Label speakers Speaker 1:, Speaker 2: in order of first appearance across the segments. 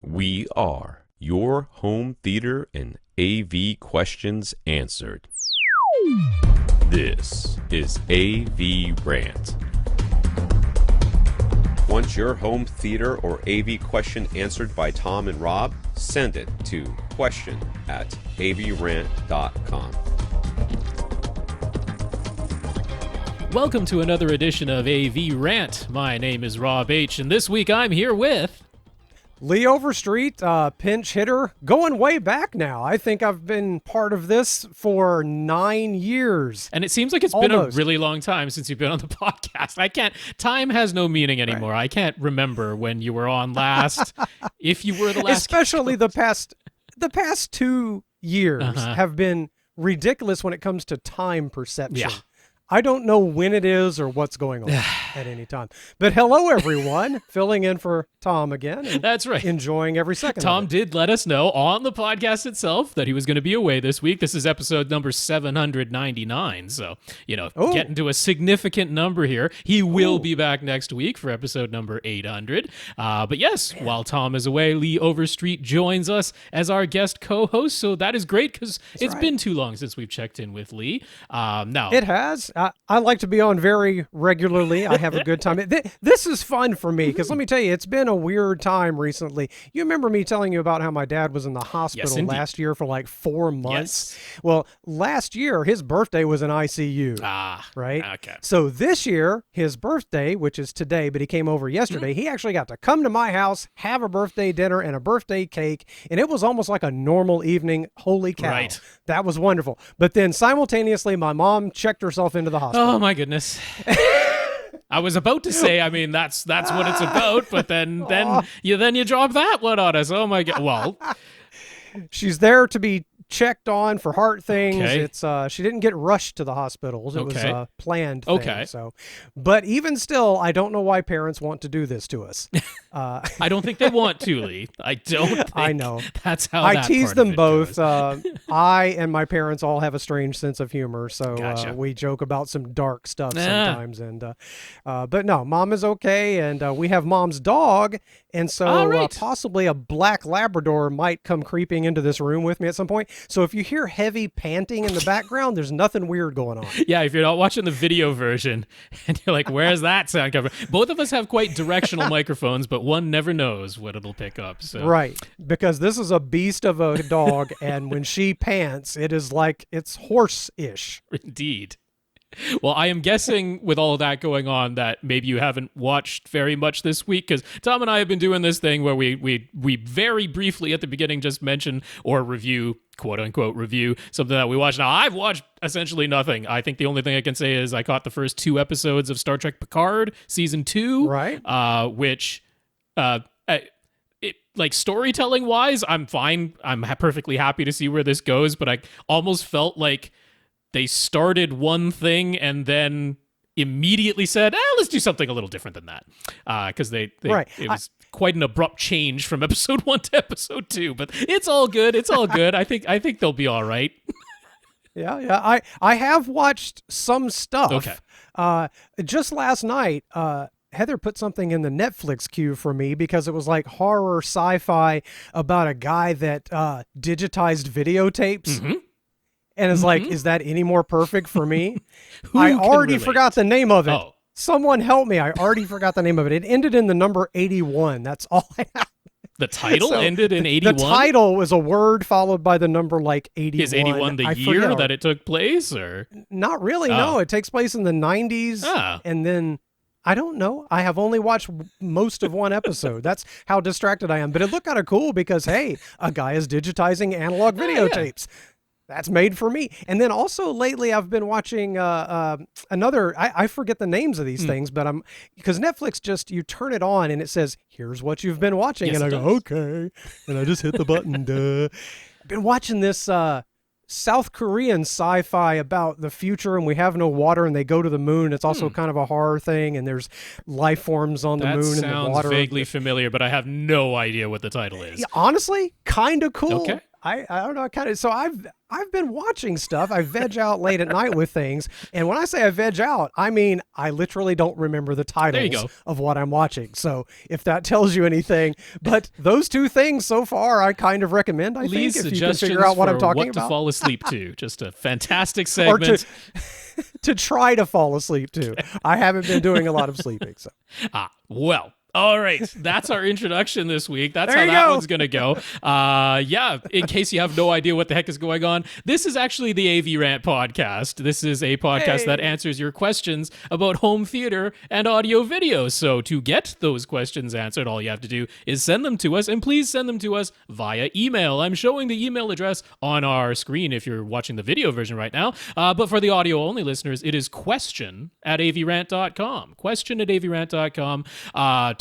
Speaker 1: We are your home theater and AV questions answered. This is AVRant. Want your home theater or AV question answered by Tom and Rob? Send it to question@avrant.com.
Speaker 2: Welcome to another edition of AV Rant. My name is Rob H., and this week I'm here with...
Speaker 3: Lee Overstreet, pinch hitter, going way back now. I think I've been part of this for 9 years.
Speaker 2: And it seems like it's been a really long time since you've been on the podcast. Time has no meaning anymore. Right. I can't remember when you were on last, if you were the last.
Speaker 3: Especially the past 2 years have been ridiculous when it comes to time perception. Yeah. I don't know when it is or what's going on at any time. But hello, everyone. Filling in for Tom again. And
Speaker 2: that's right.
Speaker 3: Enjoying every second
Speaker 2: Tom
Speaker 3: of it.
Speaker 2: did let us know on the podcast itself that he was going to be away this week. This is episode number 799. So, getting to a significant number here. He will be back next week for episode number 800. But yes, while Tom is away, Lee Overstreet joins us as our guest co-host. So that is great because it's been too long since we've checked in with Lee. Now
Speaker 3: it has. I like to be on very regularly. I have a good time. This is fun for me because let me tell you, it's been a weird time recently. You remember me telling you about how my dad was in the hospital last year for like 4 months? Yes. Well, last year, his birthday was in ICU. Right?
Speaker 2: Okay.
Speaker 3: So this year, his birthday, which is today, but he came over yesterday, he actually got to come to my house, have a birthday dinner and a birthday cake, and it was almost like a normal evening. Holy cow.
Speaker 2: Right.
Speaker 3: That was wonderful. But then simultaneously, my mom checked herself into the hospital.
Speaker 2: Oh my goodness. I was about to say, I mean, that's what it's about, but then you drop that one on us. Oh my God. Well,
Speaker 3: she's there to be checked on for heart things.
Speaker 2: Okay.
Speaker 3: It's she didn't get rushed to the hospitals. It was a planned thing.
Speaker 2: Okay.
Speaker 3: So, but even still, I don't know why parents want to do this to us.
Speaker 2: I don't think they want to, Lee. I don't think
Speaker 3: I know.
Speaker 2: That's how
Speaker 3: I
Speaker 2: that
Speaker 3: tease
Speaker 2: part
Speaker 3: them
Speaker 2: of it
Speaker 3: both.
Speaker 2: goes.
Speaker 3: I and my parents all have a strange sense of humor, so
Speaker 2: Gotcha.
Speaker 3: We joke about some dark stuff sometimes. And but no, mom is okay, and we have mom's dog, and so possibly a black Labrador might come creeping into this room with me at some point. So if you hear heavy panting in the background, there's nothing weird going on.
Speaker 2: Yeah, if you're not watching the video version and you're like, where's that sound coming? Both of us have quite directional microphones, but one never knows what it'll pick up. So.
Speaker 3: Right, because this is a beast of a dog, and when she pants, it is like it's horse-ish.
Speaker 2: Indeed. Well, I am guessing with all of that going on that maybe you haven't watched very much this week, because Tom and I have been doing this thing where we very briefly at the beginning just mention or review, quote unquote review, something that we watched. Now, I've watched essentially nothing. I think the only thing I can say is I caught the first 2 episodes of Star Trek Picard season 2,
Speaker 3: right?
Speaker 2: Which, like storytelling wise, I'm fine. I'm perfectly happy to see where this goes, but I almost felt like they started one thing and then immediately said, let's do something a little different than that. Because it was quite an abrupt change from episode 1 to episode 2, but it's all good. It's all good. I think they'll be all right.
Speaker 3: Yeah. I have watched some stuff.
Speaker 2: Okay.
Speaker 3: Just last night, Heather put something in the Netflix queue for me because it was like horror sci-fi about a guy that digitized videotapes. Mm-hmm. And it's like, is that any more perfect for me? I already forgot the name of it. Oh. Someone help me. I already forgot the name of it. It ended in the number 81. That's all I have.
Speaker 2: The title ended in 81?
Speaker 3: The title was a word followed by the number like 81.
Speaker 2: Is 81 the year that it took place? Or
Speaker 3: not really, no. It takes place in the 90s. And then, I don't know. I have only watched most of one episode. That's how distracted I am. But it looked kind of cool because, hey, a guy is digitizing analog videotapes. Yeah. That's made for me. And then also lately I've been watching another, I forget the names of these things, but because Netflix just, you turn it on and it says, here's what you've been watching.
Speaker 2: Yes,
Speaker 3: and I go, okay. And I just hit the button. Duh. I've been watching this South Korean sci-fi about the future and we have no water and they go to the moon. It's also kind of a horror thing and there's life forms on the moon and the water.
Speaker 2: That sounds vaguely familiar, but I have no idea what the title is.
Speaker 3: Honestly, kind of cool.
Speaker 2: Okay.
Speaker 3: I don't know, kind of. So I've been watching stuff. I veg out late at night with things, and when I say I veg out, I mean I literally don't remember the titles of what I'm watching. So if that tells you anything, but those two things so far, I kind of recommend. I think if you can figure out what I'm talking about,
Speaker 2: to fall asleep to, just a fantastic segment.
Speaker 3: To try to fall asleep to. I haven't been doing a lot of sleeping. So
Speaker 2: well. All right, that's our introduction this week. That's how that one's going to go. In case you have no idea what the heck is going on, this is actually the AVRant podcast. This is a podcast that answers your questions about home theater and audio video. So to get those questions answered, all you have to do is send them to us, and please send them to us via email. I'm showing the email address on our screen if you're watching the video version right now, but for the audio-only listeners, it is question@avrant.com. Question@avrant.com.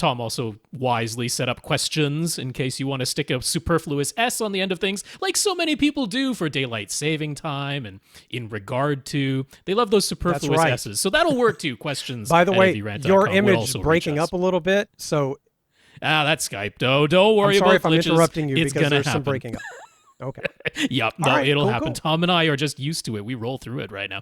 Speaker 2: Tom also wisely set up questions in case you want to stick a superfluous S on the end of things, like so many people do for daylight saving time and in regard to. They love those superfluous S's. So that'll work too. Questions.
Speaker 3: By the way, your image is breaking up a little bit. So
Speaker 2: that's Skype. Don't worry about glitches.
Speaker 3: I'm sorry if I'm interrupting you
Speaker 2: because
Speaker 3: there's some breaking up. Okay.
Speaker 2: Yep. No, right, it'll happen. Cool. Tom and I are just used to it. We roll through it right now.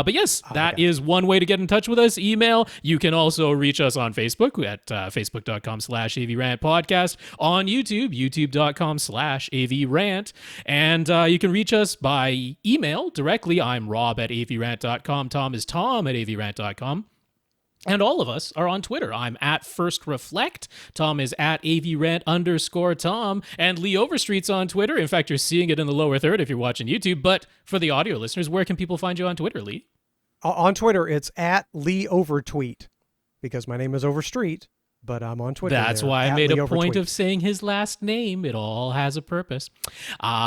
Speaker 2: But yes, that is one way to get in touch with us. Email. You can also reach us on Facebook at facebook.com/AVRant podcast, on YouTube, youtube.com/AVRant. And you can reach us by email directly. I'm rob@avrant.com. Tom is tom@avrant.com. And all of us are on Twitter. I'm at First Reflect. Tom is at AVRant_Tom. And Lee Overstreet's on Twitter. In fact, you're seeing it in the lower third if you're watching YouTube. But for the audio listeners, where can people find you on Twitter, Lee?
Speaker 3: On Twitter, it's at Lee Overtweet, because my name is Overstreet, but I'm on Twitter.
Speaker 2: That's why I made a point of saying his last name. It all has a purpose.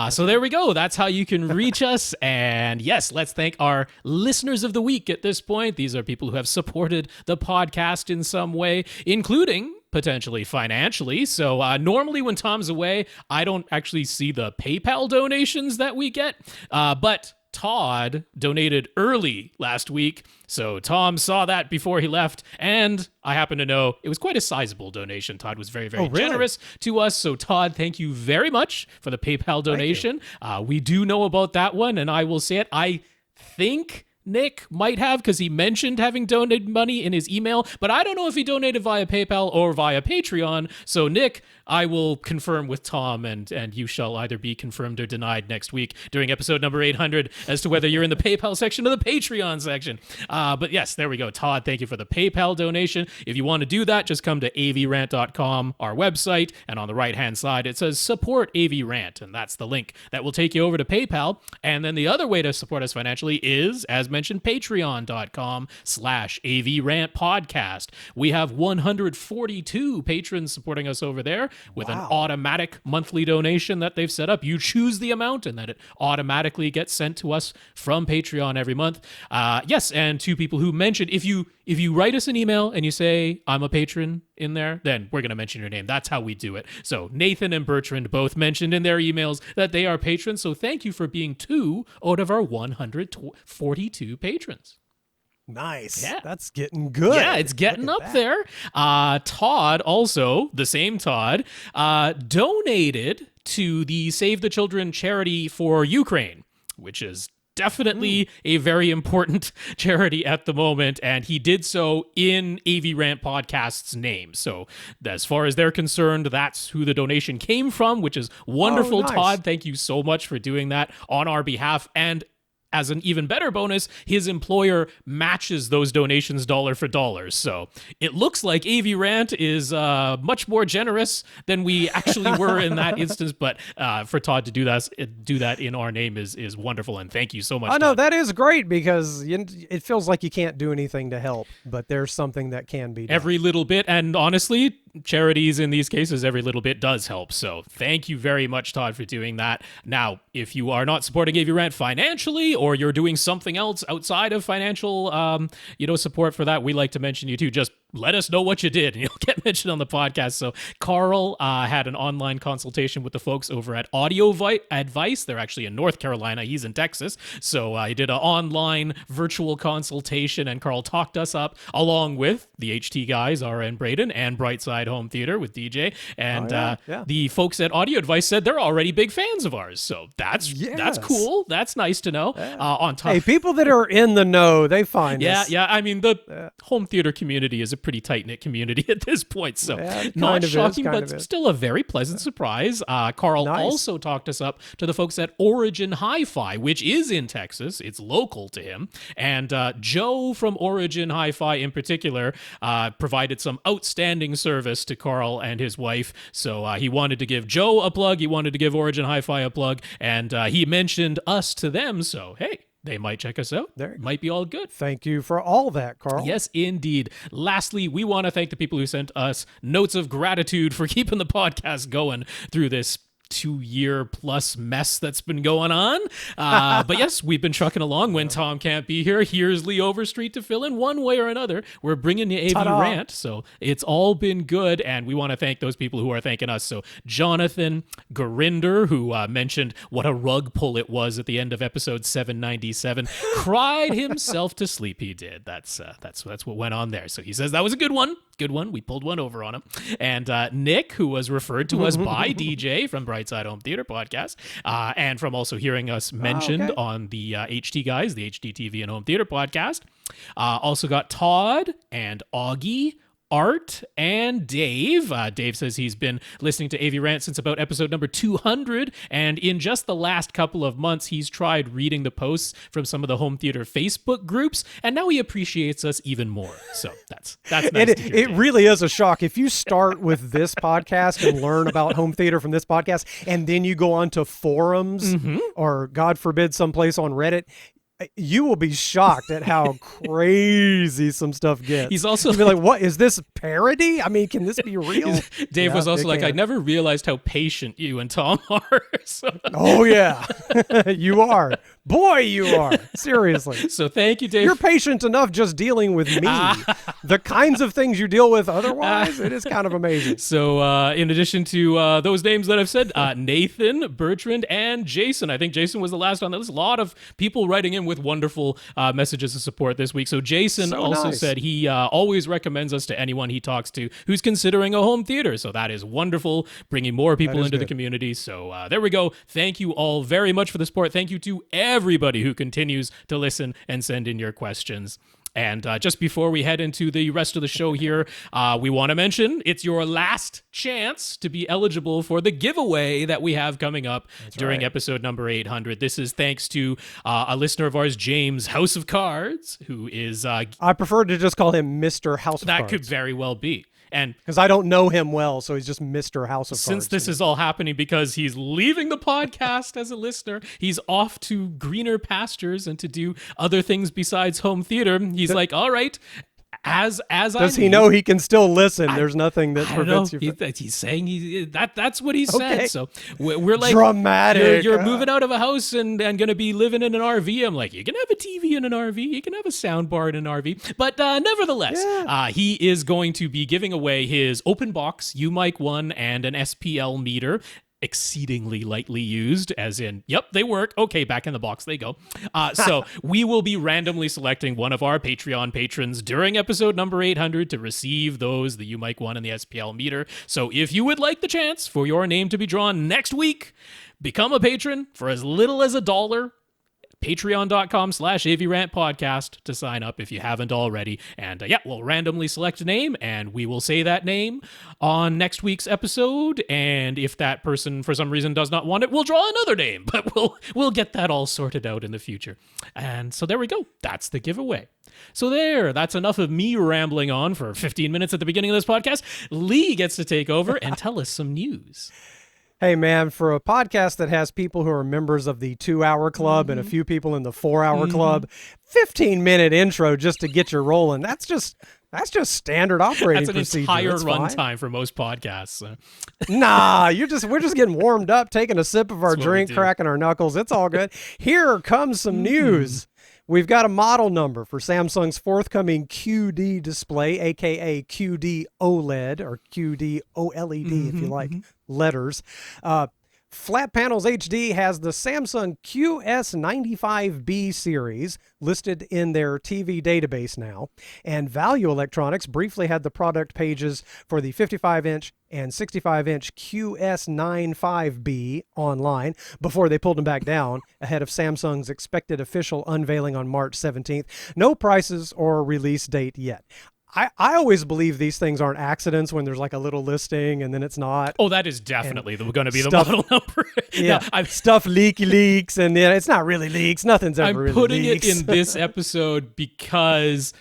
Speaker 2: So there we go. That's how you can reach us. And yes, let's thank our listeners of the week at this point. These are people who have supported the podcast in some way, including potentially financially. So normally when Tom's away, I don't actually see the PayPal donations that we get. But Todd donated early last week, so Tom saw that before he left, and I happen to know it was quite a sizable donation. Todd was very, very generous to us, so Todd, thank you very much for the PayPal donation. We do know about that one, and I will say it, I think Nick might have, because he mentioned having donated money in his email, but I don't know if he donated via PayPal or via Patreon. So Nick, I will confirm with Tom, and you shall either be confirmed or denied next week during episode number 800 as to whether you're in the PayPal section or the Patreon section. But yes, there we go. Todd, thank you for the PayPal donation. If you want to do that, just come to avrant.com, our website, and on the right-hand side, it says support AVRant, and that's the link that will take you over to PayPal. And then the other way to support us financially is, as mentioned, patreon.com/AVRant podcast. We have 142 patrons supporting us over there with an automatic monthly donation that they've set up. You choose the amount and then it automatically gets sent to us from Patreon every month. Yes, and to people who mentioned, if you write us an email and you say, I'm a patron in there, then we're going to mention your name. That's how we do it. So Nathan and Bertrand both mentioned in their emails that they are patrons. So thank you for being 2 out of our 142 patrons.
Speaker 3: Nice. Yeah. That's getting good.
Speaker 2: Yeah, it's getting up there. Todd also, the same Todd, donated to the Save the Children charity for Ukraine, which is definitely a very important charity at the moment, and he did so in AVRant Podcast's name. So as far as they're concerned, that's who the donation came from, which is wonderful. Nice. Todd, thank you so much for doing that on our behalf. And as an even better bonus, his employer matches those donations dollar for dollar. So it looks like AVRant is much more generous than we actually were in that instance. But for Todd to do that in our name is wonderful. And thank you so much.
Speaker 3: I know that is great, because it feels like you can't do anything to help, but there's something that can be done.
Speaker 2: Every little bit. And honestly, charities in these cases, every little bit does help. So thank you very much, Todd, for doing that. Now, if you are not supporting AVRant financially, or you're doing something else outside of financial support for that, we like to mention you too. Just let us know what you did, and you'll get mentioned on the podcast. So Karl had an online consultation with the folks over at Audio Advice. They're actually in North Carolina. He's in Texas. So he did an online virtual consultation, and Karl talked us up along with the HT guys, RN Braden, and Brightside Home Theater with DJ. And the folks at Audio Advice said they're already big fans of ours. So that's cool. That's nice to know. On top,
Speaker 3: hey, people that are in the know, they find us.
Speaker 2: Yeah. I mean, the home theater community is a pretty tight-knit community at this point, so not shocking, but still a very pleasant surprise. Karl also talked us up to the folks at Origin Hi-Fi, which is in Texas. It's local to him, and Joe from Origin Hi-Fi in particular provided some outstanding service to Karl and his wife, so he wanted to give Joe a plug, he wanted to give Origin Hi-Fi a plug, and he mentioned us to them, so hey, they might check us out. There might be all good.
Speaker 3: Thank you for all that, Karl.
Speaker 2: Yes, indeed. Lastly, we want to thank the people who sent us notes of gratitude for keeping the podcast going through this 2-year plus mess that's been going on. But yes, we've been trucking along when Tom can't be here. Here's Lee Overstreet to fill in one way or another. We're bringing you AVRant, so it's all been good, and we want to thank those people who are thanking us. So Jonathan Gurinder, who mentioned what a rug pull it was at the end of episode 797, cried himself to sleep. He did. That's what went on there. So he says that was a good one. Good one. We pulled one over on him. And Nick, who was referred to us by DJ from Brightside Home Theater podcast, and from also hearing us mentioned on the HT guys, the HT TV and Home Theater podcast. Also got Todd and Augie, Art, and Dave. Dave says he's been listening to AVRant since about episode number 200, and in just the last couple of months, he's tried reading the posts from some of the home theater Facebook groups, and now he appreciates us even more. So that's nice to hear.
Speaker 3: It really is a shock. If you start with this podcast and learn about home theater from this podcast, and then you go on to forums, or God forbid, someplace on Reddit, you will be shocked at how crazy some stuff gets.
Speaker 2: He's also
Speaker 3: be like, what is this parody? I mean, can this be real?
Speaker 2: Dave was also like, I never realized how patient you and Tom are. So.
Speaker 3: Oh yeah, you are. Boy, you are. Seriously.
Speaker 2: So thank you, Dave.
Speaker 3: You're patient enough just dealing with me. The kinds of things you deal with otherwise, it is kind of amazing.
Speaker 2: So in addition to those names that I've said, Nathan, Bertrand, and Jason. I think Jason was the last on the list. A lot of people writing in with wonderful messages of support this week. So Jason also said he always recommends us to anyone he talks to who's considering a home theater. So that is wonderful, bringing more people into the community. So there we go. Thank you all very much for the support. Thank you to everybody who continues to listen and send in your questions. And just before we head into the rest of the show here, we want to mention it's your last chance to be eligible for the giveaway that we have coming up during episode number 800. This is thanks to a listener of ours, James House of Cards, who is...
Speaker 3: I prefer to just call him Mr. House of Cards.
Speaker 2: That could very well be. And
Speaker 3: because I don't know him well, so he's just Mr. House of Cards.
Speaker 2: Since this is all happening because he's leaving the podcast as a listener, he's off to greener pastures and to do other things besides home theater. He's like, all right, as
Speaker 3: does he know he can still listen? There's nothing that prevents you.
Speaker 2: He's saying that's what he said. So we're like,
Speaker 3: dramatic.
Speaker 2: You're moving out of a house and going to be living in an RV. I'm like, you can have a TV in an RV, you can have a sound bar in an RV, but nevertheless, he is going to be giving away his open box UMic 1 and an SPL meter. Exceedingly lightly used, as in, yep, they work. Okay, back in the box they go. So we will be randomly selecting one of our Patreon patrons during episode number 800 to receive those, the UMic 1 and the SPL meter. So if you would like the chance for your name to be drawn next week, become a patron for as little as $1. Patreon.com/AVRant podcast to sign up if you haven't already. And we'll randomly select a name and we will say that name on next week's episode. And if that person for some reason does not want it, we'll draw another name, but we'll get that all sorted out in the future. And so there we go. That's the giveaway. So that's enough of me rambling on for 15 minutes at the beginning of this podcast. Lee gets to take over and tell us some news.
Speaker 3: Hey, man, for a podcast that has people who are members of the 2-hour club and a few people in the 4-hour club, 15-minute intro just to get you rolling, that's just standard operating procedure.
Speaker 2: That's an entire runtime for most podcasts. So.
Speaker 3: Nah, we're just getting warmed up, taking a sip of our drink, cracking our knuckles. It's all good. Here comes some news. We've got a model number for Samsung's forthcoming QD display, aka QD-OLED or QD-OLED if you like letters. Flat Panels HD has the Samsung QS95B series listed in their TV database now, and Value Electronics briefly had the product pages for the 55-inch and 65-inch QS95B online before they pulled them back down ahead of Samsung's expected official unveiling on March 17th. No prices or release date yet. I always believe these things aren't accidents when there's like a little listing and then it's not.
Speaker 2: Oh, that is definitely going to be the model number.
Speaker 3: Yeah, no, stuff leaks, and it's not really leaks. Nothing's ever really leaks.
Speaker 2: I'm putting it in this episode because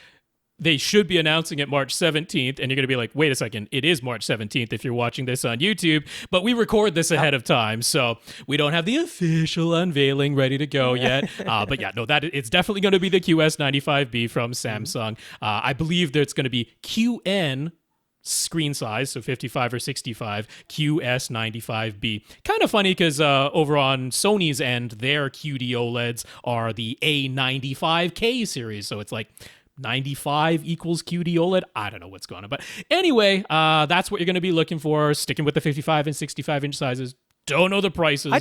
Speaker 2: they should be announcing it March 17th, and you're going to be like, wait a second, it is March 17th if you're watching this on YouTube, but we record this ahead of time, so we don't have the official unveiling ready to go yet. But yeah, no, it's definitely going to be the QS95B from Samsung. I believe that it's going to be QN screen size, so 55 or 65, QS95B. Kind of funny because over on Sony's end, their QD-OLEDs are the A95K series, so it's like 95 equals QD-OLED. I don't know what's going on. But anyway, that's what you're going to be looking for, sticking with the 55 and 65-inch sizes. Don't know the prices.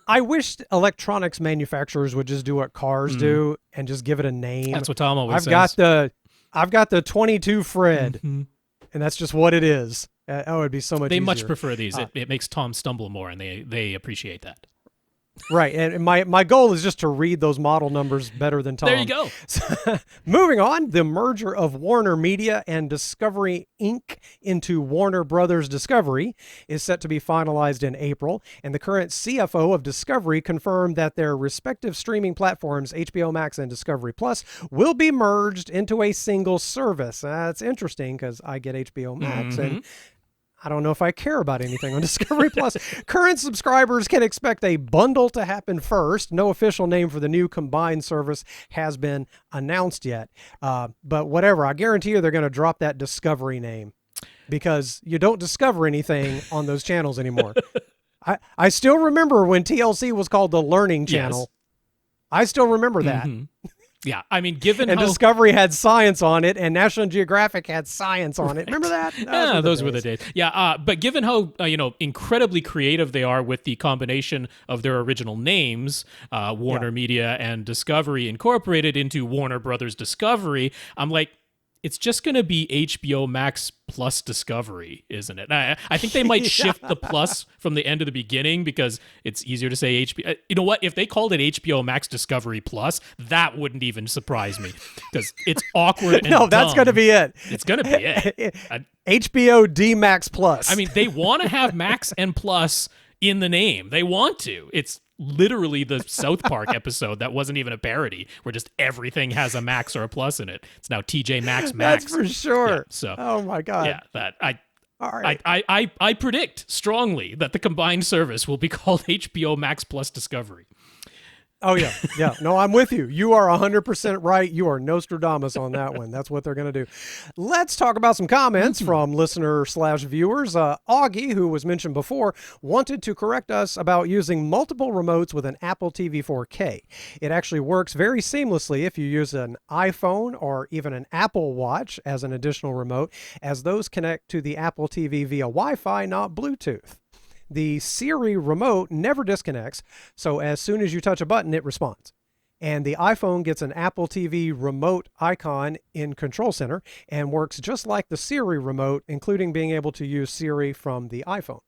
Speaker 3: I wish electronics manufacturers would just do what cars do and just give it a name.
Speaker 2: That's what Tom always
Speaker 3: says.
Speaker 2: I've
Speaker 3: got the 22 Fred, and that's just what it is. It'd be so much easier.
Speaker 2: They much prefer these. It makes Tom stumble more, and they appreciate that.
Speaker 3: Right, and my goal is just to read those model numbers better than Tom.
Speaker 2: There you go.
Speaker 3: Moving on, the merger of Warner Media and Discovery Inc. into Warner Brothers Discovery is set to be finalized in April, and the current CFO of Discovery confirmed that their respective streaming platforms, HBO Max and Discovery Plus, will be merged into a single service. That's interesting because I get HBO Max, and I don't know if I care about anything on Discovery Plus. Current subscribers can expect a bundle to happen first. No official name for the new combined service has been announced yet. But whatever, I guarantee you they're going to drop that Discovery name because you don't discover anything on those channels anymore. I still remember when TLC was called the Learning Channel. Yes. I still remember that.
Speaker 2: Yeah, I mean, given
Speaker 3: and
Speaker 2: how...
Speaker 3: Discovery had science on it, and National Geographic had science on it. Remember that?
Speaker 2: Those were the days. Yeah, but given how incredibly creative they are with the combination of their original names, Warner Media and Discovery Incorporated into Warner Brothers Discovery, I'm like, it's just going to be HBO Max plus Discovery, isn't it? I think they might shift the plus from the end to the beginning because it's easier to say HBO. You know what? If they called it HBO Max Discovery Plus, that wouldn't even surprise me because it's awkward and
Speaker 3: No, that's going to be it.
Speaker 2: It's going to be it.
Speaker 3: HBO D Max Plus.
Speaker 2: I mean, they want to have Max and Plus in the name. They want to. It's literally the South Park episode that wasn't even a parody, where just everything has a Max or a plus in it. It's now TJ Maxx.
Speaker 3: That's for sure.
Speaker 2: Yeah, so,
Speaker 3: oh my God.
Speaker 2: Yeah, that
Speaker 3: All right.
Speaker 2: I predict strongly that the combined service will be called HBO Max plus Discovery.
Speaker 3: Oh, yeah. Yeah. No, I'm with you. You are 100% right. You are Nostradamus on that one. That's what they're going to do. Let's talk about some comments from listener/viewers. Augie, who was mentioned before, wanted to correct us about using multiple remotes with an Apple TV 4K. It actually works very seamlessly if you use an iPhone or even an Apple Watch as an additional remote, as those connect to the Apple TV via Wi-Fi, not Bluetooth. The Siri Remote never disconnects, so as soon as you touch a button, it responds. And the iPhone gets an Apple TV Remote icon in Control Center and works just like the Siri Remote, including being able to use Siri from the iPhone.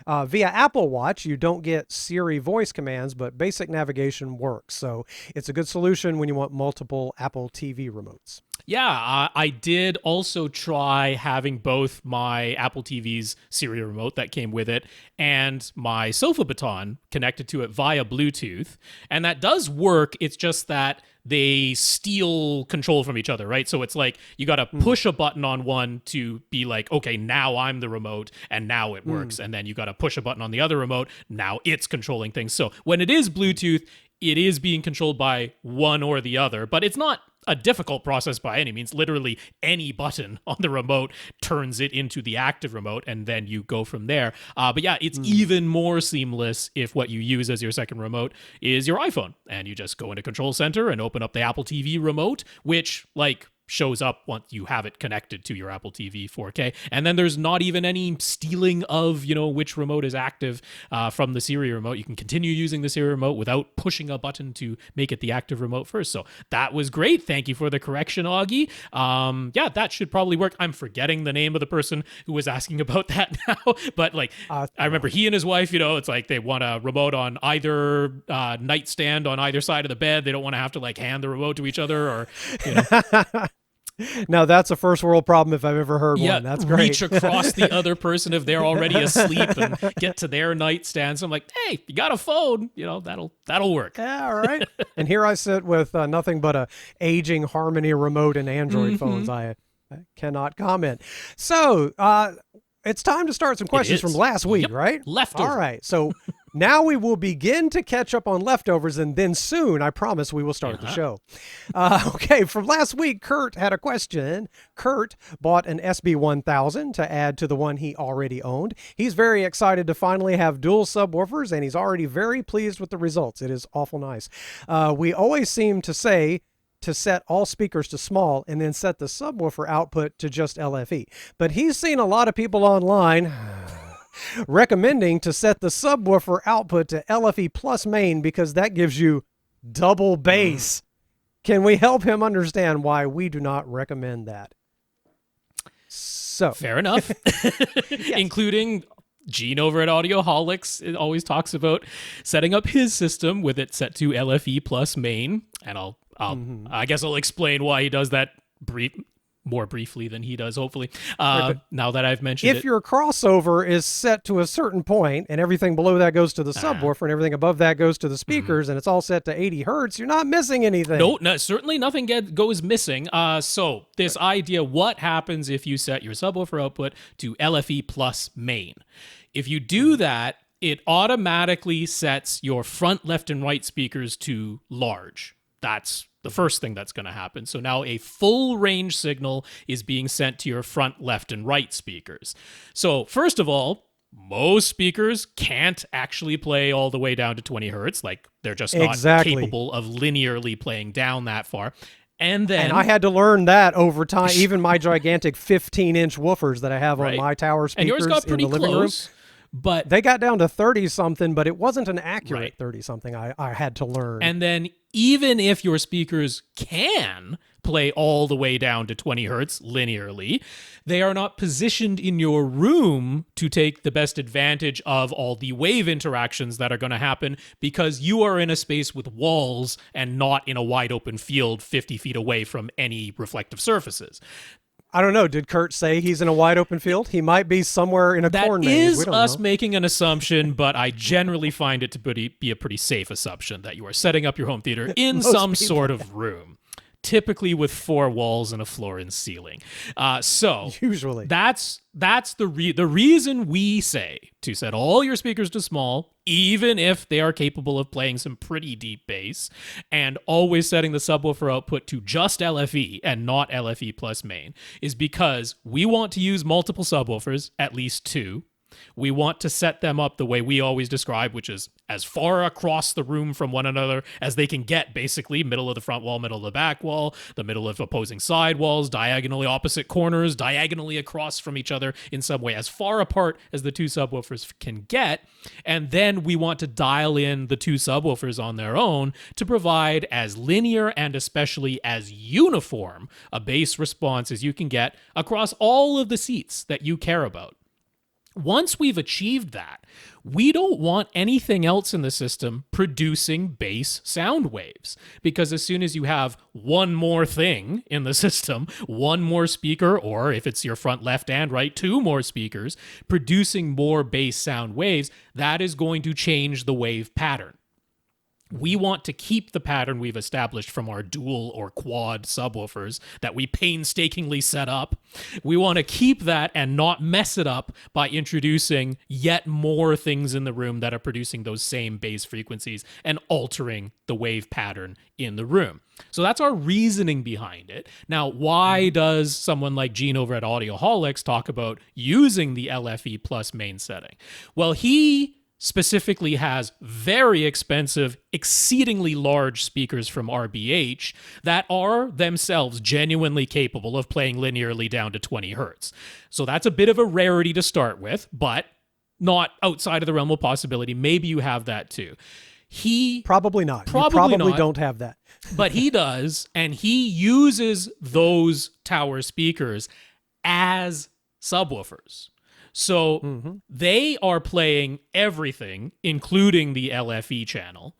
Speaker 3: Via Apple Watch, you don't get Siri voice commands, but basic navigation works. So it's a good solution when you want multiple Apple TV remotes.
Speaker 2: Yeah, I did also try having both my Apple TV's Siri Remote that came with it and my Sofa Baton connected to it via Bluetooth. And that does work. It's just that they steal control from each other, right? So it's like you got to push a button on one to be like, okay, now I'm the remote and now it works. And then you got to push a button on the other remote. Now it's controlling things. So when it is Bluetooth, it is being controlled by one or the other, but it's not a difficult process by any means. Literally any button on the remote turns it into the active remote, and then you go from there. But yeah, it's even more seamless if what you use as your second remote is your iPhone, and you just go into Control Center and open up the Apple TV remote, which shows up once you have it connected to your Apple TV 4K. And then there's not even any stealing of, which remote is active from the Siri Remote. You can continue using the Siri Remote without pushing a button to make it the active remote first. So that was great. Thank you for the correction, Augie. Yeah, that should probably work. I'm forgetting the name of the person who was asking about that now. But I remember he and his wife, it's like they want a remote on either nightstand on either side of the bed. They don't want to have to hand the remote to each other or,
Speaker 3: Now that's a first world problem if I've ever heard one. That's great.
Speaker 2: Reach across the other person if they're already asleep and get to their nightstand. So I'm like, hey, you got a phone, that'll work.
Speaker 3: Yeah, all right. And here I sit with nothing but a aging Harmony remote and Android phones. I cannot comment. So it's time to start some questions from last week, right?
Speaker 2: Leftovers.
Speaker 3: All right. So now we will begin to catch up on leftovers, and then soon, I promise, we will start the show. Okay, from last week, Curt had a question. Curt bought an SB1000 to add to the one he already owned. He's very excited to finally have dual subwoofers, and he's already very pleased with the results. It is awful nice. We always seem to say to set all speakers to small and then set the subwoofer output to just LFE. But he's seen a lot of people online recommending to set the subwoofer output to LFE plus main because that gives you double bass. Can we help him understand why we do not recommend that? So
Speaker 2: fair enough. Including Gene over at Audioholics, it always talks about setting up his system with it set to LFE plus main, and I guess I'll explain why he does that more briefly than he does, hopefully, now that I've mentioned it.
Speaker 3: If your crossover is set to a certain point and everything below that goes to the subwoofer and everything above that goes to the speakers and it's all set to 80 hertz, you're not missing anything.
Speaker 2: No, certainly nothing goes missing. So this idea, what happens if you set your subwoofer output to LFE plus main? If you do that, it automatically sets your front, left, and right speakers to large. That's the first thing that's going to happen. So now a full range signal is being sent to your front, left, and right speakers. So first of all, most speakers can't actually play all the way down to 20 hertz. They're just not capable of linearly playing down that far. And
Speaker 3: I had to learn that over time. Even my gigantic 15-inch woofers that I have on my tower speakers
Speaker 2: and yours got pretty
Speaker 3: in the living
Speaker 2: close.
Speaker 3: room.
Speaker 2: But
Speaker 3: they got down to 30-something, but it wasn't an accurate 30-something. I had to learn.
Speaker 2: And then even if your speakers can play all the way down to 20 hertz linearly, they are not positioned in your room to take the best advantage of all the wave interactions that are going to happen because you are in a space with walls and not in a wide open field 50 feet away from any reflective surfaces.
Speaker 3: I don't know. Did Curt say he's in a wide open field? He might be somewhere in a corn maze.
Speaker 2: That is us making an assumption, but I generally find it to be a pretty safe assumption that you are setting up your home theater in some sort of room, typically with 4 walls and a floor and ceiling. So
Speaker 3: usually
Speaker 2: that's the reason we say to set all your speakers to small, even if they are capable of playing some pretty deep bass, and always setting the subwoofer output to just LFE and not LFE plus main, is because we want to use multiple subwoofers, at least 2. We want to set them up the way we always describe, which is as far across the room from one another as they can get, basically. Middle of the front wall, middle of the back wall, the middle of opposing side walls, diagonally opposite corners, diagonally across from each other in some way, as far apart as the 2 subwoofers can get. And then we want to dial in the 2 subwoofers on their own to provide as linear and especially as uniform a bass response as you can get across all of the seats that you care about. Once we've achieved that, we don't want anything else in the system producing bass sound waves, because as soon as you have one more thing in the system, one more speaker, or if it's your front left and right, 2 more speakers, producing more bass sound waves, that is going to change the wave pattern. We want to keep the pattern we've established from our dual or quad subwoofers that we painstakingly set up. We want to keep that and not mess it up by introducing yet more things in the room that are producing those same bass frequencies and altering the wave pattern in the room. So that's our reasoning behind it. Now, why does someone like Gene over at Audioholics talk about using the LFE plus main setting? Well, he specifically has very expensive, exceedingly large speakers from RBH that are themselves genuinely capable of playing linearly down to 20 hertz. So that's a bit of a rarity to start with, but not outside of the realm of possibility. Maybe you have that too.
Speaker 3: Probably not. You probably don't have that.
Speaker 2: But he does, and he uses those tower speakers as subwoofers. So they are playing everything, including the LFE channel,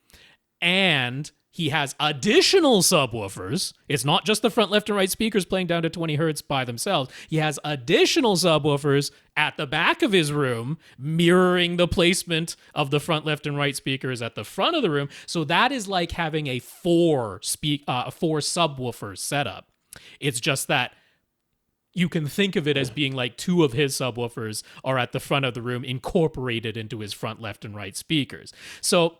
Speaker 2: and he has additional subwoofers. It's not just the front, left, and right speakers playing down to 20 hertz by themselves. He has additional subwoofers at the back of his room, mirroring the placement of the front, left, and right speakers at the front of the room. So that is like having a four subwoofer setup. It's just that you can think of it as being like two of his subwoofers are at the front of the room incorporated into his front, left, and right speakers. So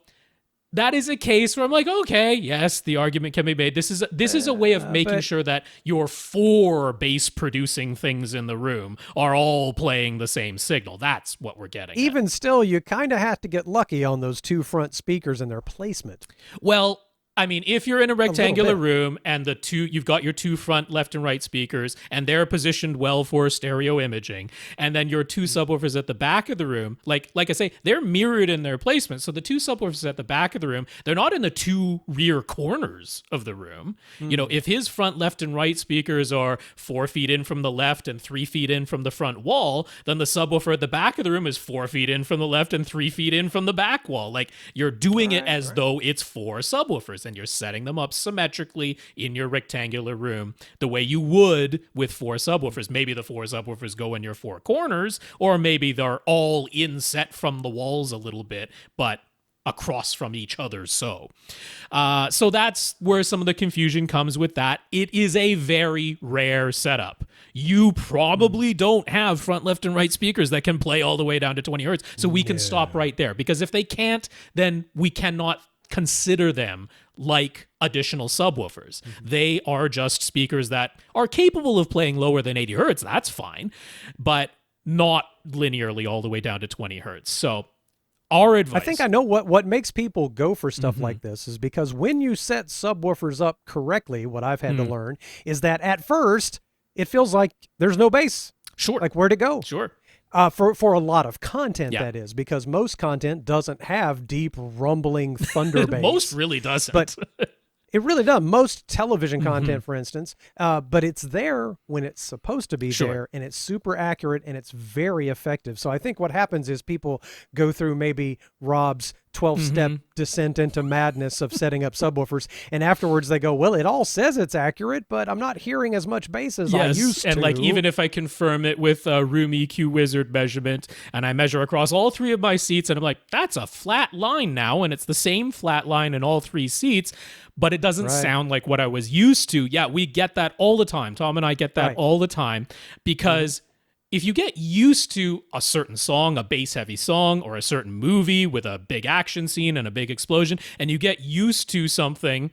Speaker 2: that is a case where I'm like, okay, yes, the argument can be made. This is a way of making sure that your four bass producing things in the room are all playing the same signal. That's what we're getting.
Speaker 3: Even still, you kind of have to get lucky on those two front speakers and their placement.
Speaker 2: Well, I mean, if you're in a rectangular room and you've got your two front left and right speakers and they're positioned well for stereo imaging, and then your two subwoofers at the back of the room, like I say, they're mirrored in their placement. So the two subwoofers at the back of the room, they're not in the two rear corners of the room. You know, if his front left and right speakers are 4 feet in from the left and 3 feet in from the front wall, then the subwoofer at the back of the room is 4 feet in from the left and 3 feet in from the back wall. Like, you're doing it as though it's four subwoofers, and you're setting them up symmetrically in your rectangular room the way you would with four subwoofers. Maybe the four subwoofers go in your four corners, or maybe they're all inset from the walls a little bit, but across from each other. So that's where some of the confusion comes with that. It is a very rare setup. You probably don't have front, left, and right speakers that can play all the way down to 20 hertz. So we can stop right there, because if they can't, then we cannot consider them like additional subwoofers. They are just speakers that are capable of playing lower than 80 hertz. That's fine, but not linearly all the way down to 20 hertz. So our advice...
Speaker 3: I think I know what makes people go for stuff like this is because when you set subwoofers up correctly, what I've had to learn is that at first it feels like there's no bass.
Speaker 2: Sure.
Speaker 3: Like, where'd it go?
Speaker 2: Sure.
Speaker 3: For a lot of content, that is, because most content doesn't have deep, rumbling thunder bass.
Speaker 2: Most really doesn't.
Speaker 3: But it really does. Most television content, for instance, but it's there when it's supposed to be there, and it's super accurate, and it's very effective. So I think what happens is people go through maybe Rob's 12-step descent into madness of setting up subwoofers, and afterwards they go, well, it all says it's accurate, but I'm not hearing as much bass as I used to.
Speaker 2: And like, even if I confirm it with a Room EQ Wizard measurement, and I measure across all three of my seats, and I'm like, that's a flat line now, and it's the same flat line in all three seats, but it doesn't sound like what I was used to. Yeah, we get that all the time. Tom and I get that all the time, because if you get used to a certain song, a bass-heavy song, or a certain movie with a big action scene and a big explosion, and you get used to something,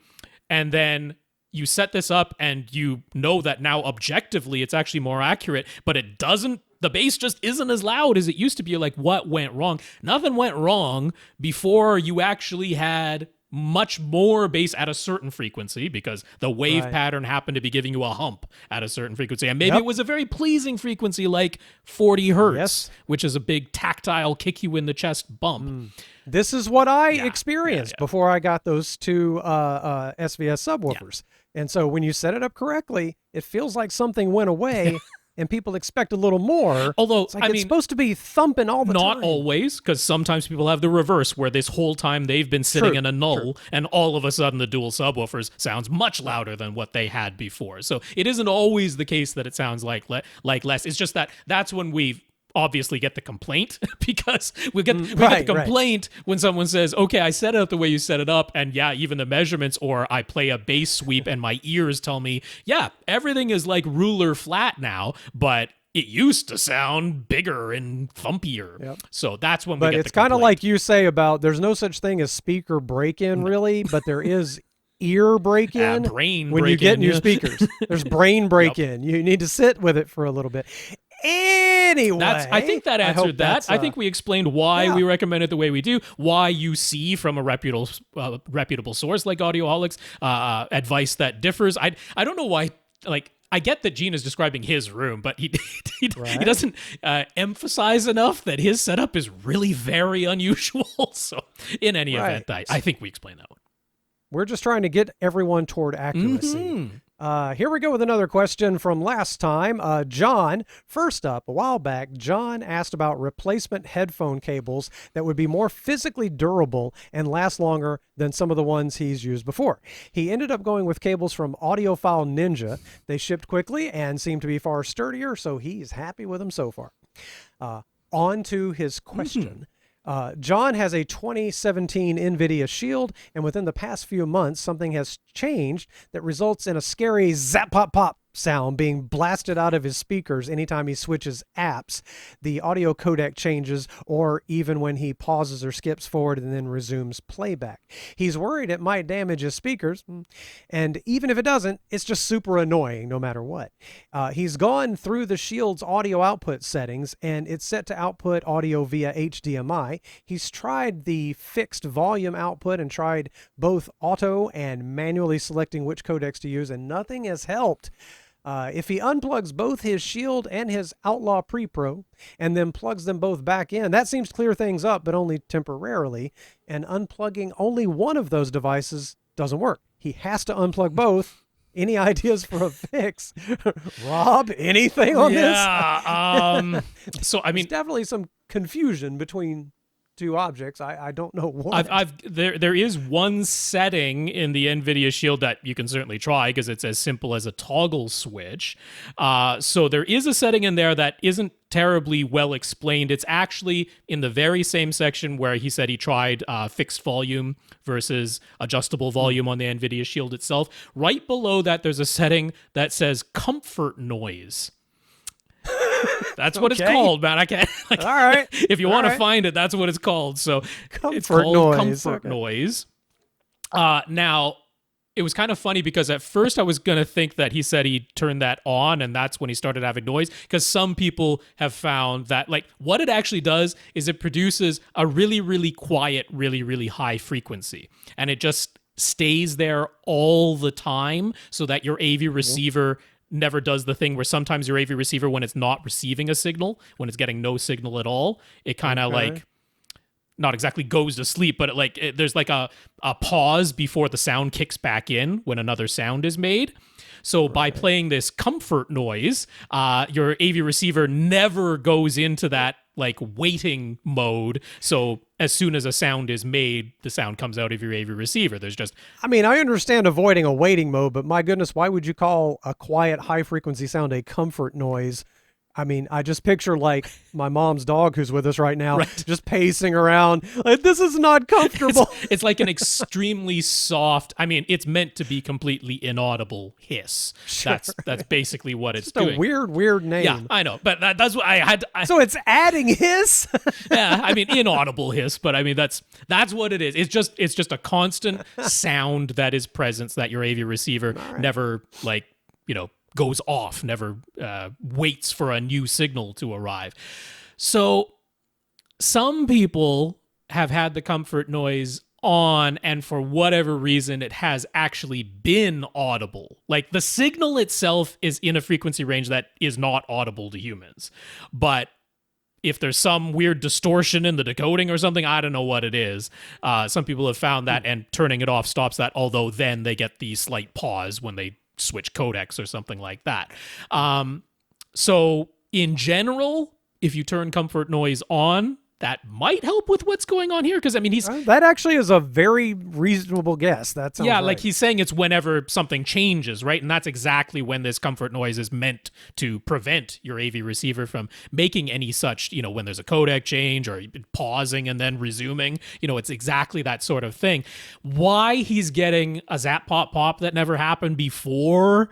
Speaker 2: and then you set this up and you know that now objectively it's actually more accurate, but it doesn't, the bass just isn't as loud as it used to be. You're like, what went wrong? Nothing went wrong before you actually had much more bass at a certain frequency, because the wave pattern happened to be giving you a hump at a certain frequency. And maybe it was a very pleasing frequency like 40 hertz, which is a big tactile kick you in the chest bump.
Speaker 3: This is what I experienced before I got those two SVS subwoofers. And so when you set it up correctly, it feels like something went away. And people expect a little more.
Speaker 2: Although,
Speaker 3: it's like it's supposed to be thumping all the time.
Speaker 2: Not always, because sometimes people have the reverse, where this whole time they've been sitting in a null, and all of a sudden the dual subwoofers sounds much louder than what they had before. So it isn't always the case that it sounds like less. It's just that that's when we've obviously get the complaint because we get the complaint when someone says, okay, I set it up the way you set it up, and yeah, even the measurements, or I play a bass sweep and my ears tell me, yeah, everything is like ruler flat now, but it used to sound bigger and thumpier.
Speaker 3: Yep.
Speaker 2: So that's when we get the complaint.
Speaker 3: But it's kind of like you say about there's no such thing as speaker break-in, really, but there is ear break-in
Speaker 2: brain
Speaker 3: when
Speaker 2: break-in,
Speaker 3: you get new speakers. There's brain break-in. You need to sit with it for a little bit. Anyway,
Speaker 2: I think that answered that. I think we explained why we recommend it the way we do, why you see from a reputable source like Audioholics advice that differs. I don't know why, like, I get that Gene is describing his room, but he doesn't emphasize enough that his setup is really very unusual. So in any event, I think we explained that one.
Speaker 3: We're just trying to get everyone toward accuracy. Here we go with another question from last time. John, first up, a while back, John asked about replacement headphone cables that would be more physically durable and last longer than some of the ones he's used before. He ended up going with cables from Audiophile Ninja. They shipped quickly and seem to be far sturdier, so he's happy with them so far. On to his question. John has a 2017 NVIDIA Shield, and within the past few months, something has changed that results in a scary zap pop pop sound being blasted out of his speakers anytime he switches apps, the audio codec changes, or even when he pauses or skips forward and then resumes playback. He's worried it might damage his speakers, and even if it doesn't, it's just super annoying no matter what. He's gone through the Shield's audio output settings, and it's set to output audio via HDMI. He's tried the fixed volume output and tried both auto and manually selecting which codecs to use, and nothing has helped. If he unplugs both his Shield and his Outlaw Pre-Pro and then plugs them both back in, that seems to clear things up, but only temporarily. And unplugging only one of those devices doesn't work. He has to unplug both. Any ideas for a fix? Rob, anything on this?
Speaker 2: So, I mean,
Speaker 3: there's definitely some confusion between two objects. I don't know what.
Speaker 2: There is one setting in the NVIDIA Shield that you can certainly try because it's as simple as a toggle switch. So there is a setting in there that isn't terribly well explained. It's actually in the very same section where he said he tried fixed volume versus adjustable volume on the NVIDIA Shield itself. Right below that, there's a setting that says comfort noise. That's what it's called, man. I can't. All
Speaker 3: right.
Speaker 2: If you want to find it, that's what it's called. So it's called comfort noise. Now, it was kind of funny because at first I was going to think that he said he turned that on and that's when he started having noise, because some people have found that, like, what it actually does is it produces a really, really quiet, really, really high frequency. And it just stays there all the time so that your AV receiver never does the thing where sometimes your AV receiver, when it's not receiving a signal, when it's getting no signal at all, it kind of like not exactly goes to sleep, but there's like a pause before the sound kicks back in when another sound is made. So by playing this comfort noise, your AV receiver never goes into that like waiting mode. So as soon as a sound is made, the sound comes out of your AV receiver. There's just...
Speaker 3: I mean, I understand avoiding a waiting mode, but my goodness, why would you call a quiet, high-frequency sound a comfort noise? I mean, I just picture like my mom's dog who's with us right now, just pacing around. Like, this is not comfortable.
Speaker 2: It's like an extremely soft, I mean, it's meant to be completely inaudible hiss.
Speaker 3: Sure.
Speaker 2: That's basically what it's
Speaker 3: just
Speaker 2: doing.
Speaker 3: A weird name.
Speaker 2: Yeah, I know, but that's what I had.
Speaker 3: So it's adding hiss?
Speaker 2: Yeah, I mean, inaudible hiss, but I mean, that's what it is. It's just a constant sound that is present that your AV receiver never, like, goes off, never waits for a new signal to arrive. So some people have had the comfort noise on, and for whatever reason, it has actually been audible. Like, the signal itself is in a frequency range that is not audible to humans. But if there's some weird distortion in the decoding or something, I don't know what it is. Some people have found that, and turning it off stops that, although then they get the slight pause when they switch codecs or something like that. So in general, if you turn comfort noise on, that might help with what's going on here. Because, I mean,
Speaker 3: that actually is a very reasonable guess. That sounds right.
Speaker 2: Like he's saying it's whenever something changes, right? And that's exactly when this comfort noise is meant to prevent your AV receiver from making any such, when there's a codec change or pausing and then resuming. It's exactly that sort of thing. Why he's getting a zap pop pop that never happened before,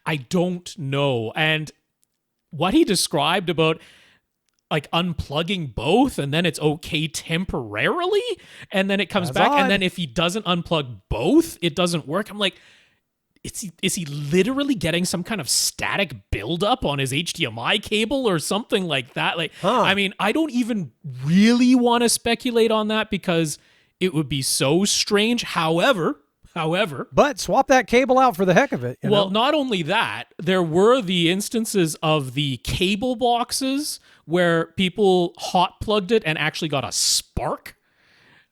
Speaker 2: I don't know. And what he described about like unplugging both and then it's okay temporarily and then it comes back odd. And then if he doesn't unplug both, it doesn't work. I'm like, is he literally getting some kind of static buildup on his HDMI cable or something like that? Like, I mean, I don't even really want to speculate on that because it would be so strange. However,
Speaker 3: but swap that cable out for the heck of it.
Speaker 2: Well, not only that, there were the instances of the cable boxes where people hot plugged it and actually got a spark,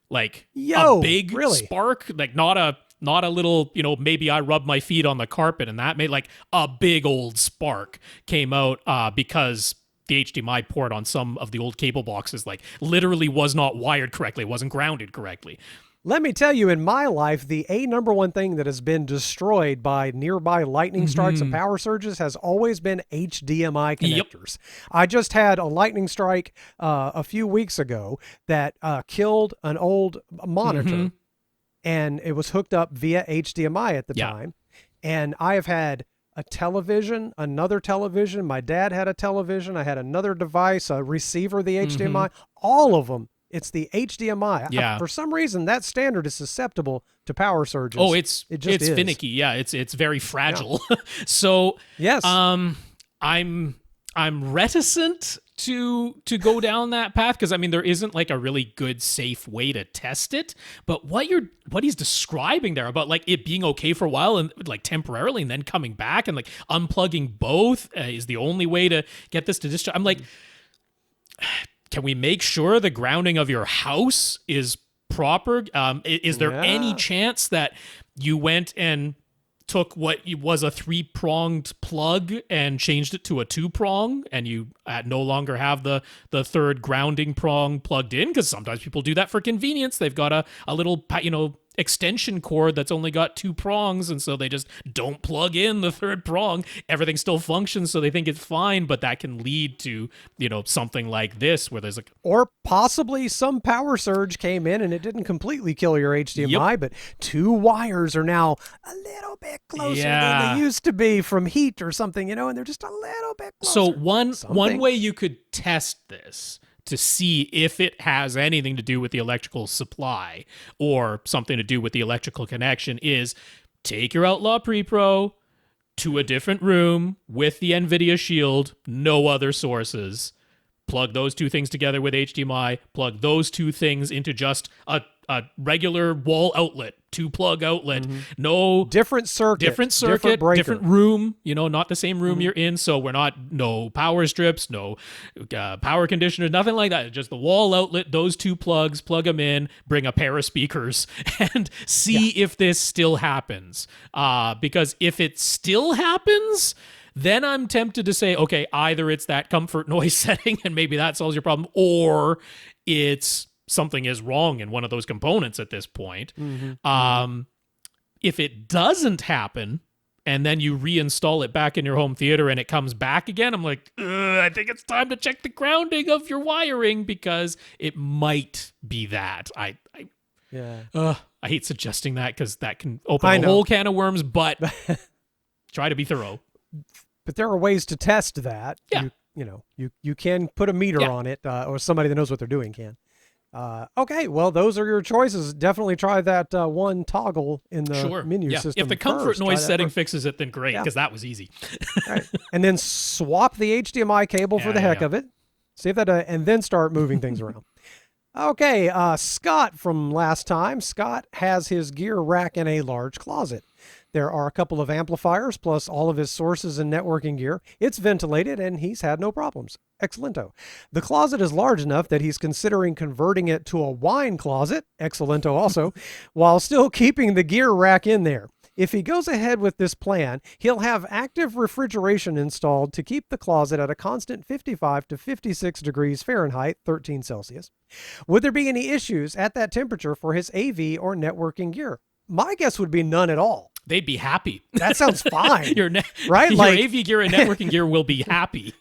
Speaker 2: like a big spark, like not a little, maybe I rubbed my feet on the carpet and that made like a big old spark came out because the HDMI port on some of the old cable boxes like literally was not wired correctly, it wasn't grounded correctly.
Speaker 3: Let me tell you, in my life, the number one thing that has been destroyed by nearby lightning strikes and power surges has always been HDMI connectors. Yep. I just had a lightning strike a few weeks ago that killed an old monitor, and it was hooked up via HDMI at the time. And I have had a television, another television. My dad had a television. I had another device, a receiver, the HDMI, all of them. It's the HDMI.
Speaker 2: Yeah.
Speaker 3: For some reason, that standard is susceptible to power surges.
Speaker 2: Oh, it's finicky. Yeah, it's very fragile. Yeah. So
Speaker 3: yes,
Speaker 2: I'm reticent to go down that path because I mean there isn't like a really good safe way to test it. But what he's describing there about like it being okay for a while and like temporarily and then coming back and like unplugging both is the only way to get this to discharge. I'm like, can we make sure the grounding of your house is proper? Is there any chance that you went and took what was a 3-pronged plug and changed it to a 2-prong and you no longer have the third grounding prong plugged in? Because sometimes people do that for convenience. They've got a little, extension cord that's only got 2 prongs, and so they just don't plug in the third prong. Everything still functions, so they think it's fine, but that can lead to something like this where there's like,
Speaker 3: or possibly some power surge came in and it didn't completely kill your HDMI, but 2 wires are now a little bit closer than they used to be from heat or something, and they're just a little bit closer.
Speaker 2: So one way you could test this to see if it has anything to do with the electrical supply or something to do with the electrical connection is take your Outlaw Pre-Pro to a different room with the NVidia Shield, no other sources. Plug those 2 things together with HDMI, plug those 2 things into just a regular wall outlet, 2-plug outlet, no
Speaker 3: different circuit,
Speaker 2: different room, not the same room you're in. So we're no power strips, no power conditioners, nothing like that. Just the wall outlet, those 2 plugs, plug them in, bring a pair of speakers and see if this still happens. Because if it still happens, then I'm tempted to say, okay, either it's that comfort noise setting and maybe that solves your problem, or it's something is wrong in one of those components at this point. If it doesn't happen and then you reinstall it back in your home theater and it comes back again, I'm like, I think it's time to check the grounding of your wiring because it might be that. I hate suggesting that because that can open a whole can of worms, but try to be thorough.
Speaker 3: But there are ways to test that.
Speaker 2: Yeah.
Speaker 3: You can put a meter on it, or somebody that knows what they're doing can. Okay, well, those are your choices. Definitely try that one toggle in the menu system.
Speaker 2: If the comfort noise setting fixes it, then great, because that was easy.
Speaker 3: Right. And then swap the HDMI cable for the heck of it. See if that, and then start moving things around. Okay, Scott from last time. Scott has his gear rack in a large closet. There are a couple of amplifiers plus all of his sources and networking gear. It's ventilated and he's had no problems. Excellento. The closet is large enough that he's considering converting it to a wine closet. Excellento also, while still keeping the gear rack in there. if he goes ahead with this plan, he'll have active refrigeration installed to keep the closet at a constant 55 to 56 degrees Fahrenheit, 13 Celsius. Would there be any issues at that temperature for his AV or networking gear? My guess would be none at all.
Speaker 2: They'd be happy.
Speaker 3: That sounds fine.
Speaker 2: Right?
Speaker 3: Like,
Speaker 2: your AV gear and networking gear will be happy.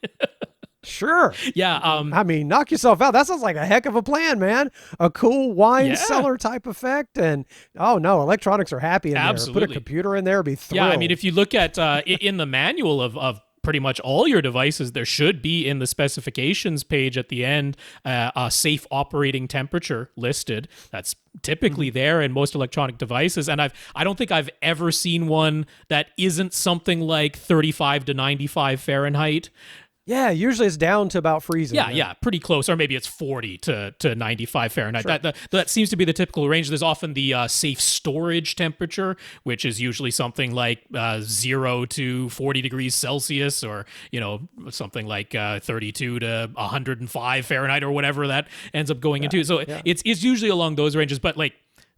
Speaker 3: Sure.
Speaker 2: Yeah.
Speaker 3: I mean, knock yourself out. That sounds like a heck of a plan, man. A cool wine cellar type effect. And, oh, no, electronics are happy in there. Put a computer in there, be thrilled.
Speaker 2: Yeah, I mean, if you look at in the manual of pretty much all your devices, there should be in the specifications page at the end a safe operating temperature listed. That's typically there in most electronic devices, and I don't think I've ever seen one that isn't something like 35 to 95 Fahrenheit.
Speaker 3: Yeah, usually it's down to about freezing.
Speaker 2: Yeah, pretty close. Or maybe it's 40 to 95 Fahrenheit. Sure. That seems to be the typical range. There's often the safe storage temperature, which is usually something like 0 to 40 degrees Celsius, or, something like 32 to 105 Fahrenheit, or whatever that ends up going into. So it's usually along those ranges, but like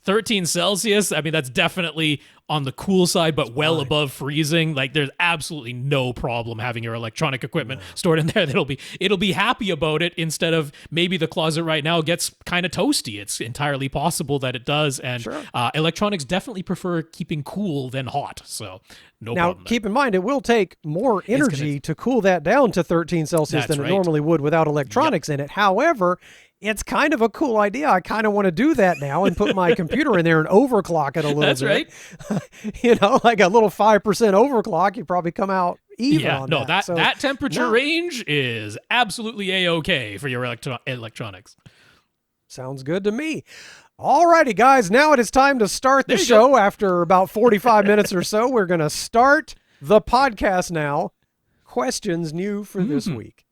Speaker 2: 13 Celsius, I mean, that's definitely on the cool side, but well above freezing. Like, there's absolutely no problem having your electronic equipment stored in there. It'll be happy about it, instead of maybe the closet right now gets kind of toasty. It's entirely possible that it does. And electronics definitely prefer keeping cool than hot. So no problem.
Speaker 3: Now, keep in mind, it will take more energy to cool that down to 13 Celsius than it normally would without electronics in it. However, it's kind of a cool idea. I kind of want to do that now and put my computer in there and overclock it a little bit.
Speaker 2: That's right.
Speaker 3: Like a little 5% overclock, you probably come out even on that.
Speaker 2: That temperature range is absolutely A-okay for your electronics.
Speaker 3: Sounds good to me. All righty, guys. Now it is time to start the show. After about 45 minutes or so, we're going to start the podcast now. Questions new for this week.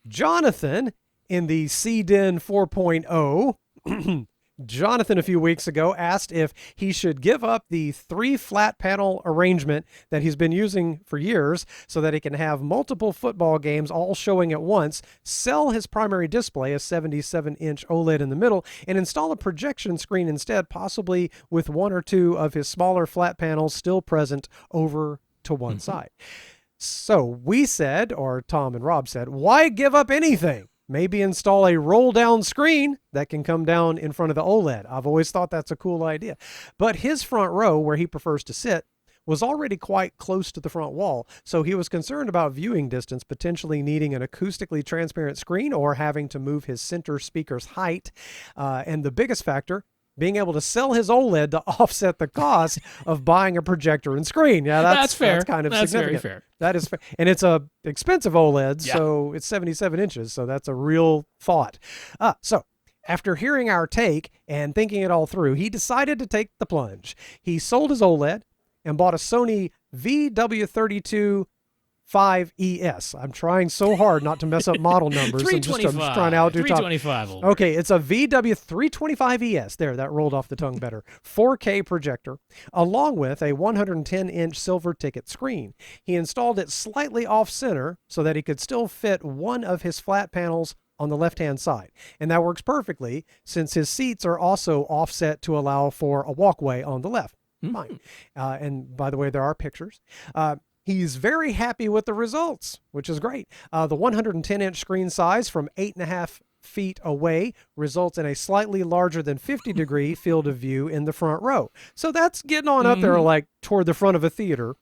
Speaker 3: Jonathan, in the CDEN 4.0, Jonathan a few weeks ago asked if he should give up the 3 flat panel arrangement that he's been using for years so that he can have multiple football games all showing at once, sell his primary display, a 77-inch OLED in the middle, and install a projection screen instead, possibly with 1 or 2 of his smaller flat panels still present over to one side. So we said, or Tom and Rob said, why give up anything? Maybe install a roll-down screen that can come down in front of the OLED. I've always thought that's a cool idea. But his front row, where he prefers to sit, was already quite close to the front wall, so he was concerned about viewing distance, potentially needing an acoustically transparent screen or having to move his center speaker's height. And the biggest factor, being able to sell his OLED to offset the cost of buying a projector and screen. Yeah, that's fair. That's kind of significant.
Speaker 2: Very fair.
Speaker 3: That is fair. And it's a expensive OLED, so it's 77 inches, so that's a real thought. So after hearing our take and thinking it all through, he decided to take the plunge. He sold his OLED and bought a Sony VW32 5ES. I'm trying so hard not to mess up model numbers. I'm just trying to outdo Todd.
Speaker 2: 325.
Speaker 3: Okay, it's a VW325ES. There, that rolled off the tongue better. 4K projector, along with a 110-inch silver ticket screen. He installed it slightly off-center so that he could still fit one of his flat panels on the left-hand side. And that works perfectly since his seats are also offset to allow for a walkway on the left. Fine. And by the way, there are pictures. He's very happy with the results, which is great. The 110-inch screen size from 8.5 feet away results in a slightly larger than 50-degree field of view in the front row. So that's getting on up there, like toward the front of a theater.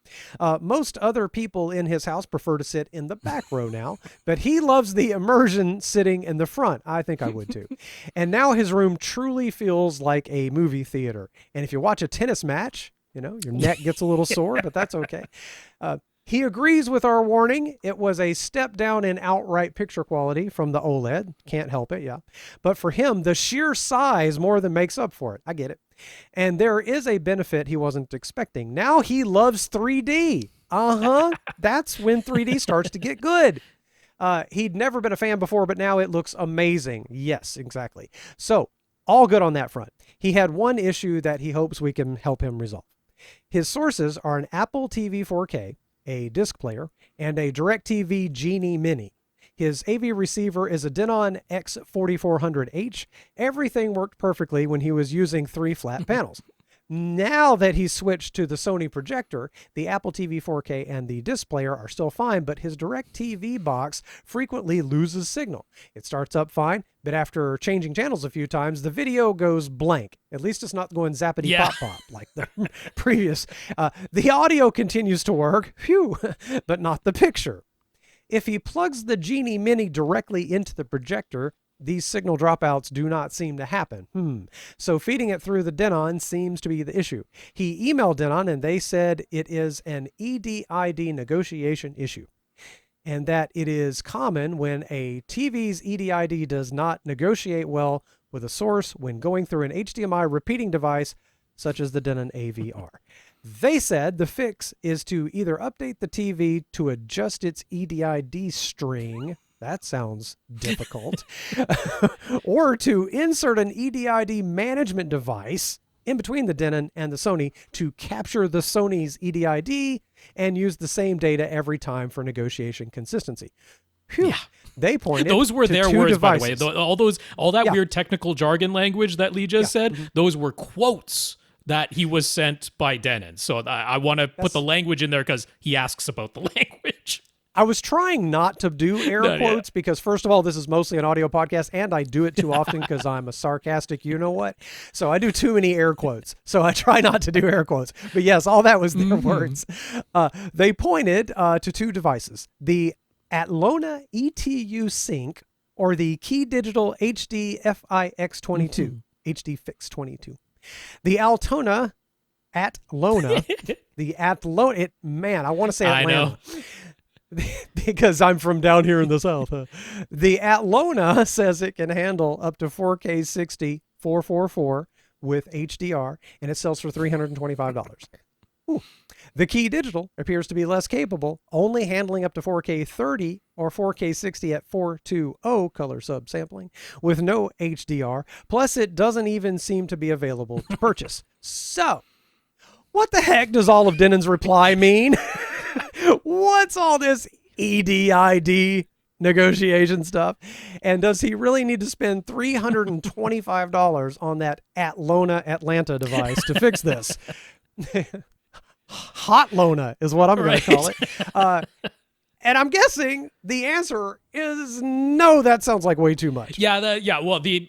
Speaker 3: Most other people in his house prefer to sit in the back row now, but he loves the immersion sitting in the front. I think I would too. And now his room truly feels like a movie theater. And if you watch a tennis match, your neck gets a little sore, but that's okay. He agrees with our warning. It was a step down in outright picture quality from the OLED. Can't help it, yeah. But for him, the sheer size more than makes up for it. I get it. And there is a benefit he wasn't expecting. Now he loves 3D. That's when 3D starts to get good. He'd never been a fan before, but now it looks amazing. Yes, exactly. So all good on that front. He had one issue that he hopes we can help him resolve. His sources are an Apple TV 4K, a disc player, and a DirecTV Genie Mini. His AV receiver is a Denon X4400H. Everything worked perfectly when he was using 3 flat panels. Now that he's switched to the Sony projector, the Apple TV 4K and the displayer are still fine, but his DirecTV box frequently loses signal. It starts up fine, but after changing channels a few times, the video goes blank. At least it's not going zappity pop pop like the previous. The audio continues to work, but not the picture. If he plugs the Genie Mini directly into the projector, these signal dropouts do not seem to happen. So feeding it through the Denon seems to be the issue. He emailed Denon and they said it is an EDID negotiation issue, and that it is common when a TV's EDID does not negotiate well with a source when going through an HDMI repeating device such as the Denon AVR. They said the fix is to either update the TV to adjust its EDID string. That sounds difficult. Or to insert an EDID management device in between the Denon and the Sony to capture the Sony's EDID and use the same data every time for negotiation consistency. Phew. Yeah. They pointed
Speaker 2: those were
Speaker 3: to
Speaker 2: their
Speaker 3: two
Speaker 2: words,
Speaker 3: devices.
Speaker 2: by the way. All that weird technical jargon language that Lee just said, those were quotes that he was sent by Denon. So I want to put the language in there because he asks about the language.
Speaker 3: I was trying not to do air quotes because, first of all, this is mostly an audio podcast, and I do it too often because I'm a sarcastic you-know-what. So I do too many air quotes. So I try not to do air quotes. But yes, all that was their words. They pointed to two devices, the Atlona ETU Sync or the Key Digital HD FIX22, HD Fix 22. The Atlona, I want to say Atlanta.
Speaker 2: I know.
Speaker 3: Because I'm from down here in the South. The Atlona says it can handle up to 4K 60 444 with HDR, and it sells for $325. Ooh. The Key Digital appears to be less capable, only handling up to 4K 30 or 4K 60 at 420 color subsampling with no HDR. Plus, it doesn't even seem to be available to purchase. So, what the heck does all of Denon's reply mean? What's all this EDID negotiation stuff? And does he really need to spend $325 on that Atlona device to fix this? Hot Lona is what I'm going to call it. And I'm guessing the answer is no, that sounds like way too much.
Speaker 2: Well,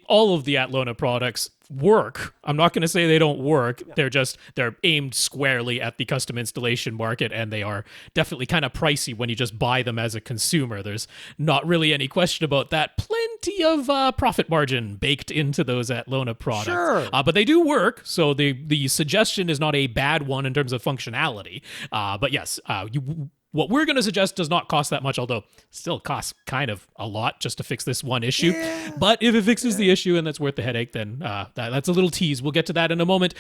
Speaker 2: all of the Atlona products work. I'm not going to say they don't work. Yeah. They're aimed squarely at the custom installation market, and they are definitely kind of pricey when you just buy them as a consumer. There's not really any question about that. Plenty of profit margin baked into those Atlona products.
Speaker 3: Sure.
Speaker 2: But they do work, so the suggestion is not a bad one in terms of functionality. But yes, what we're going to suggest does not cost that much, although still costs kind of a lot just to fix this one issue. Yeah. But if it fixes the issue and that's worth the headache, then that's a little tease. We'll get to that in a moment.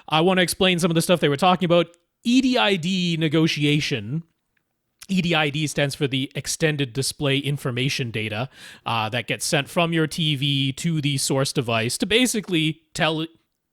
Speaker 2: I want to explain some of the stuff they were talking about. EDID negotiation. EDID stands for the Extended Display Information Data that gets sent from your TV to the source device to basically tell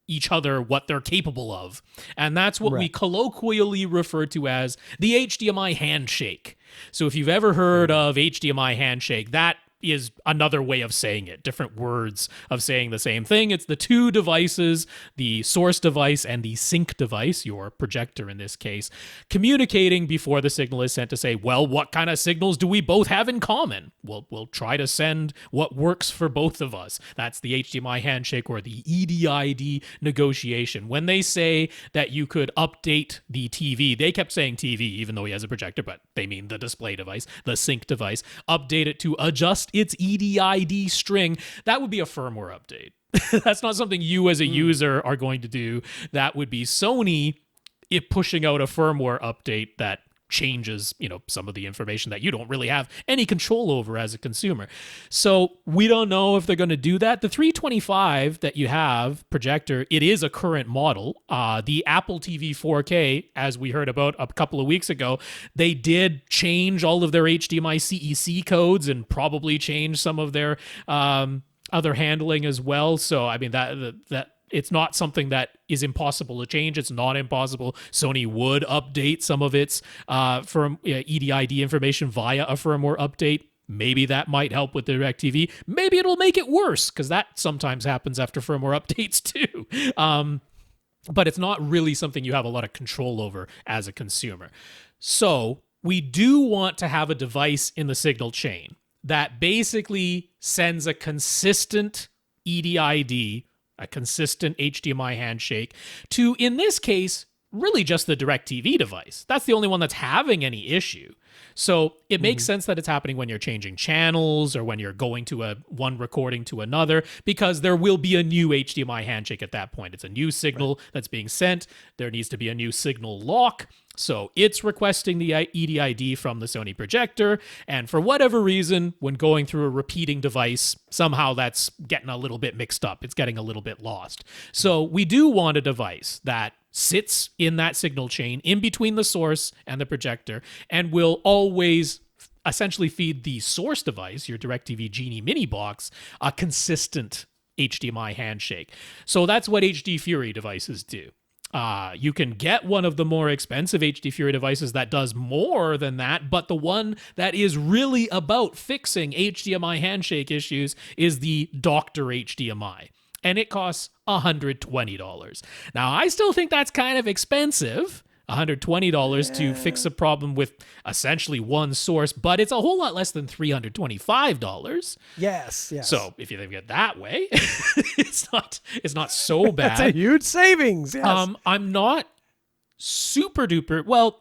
Speaker 2: each other what they're capable of. And that's what we colloquially refer to as the HDMI handshake. So if you've ever heard of HDMI handshake, that is another way of saying it, different words of saying the same thing. It's the two devices, the source device and the sync device, your projector in this case, communicating before the signal is sent to say, well, what kind of signals do we both have in common? We'll try to send what works for both of us. That's the HDMI handshake or the EDID negotiation. When they say that you could update the TV, they kept saying TV even though he has a projector, but they mean the display device, the sync device, update it to adjust its EDID string. That would be a firmware update. That's not something you as a user are going to do. That would be Sony pushing out a firmware update that changes, some of the information that you don't really have any control over as a consumer. So we don't know if they're going to do that. The 325 that you have projector, it is a current model. The Apple TV 4K, as we heard about a couple of weeks ago, they did change all of their HDMI CEC codes and probably change some of their other handling as well. So I mean that it's not something that is impossible to change. It's not impossible. Sony would update some of its EDID information via a firmware update. Maybe that might help with DirecTV. Maybe it'll make it worse, because that sometimes happens after firmware updates too. but it's not really something you have a lot of control over as a consumer. So we do want to have a device in the signal chain that basically sends a consistent EDID, a consistent HDMI handshake, to, in this case, really just the DirecTV device. That's the only one that's having any issue. So it makes sense that it's happening when you're changing channels or when you're going to one recording to another, because there will be a new HDMI handshake at that point. It's a new signal that's being sent. There needs to be a new signal lock. So it's requesting the EDID from the Sony projector. And for whatever reason, when going through a repeating device, somehow that's getting a little bit mixed up. It's getting a little bit lost. So we do want a device that sits in that signal chain in between the source and the projector and will always essentially feed the source device, your DirecTV Genie mini box, a consistent HDMI handshake. So that's what HD Fury devices do. You can get one of the more expensive HD Fury devices that does more than that, but the one that is really about fixing HDMI handshake issues is the Dr. HDMI. And it costs $120. Now, I still think that's kind of expensive, $120 to fix a problem with essentially one source, but it's a whole lot less than $325.
Speaker 3: Yes.
Speaker 2: So if you think of it that way, it's not so bad.
Speaker 3: That's a huge savings. Yes.
Speaker 2: I'm not super duper. Well,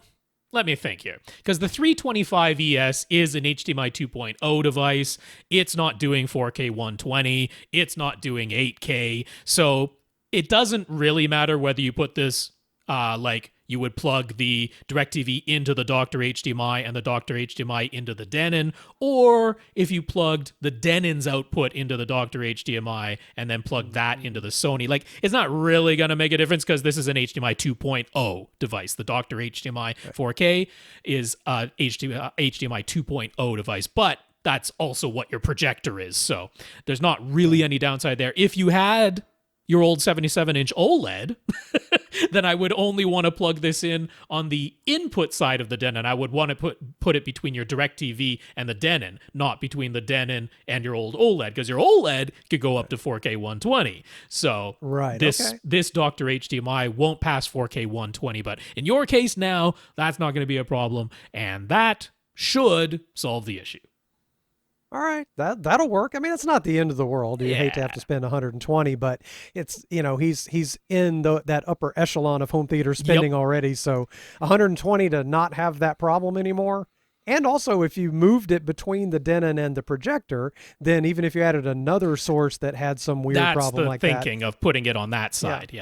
Speaker 2: let me think here, because the 325 ES is an HDMI 2.0 device. It's not doing 4K 120. It's not doing 8K. So it doesn't really matter whether you put this, like you would plug the DirecTV into the Dr. HDMI and the Dr. HDMI into the Denon, or if you plugged the Denon's output into the Dr. HDMI and then plugged that into the Sony. Like, it's not really going to make a difference because this is an HDMI 2.0 device. The Dr. HDMI 4K is a HDMI 2.0 device, but that's also what your projector is. So there's not really any downside there. If you had your old 77-inch OLED, then I would only want to plug this in on the input side of the Denon. I would want to put it between your DirecTV and the Denon, not between the Denon and your old OLED, because your OLED could go up to 4K 120. So this Dr. HDMI won't pass 4K 120, but in your case now, that's not going to be a problem, and that should solve the issue.
Speaker 3: All right, that'll work. I mean, it's not the end of the world. You hate to have to spend 120, but it's, he's in that upper echelon of home theater spending already. So 120 to not have that problem anymore. And also, if you moved it between the Denon and the projector, then even if you added another source that had some weird problem like that.
Speaker 2: That's the thinking of putting it on that side,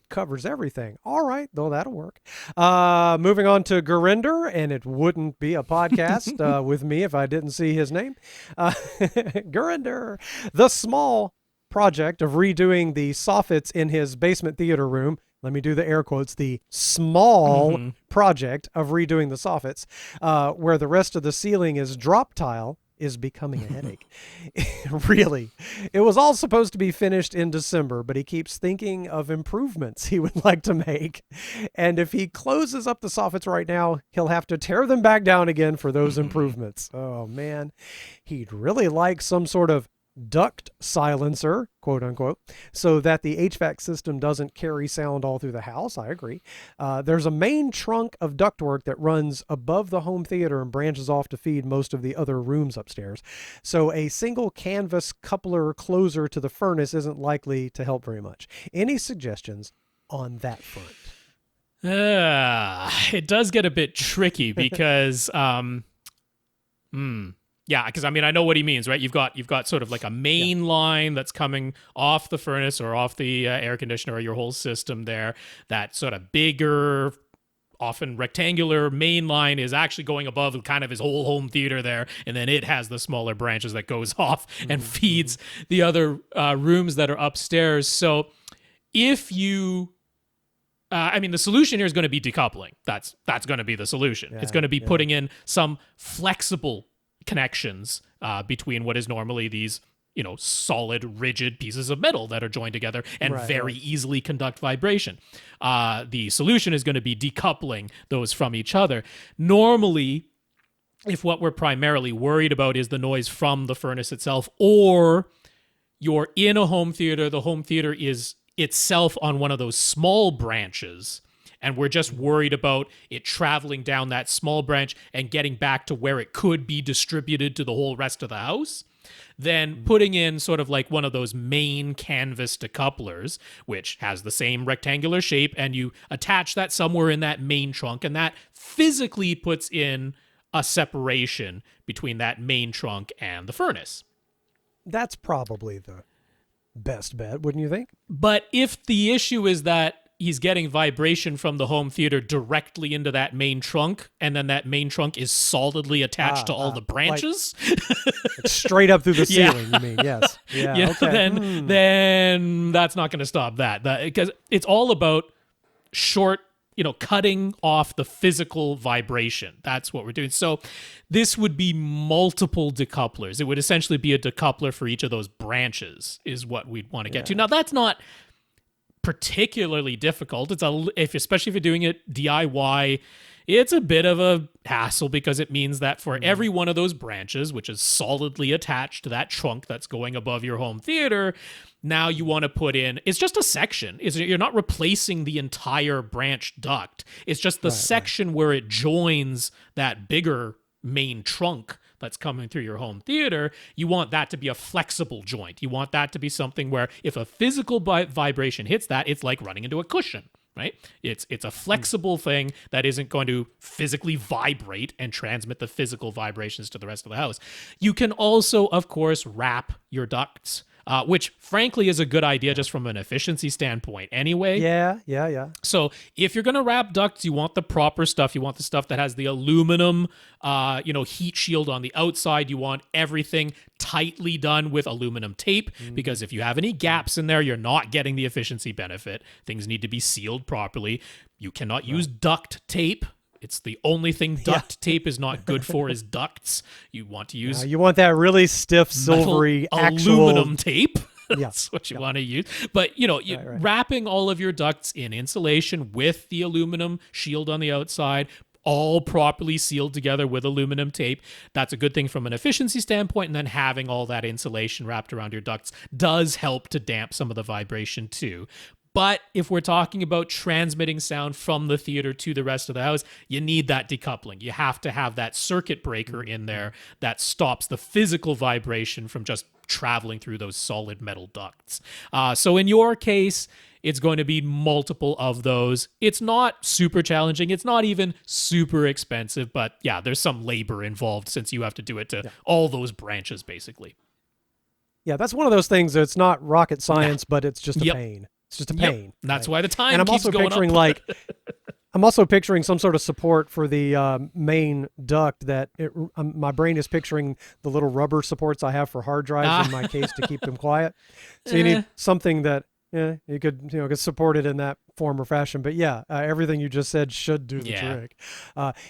Speaker 3: covers everything. All right, though, that'll work. Moving on to Gurinder, and it wouldn't be a podcast with me if I didn't see his name. Gurinder, the small project of redoing the soffits in his basement theater room. Let me do the air quotes, the small project of redoing the soffits, where the rest of the ceiling is drop tile, is becoming a headache. Really. It was all supposed to be finished in December, but he keeps thinking of improvements he would like to make. And if he closes up the soffits right now, he'll have to tear them back down again for those improvements. Oh, man. He'd really like some sort of duct silencer, quote unquote, so that the HVAC system doesn't carry sound all through the house. I agree. There's a main trunk of ductwork that runs above the home theater and branches off to feed most of the other rooms upstairs. So a single canvas coupler closer to the furnace isn't likely to help very much. Any suggestions on that front?
Speaker 2: It does get a bit tricky because yeah, because I mean, I know what he means, right? You've got sort of like a main line that's coming off the furnace or off the air conditioner or your whole system there. That sort of bigger, often rectangular main line is actually going above kind of his whole home theater there, and then it has the smaller branches that goes off and feeds the other rooms that are upstairs. So if you I mean, the solution here is going to be decoupling. That's going to be the solution. It's going to be putting in some flexible connections between what is normally these, solid, rigid pieces of metal that are joined together and very easily conduct vibration. The solution is going to be decoupling those from each other. Normally, if what we're primarily worried about is the noise from the furnace itself, or you're in a home theater, the home theater is itself on one of those small branches, and we're just worried about it traveling down that small branch and getting back to where it could be distributed to the whole rest of the house, then putting in sort of like one of those main canvas decouplers, which has the same rectangular shape, and you attach that somewhere in that main trunk, and that physically puts in a separation between that main trunk and the furnace.
Speaker 3: That's probably the best bet, wouldn't you think?
Speaker 2: But if the issue is that he's getting vibration from the home theater directly into that main trunk, and then that main trunk is solidly attached to all the branches,
Speaker 3: like straight up through the ceiling, you mean? Yes. Yeah. Okay.
Speaker 2: Then that's not going to stop that, because it's all about cutting off the physical vibration. That's what we're doing. So this would be multiple decouplers. It would essentially be a decoupler for each of those branches is what we'd want to get to. Now, that's not particularly difficult. Especially if you're doing it DIY, it's a bit of a hassle, because it means that for every one of those branches, which is solidly attached to that trunk that's going above your home theater, now you want to put in, it's just a section. You're not replacing the entire branch duct. It's just the section where it joins that bigger main trunk that's coming through your home theater. You want that to be a flexible joint. You want that to be something where if a physical vibration hits that, it's like running into a cushion, right? It's a flexible thing that isn't going to physically vibrate and transmit the physical vibrations to the rest of the house. You can also, of course, wrap your ducts, which frankly is a good idea just from an efficiency standpoint anyway.
Speaker 3: Yeah.
Speaker 2: So if you're going to wrap ducts, you want the proper stuff. You want the stuff that has the aluminum, heat shield on the outside. You want everything tightly done with aluminum tape, because if you have any gaps in there, you're not getting the efficiency benefit. Things need to be sealed properly. You cannot use duct tape. It's the only thing duct tape is not good for is ducts. You want to use...
Speaker 3: you want that really stiff, silvery,
Speaker 2: aluminum tape.
Speaker 3: Yeah.
Speaker 2: That's what you want to use. But, wrapping all of your ducts in insulation with the aluminum shield on the outside, all properly sealed together with aluminum tape, that's a good thing from an efficiency standpoint. And then having all that insulation wrapped around your ducts does help to damp some of the vibration too. But if we're talking about transmitting sound from the theater to the rest of the house, you need that decoupling. You have to have that circuit breaker in there that stops the physical vibration from just traveling through those solid metal ducts. So in your case, it's going to be multiple of those. It's not super challenging. It's not even super expensive, but yeah, there's some labor involved since you have to do it to all those branches, basically.
Speaker 3: Yeah, that's one of those things that's not rocket science, but it's just a pain. It's just a pain.
Speaker 2: That's why the time keeps going up.
Speaker 3: I'm also picturing some sort of support for the main duct that my brain is picturing the little rubber supports I have for hard drives in my case to keep them quiet. So you need something that you could support it in that form or fashion. But everything you just said should do the trick.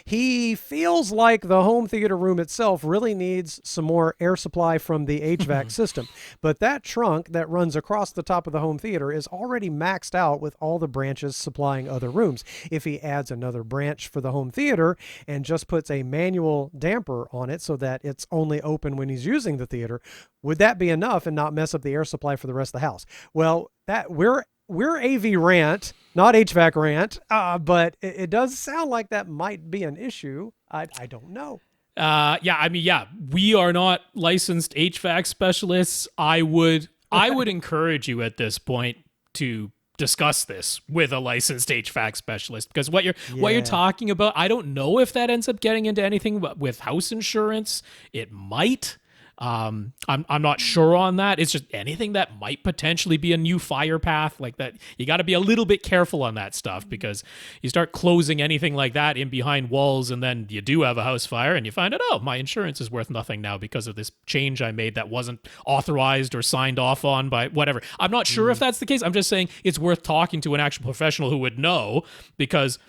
Speaker 3: He feels like the home theater room itself really needs some more air supply from the HVAC system. But that trunk that runs across the top of the home theater is already maxed out with all the branches supplying other rooms. If he adds another branch for the home theater and just puts a manual damper on it so that it's only open when he's using the theater, would that be enough and not mess up the air supply for the rest of the house? Well, that we're AVRant, not HVAC rant, but it does sound like that might be an issue. I don't know. We are not licensed HVAC specialists. I would encourage you at this point to discuss this with a licensed HVAC specialist, because what you're talking about, I don't know if that ends up getting into anything, but with house insurance, it might. I'm not sure on that. It's just anything that might potentially be a new fire path like that. You got to be a little bit careful on that stuff, because you start closing anything like that in behind walls, and then you do have a house fire and you find out, oh, my insurance is worth nothing now because of this change I made that wasn't authorized or signed off on by whatever. I'm not sure if that's the case. I'm just saying it's worth talking to an actual professional who would know, because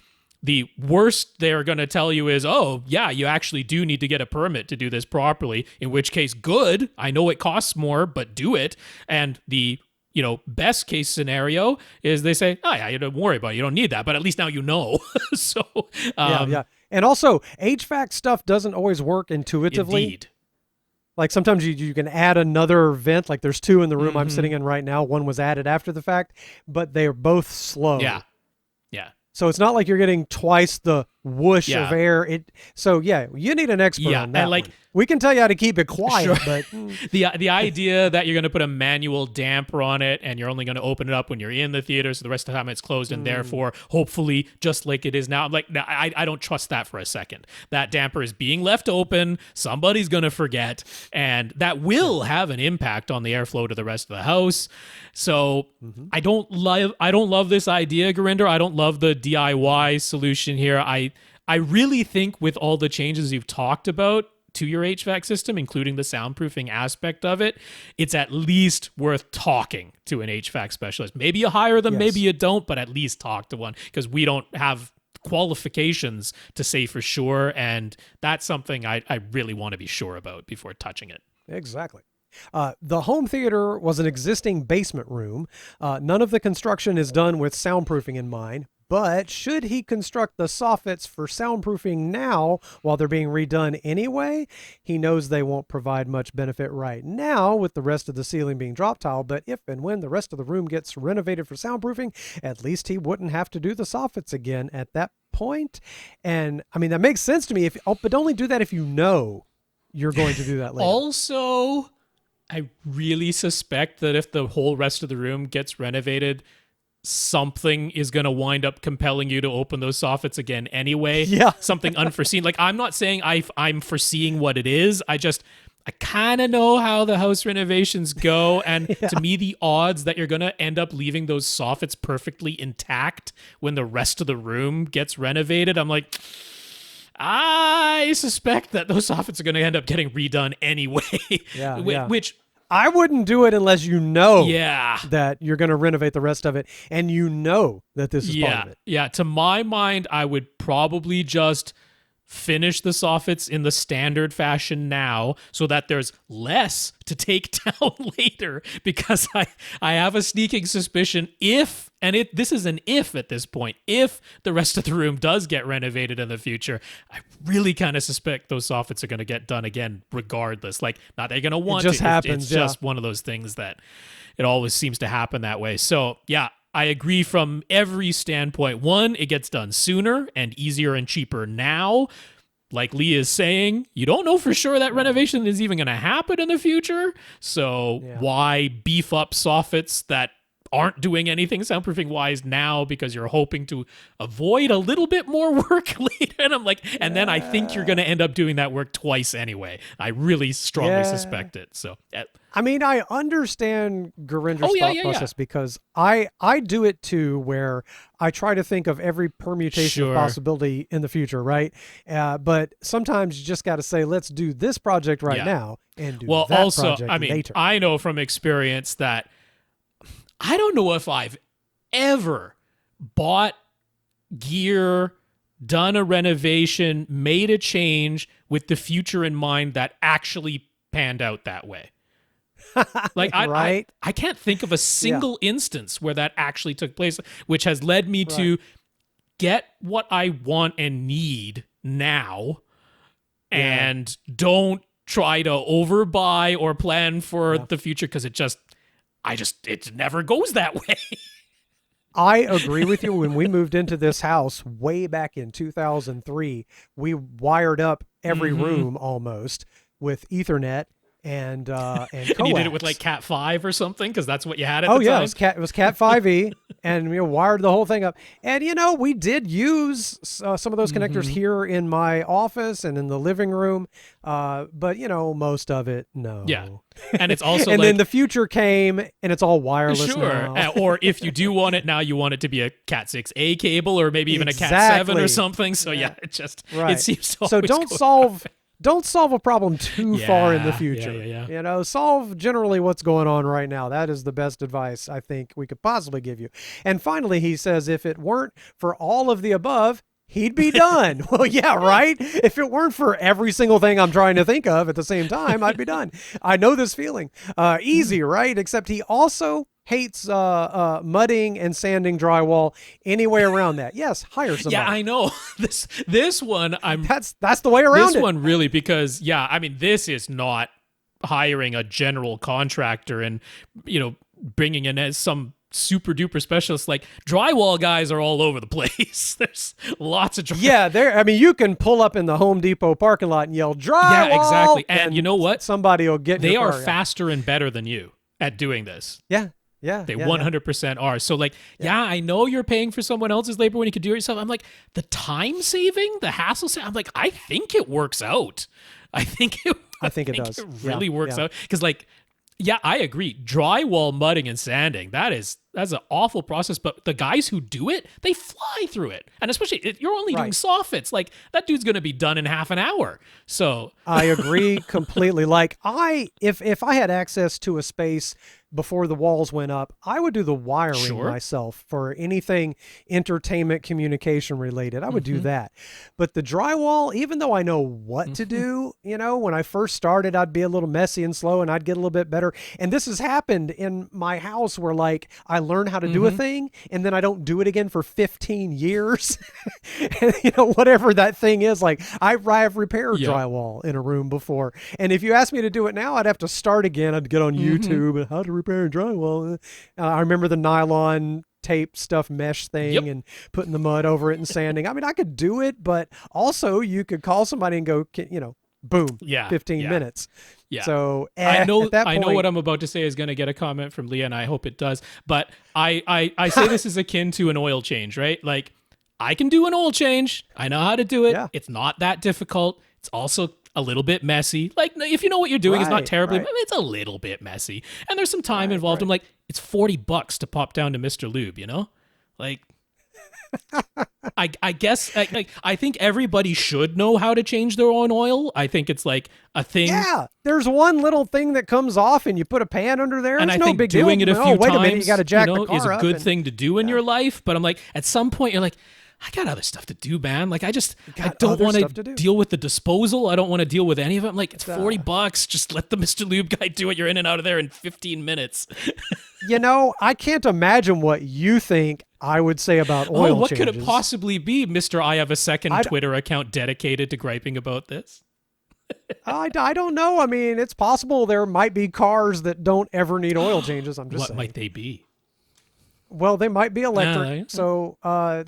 Speaker 3: the worst they're going to tell you is, oh, yeah, you actually do need to get a permit to do this properly, in which case, good. I know it costs more, but do it. And the best case scenario is they say, oh, yeah, you don't worry about it. You don't need that, but at least now you know. So, yeah. And also, HVAC stuff doesn't always work intuitively.
Speaker 2: Indeed.
Speaker 3: Like sometimes you can add another vent. Like there's 2 in the room I'm sitting in right now. One was added after the fact, but they are both slow.
Speaker 2: Yeah.
Speaker 3: So it's not like you're getting twice the whoosh of air. So you need an expert on that.
Speaker 2: And like,
Speaker 3: one. We can tell you how to keep it quiet, but
Speaker 2: the idea that you're going to put a manual damper on it and you're only going to open it up when you're in the theater, so the rest of the time it's closed, and therefore, hopefully, just like it is now. I'm like, no, I don't trust that for a second. That damper is being left open. Somebody's going to forget, and that will have an impact on the airflow to the rest of the house. So I don't love this idea, Gurinder. I don't love the DIY solution here. I really think with all the changes you've talked about to your HVAC system, including the soundproofing aspect of it, it's at least worth talking to an HVAC specialist. Maybe you hire them, maybe you don't, but at least talk to one, because we don't have qualifications to say for sure, and that's something I really want to be sure about before touching it.
Speaker 3: Exactly. The home theater was an existing basement room. None of the construction is done with soundproofing in mind, but should he construct the soffits for soundproofing now while they're being redone anyway? He knows they won't provide much benefit right now with the rest of the ceiling being drop tile, but if and when the rest of the room gets renovated for soundproofing, at least he wouldn't have to do the soffits again at that point. And I mean, that makes sense to me, but only do that if you know you're going to do that later.
Speaker 2: Also, I really suspect that if the whole rest of the room gets renovated, something is going to wind up compelling you to open those soffits again anyway.
Speaker 3: Yeah.
Speaker 2: Something unforeseen. Like, I'm not saying I'm foreseeing what it is. I kind of know how the house renovations go. And to me, the odds that you're going to end up leaving those soffits perfectly intact when the rest of the room gets renovated, I'm like, I suspect that those soffits are going to end up getting redone anyway. Which
Speaker 3: I wouldn't do it unless you know that you're going to renovate the rest of it, and you know that this is part of it.
Speaker 2: Yeah, to my mind, I would probably just finish the soffits in the standard fashion now so that there's less to take down later, because I have a sneaking suspicion this is an if at this point, if the rest of the room does get renovated in the future, I really kind of suspect those soffits are going to get done again regardless. Like, not they're going to want
Speaker 3: it just
Speaker 2: to.
Speaker 3: Happens,
Speaker 2: it's just one of those things that it always seems to happen that way. So, yeah, I agree from every standpoint. One, it gets done sooner and easier and cheaper now. Like Lee is saying, you don't know for sure that renovation is even going to happen in the future. So why beef up soffits that aren't doing anything soundproofing wise now, because you're hoping to avoid a little bit more work later? And I'm like, and then I think you're going to end up doing that work twice anyway. I really strongly suspect it. So
Speaker 3: I mean, I understand Gurinder's thought process because I do it too, where I try to think of every permutation of possibility in the future, right? But sometimes you just got to say, let's do this project right now and do that project later.
Speaker 2: I know from experience that I don't know if I've ever bought gear, done a renovation, made a change with the future in mind that actually panned out that way. Like, I can't think of a single instance where that actually took place, which has led me to get what I want and need now and don't try to overbuy or plan for the future, because it never goes that way.
Speaker 3: I agree with you. When we moved into this house way back in 2003, we wired up every room almost with Ethernet and coax.
Speaker 2: And you did it with like Cat 5 or something, because that's what you had at the time?
Speaker 3: It was Cat 5e, and we wired the whole thing up. And, we did use some of those connectors here in my office and in the living room, but, most of it, no.
Speaker 2: Yeah. And it's also
Speaker 3: and then the future came, and it's all wireless now.
Speaker 2: Or if you do want it now, you want it to be a Cat 6A cable, or maybe even a Cat 7 or something. So it seems to always don't solve a problem too far in the future. Solve generally what's going on right now. That is the best advice I think we could possibly give you. And finally, he says, if it weren't for all of the above, he'd be done. Well, yeah, right? If it weren't for every single thing I'm trying to think of at the same time, I'd be done. I know this feeling. Easy, right? Except he also hates mudding and sanding drywall any way around that. Yes, hire somebody. Yeah, I know. This one,
Speaker 3: that's the way around it.
Speaker 2: This one really, because this is not hiring a general contractor and, bringing in as some super duper specialist. Like, drywall guys are all over the place. There's lots of
Speaker 3: you can pull up in the Home Depot parking lot and yell drywall.
Speaker 2: Yeah, exactly. And you know what?
Speaker 3: Somebody will get in
Speaker 2: They
Speaker 3: your
Speaker 2: are
Speaker 3: car,
Speaker 2: faster and better than you at doing this.
Speaker 3: Yeah.
Speaker 2: They 100% are. So like, I know you're paying for someone else's labor when you could do it yourself. I'm like, the time saving, the hassle saving, I'm like, I think it works out. I think it does. It really works out. Because like, I agree. Drywall mudding and sanding, that's an awful process. But the guys who do it, they fly through it. And especially if you're only doing soffits, like that dude's going to be done in half an hour. So
Speaker 3: I agree completely. Like if I had access to a space before the walls went up, I would do the wiring myself for anything entertainment communication related. I would do that. But the drywall, even though I know what to do, when I first started, I'd be a little messy and slow and I'd get a little bit better. And this has happened in my house where like I learn how to do a thing and then I don't do it again for 15 years. And, whatever that thing is, like I've repaired drywall in a room before. And if you ask me to do it now, I'd have to start again. I'd get on YouTube and how to repair drywall. I remember the nylon tape stuff mesh thing and putting the mud over it and sanding. I mean, I could do it, but also you could call somebody and go, boom, 15 minutes. Yeah. So
Speaker 2: I know what I'm about to say is going to get a comment from Leah, and I hope it does. But I say this is akin to an oil change, right? Like I can do an oil change. I know how to do it. Yeah. It's not that difficult. It's also a little bit messy. Like if you know what you're doing, it's not terribly, it's a little bit messy. And there's some time involved. I'm like, it's $40 to pop down to Mr. Lube, Like I guess I think everybody should know how to change their own oil. I think it's like a thing.
Speaker 3: Yeah, there's one little thing that comes off, and you put a pan under there.
Speaker 2: And
Speaker 3: it's
Speaker 2: I think
Speaker 3: big
Speaker 2: doing
Speaker 3: deal.
Speaker 2: it a few times,
Speaker 3: wait a minute, you got to jack the car
Speaker 2: is a
Speaker 3: up
Speaker 2: good thing to do in your life. But I'm like, at some point, you're like, I got other stuff to do, man. Like I don't want to deal with the disposal. I don't want to deal with any of it. I'm like, it's $40. Just let the Mr. Lube guy do it. You're in and out of there in 15 minutes.
Speaker 3: I can't imagine what you think I would say about oil
Speaker 2: what
Speaker 3: changes.
Speaker 2: Could it possibly be, Mr. I have a second Twitter account dedicated to griping about this?
Speaker 3: I don't know. I mean, it's possible there might be cars that don't ever need oil changes. I'm just saying.
Speaker 2: What might they be?
Speaker 3: Well, they might be electric. So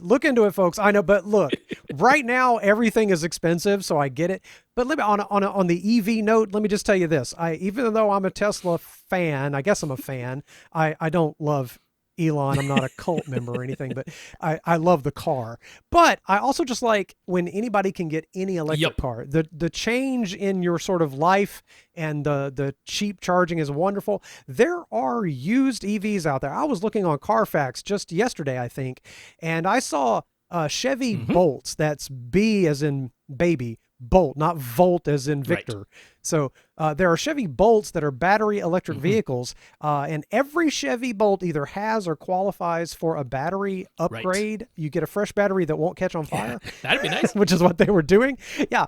Speaker 3: look into it, folks. I know, but look, right now everything is expensive, so I get it. But let me on the EV note, let me just tell you this. Even though I'm a Tesla fan, I guess I'm a fan. I don't love Elon. I'm not a cult member or anything, but I love the car. But I also just like when anybody can get any electric car. The change in your sort of life and the cheap charging is wonderful. There are used EVs out there. I was looking on Carfax just yesterday, I think, and I saw Chevy Bolts. That's B as in baby, Bolt, not Volt as in Victor. Right. So there are Chevy Bolts that are battery electric vehicles, and every Chevy Bolt either has or qualifies for a battery upgrade. Right. You get a fresh battery that won't catch on fire.
Speaker 2: Yeah, that'd be nice.
Speaker 3: Which is what they were doing. Yeah.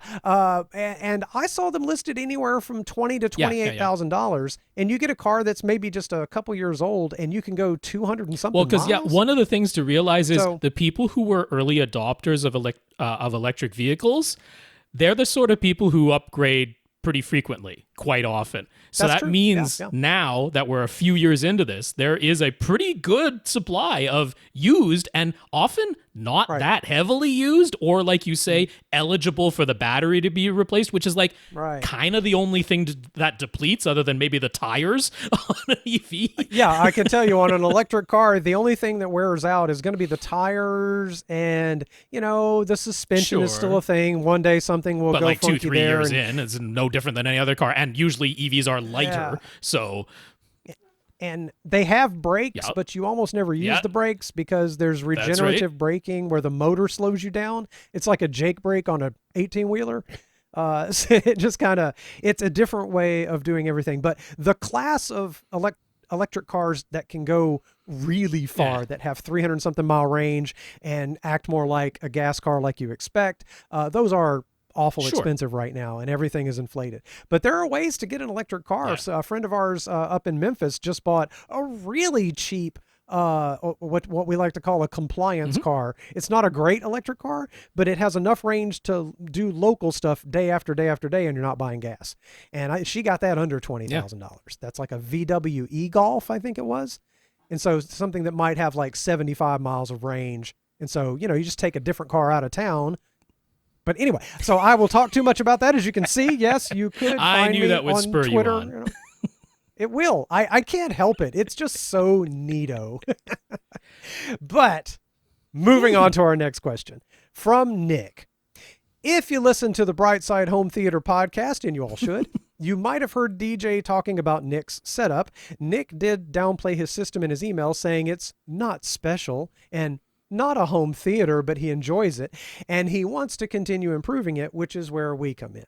Speaker 3: And I saw them listed anywhere from $20,000 to $28,000, and you get a car that's maybe just a couple years old, and you can go 200 and something miles.
Speaker 2: Well, because one of the things to realize is the people who were early adopters of electric vehicles, they're the sort of people who upgrade pretty frequently, quite often. So that means now that we're a few years into this, there is a pretty good supply of used and often not that heavily used, or like you say, eligible for the battery to be replaced, which is like kind of the only thing that depletes other than maybe the tires on an EV.
Speaker 3: Yeah, I can tell you on an electric car, the only thing that wears out is going to be the tires, and the suspension is still a thing. One day something will go
Speaker 2: like
Speaker 3: funky
Speaker 2: 2-3
Speaker 3: there.
Speaker 2: years in, it's no different than any other car, and usually EVs are lighter, so...
Speaker 3: And they have brakes, but you almost never use the brakes because there's regenerative braking where the motor slows you down. It's like a Jake brake on a 18-wheeler. So it just it's a different way of doing everything. But the class of electric cars that can go really far, that have 300-something mile range and act more like a gas car like you expect, those are awful expensive right now, and everything is inflated. But there are ways to get an electric car. So a friend of ours up in Memphis just bought a really cheap what we like to call a compliance car. It's not a great electric car, but it has enough range to do local stuff day after day after day, and you're not buying gas. And she got that under $20,000. That's like a VW e-Golf, I think it was. And so something that might have like 75 miles of range. And so, you just take a different car out of town. But anyway, so I will talk too much about that. As you can see, yes, you could find
Speaker 2: I knew
Speaker 3: me
Speaker 2: that would
Speaker 3: on
Speaker 2: spur
Speaker 3: Twitter.
Speaker 2: you on.
Speaker 3: It will. I can't help it. It's just so neato. But moving on to our next question from Nick. If you listen to the Brightside Home Theater podcast, and you all should, you might have heard DJ talking about Nick's setup. Nick did downplay his system in his email, saying it's not special and not a home theater, but he enjoys it, and he wants to continue improving it, which is where we come in.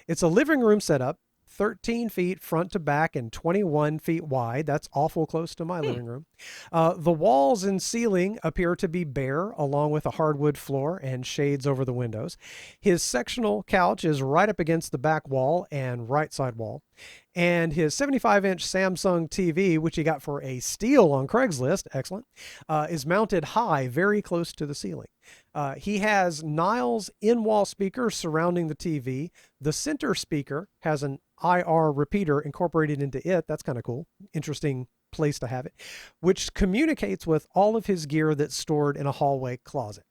Speaker 3: It's a living room setup, 13 feet front to back and 21 feet wide. That's awful close to my living room. The walls and ceiling appear to be bare, along with a hardwood floor and shades over the windows. His sectional couch is right up against the back wall and right side wall. And his 75-inch Samsung TV, which he got for a steal on Craigslist, excellent, is mounted high, very close to the ceiling. He has Niles in-wall speakers surrounding the TV. The center speaker has an IR repeater incorporated into it. That's kind of cool. Interesting place to have it, which communicates with all of his gear that's stored in a hallway closet.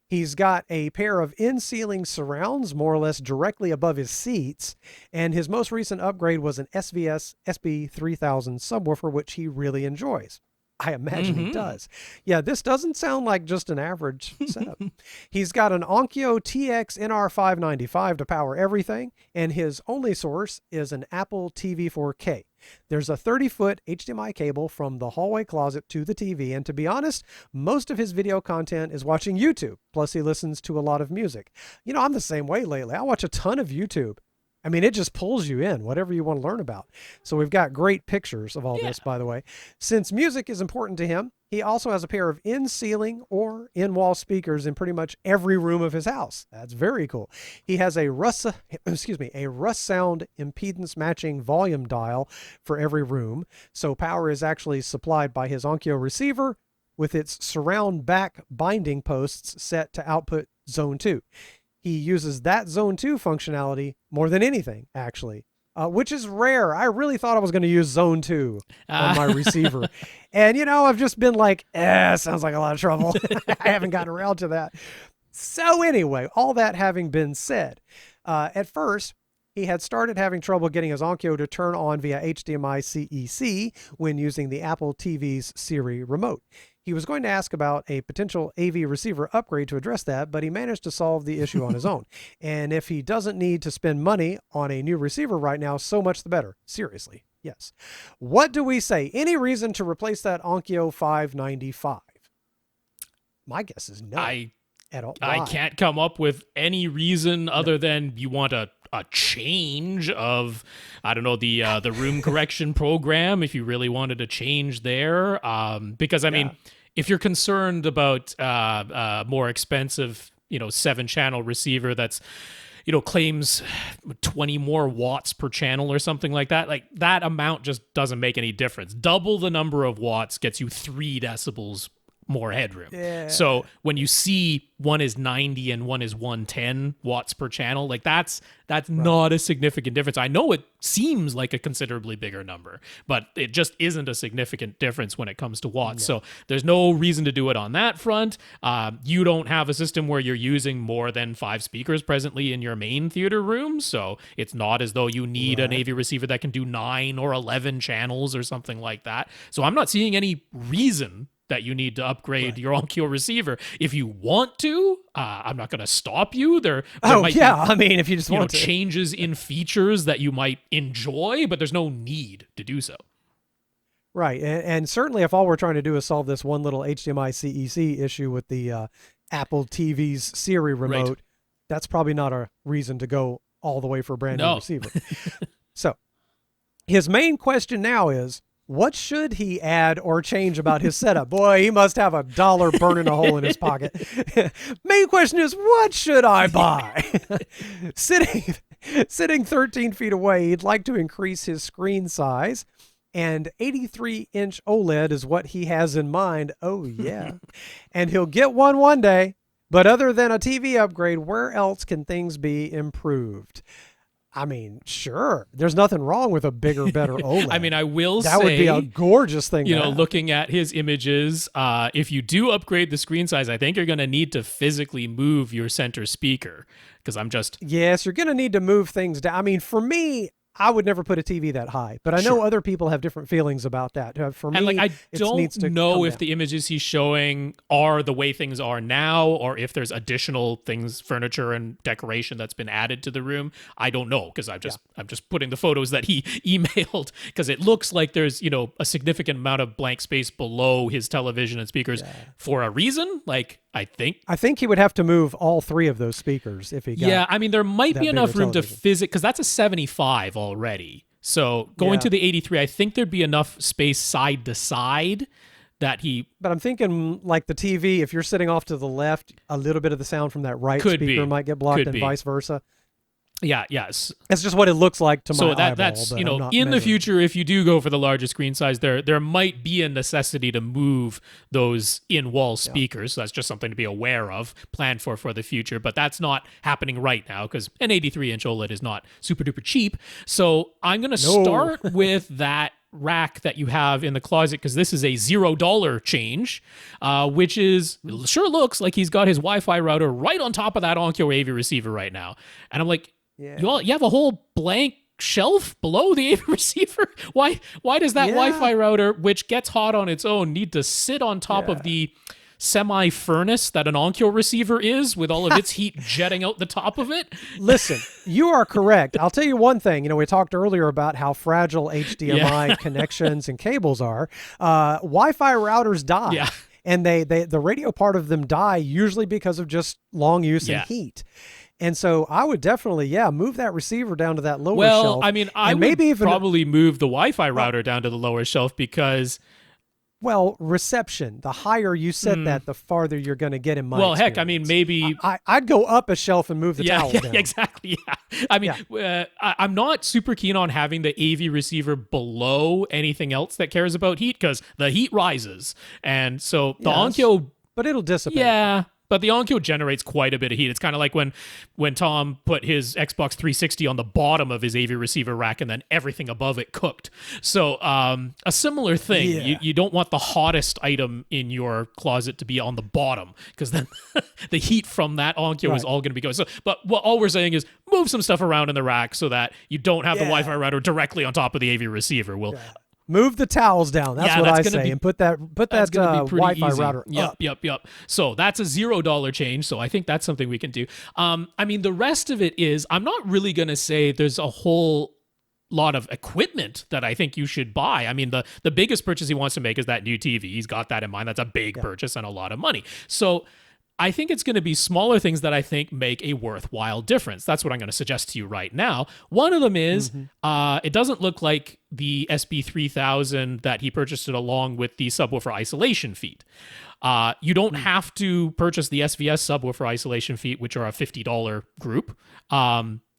Speaker 3: He's got a pair of in-ceiling surrounds more or less directly above his seats, and his most recent upgrade was an SVS SB3000 subwoofer, which he really enjoys. I imagine he does. Yeah, this doesn't sound like just an average setup. He's got an Onkyo TX NR595 to power everything, and his only source is an Apple TV 4K. There's a 30-foot HDMI cable from the hallway closet to the TV, and to be honest, most of his video content is watching YouTube, plus he listens to a lot of music. I'm the same way lately. I watch a ton of YouTube. I mean, it just pulls you in, whatever you want to learn about. So we've got great pictures of all this, by the way. Since music is important to him, he also has a pair of in-ceiling or in-wall speakers in pretty much every room of his house. That's very cool. He has a Russ Sound impedance matching volume dial for every room. So power is actually supplied by his Onkyo receiver with its surround back binding posts set to output zone 2. He uses that zone 2 functionality more than anything, actually, which is rare. I really thought I was going to use zone 2 on my receiver. And, I've just been like, sounds like a lot of trouble. I haven't gotten around to that. So anyway, all that having been said, at first, he had started having trouble getting his Onkyo to turn on via HDMI CEC when using the Apple TV's Siri Remote. He was going to ask about a potential AV receiver upgrade to address that, but he managed to solve the issue on his own. And if he doesn't need to spend money on a new receiver right now, so much the better. Seriously, yes. What do we say? Any reason to replace that Onkyo 595? My guess is no. At all.
Speaker 2: I can't come up with any reason other than you want a change of, I don't know, the room correction program, if you really wanted to change there. Because, I mean, if you're concerned about more expensive, 7-channel receiver that's, claims 20 more watts per channel or something like that, like that amount just doesn't make any difference. Double the number of watts gets you 3 decibels more headroom. Yeah. So when you see one is 90 and one is 110 watts per channel, like that's right. Not a significant difference. I know it seems like a considerably bigger number, but it just isn't a significant difference when it comes to watts. Yeah. So there's no reason to do it on that front. You don't have a system where you're using more than 5 speakers presently in your main theater room. So it's not as though you need an AV receiver that can do 9 or 11 channels or something like that. So I'm not seeing any reason that you need to upgrade your Onkyo receiver. If you want to, I'm not going to stop you. There might be,
Speaker 3: I mean, if you just want to.
Speaker 2: Changes in features that you might enjoy, but there's no need to do so.
Speaker 3: Right. And certainly if all we're trying to do is solve this one little HDMI CEC issue with the Apple TV's Siri Remote, that's probably not a reason to go all the way for a brand new receiver. So his main question now is, what should he add or change about his setup? Boy, he must have $1 burning a hole in his pocket. Main question is, what should I buy? Sitting 13 feet away, he'd like to increase his screen size and 83-inch OLED is what he has in mind. Oh, yeah. And he'll get one day. But other than a TV upgrade, where else can things be improved? I mean, sure. There's nothing wrong with a bigger, better OLED.
Speaker 2: I mean, I will say...
Speaker 3: That would be a gorgeous thing to have.
Speaker 2: Looking at his images, if you do upgrade the screen size, I think you're going to need to physically move your center speaker. Because I'm just...
Speaker 3: Yes, you're going to need to move things down. I mean, for me... I would never put a TV that high, but I know other people have different feelings about that. For me,
Speaker 2: I don't know if the images he's showing are the way things are now, or if there's additional things, furniture and decoration that's been added to the room. I don't know, because I'm just putting the photos that he emailed, because it looks like there's a significant amount of blank space below his television and speakers for a reason. Like I think
Speaker 3: he would have to move all three of those speakers if he got.
Speaker 2: Yeah, I mean there might be enough room to because that's a 75 already. So going to the 83, I think there'd be enough space side to side that he...
Speaker 3: But I'm thinking like the TV, if you're sitting off to the left, a little bit of the sound from that right speaker might get blocked and vice versa.
Speaker 2: Yeah, yes.
Speaker 3: That's just what it looks like to my eyeball.
Speaker 2: That's, in the future, if you do go for the larger screen size, there might be a necessity to move those in-wall speakers. So that's just something to be aware of, plan for the future. But that's not happening right now because an 83-inch OLED is not super duper cheap. So I'm going to start with that rack that you have in the closet, because this is a $0 change, which is sure looks like he's got his Wi-Fi router right on top of that Onkyo AV receiver right now. And I'm like, you have a whole blank shelf below the AV receiver? Why does that Wi-Fi router, which gets hot on its own, need to sit on top of the semi-furnace that an Onkyo receiver is, with all of its heat jetting out the top of it?
Speaker 3: Listen, you are correct. I'll tell you one thing. We talked earlier about how fragile HDMI connections and cables are. Wi-Fi routers die. Yeah. And the radio part of them die usually because of just long use and heat. And so I would definitely, move that receiver down to that lower shelf.
Speaker 2: Well, I mean, I would probably move the Wi-Fi router down to the lower shelf because...
Speaker 3: Well, reception. The higher you set that, the farther you're going to get in my experience.
Speaker 2: Heck, I mean, maybe...
Speaker 3: I'd go up a shelf and move the towel down.
Speaker 2: Exactly, I mean, I'm not super keen on having the AV receiver below anything else that cares about heat, because the heat rises. And so the Onkyo...
Speaker 3: But it'll dissipate.
Speaker 2: Yeah, but the Onkyo generates quite a bit of heat. It's kind of like when Tom put his Xbox 360 on the bottom of his AV receiver rack and then everything above it cooked. So a similar thing. Yeah. You don't want the hottest item in your closet to be on the bottom, because then the heat from that Onkyo is all going to be going. So, but all we're saying is move some stuff around in the rack so that you don't have the Wi-Fi router directly on top of the AV receiver.
Speaker 3: Move the towels down. That's what I say. And put that Wi-Fi router up.
Speaker 2: Yep. So that's a $0 change. So I think that's something we can do. I mean, the rest of it is, I'm not really going to say there's a whole lot of equipment that I think you should buy. I mean, the biggest purchase he wants to make is that new TV. He's got that in mind. That's a big purchase and a lot of money. So I think it's going to be smaller things that I think make a worthwhile difference. That's what I'm going to suggest to you right now. One of them is, it doesn't look like the SB3000 that he purchased it along with the subwoofer isolation feet. You don't have to purchase the SVS subwoofer isolation feet, which are a $50 group.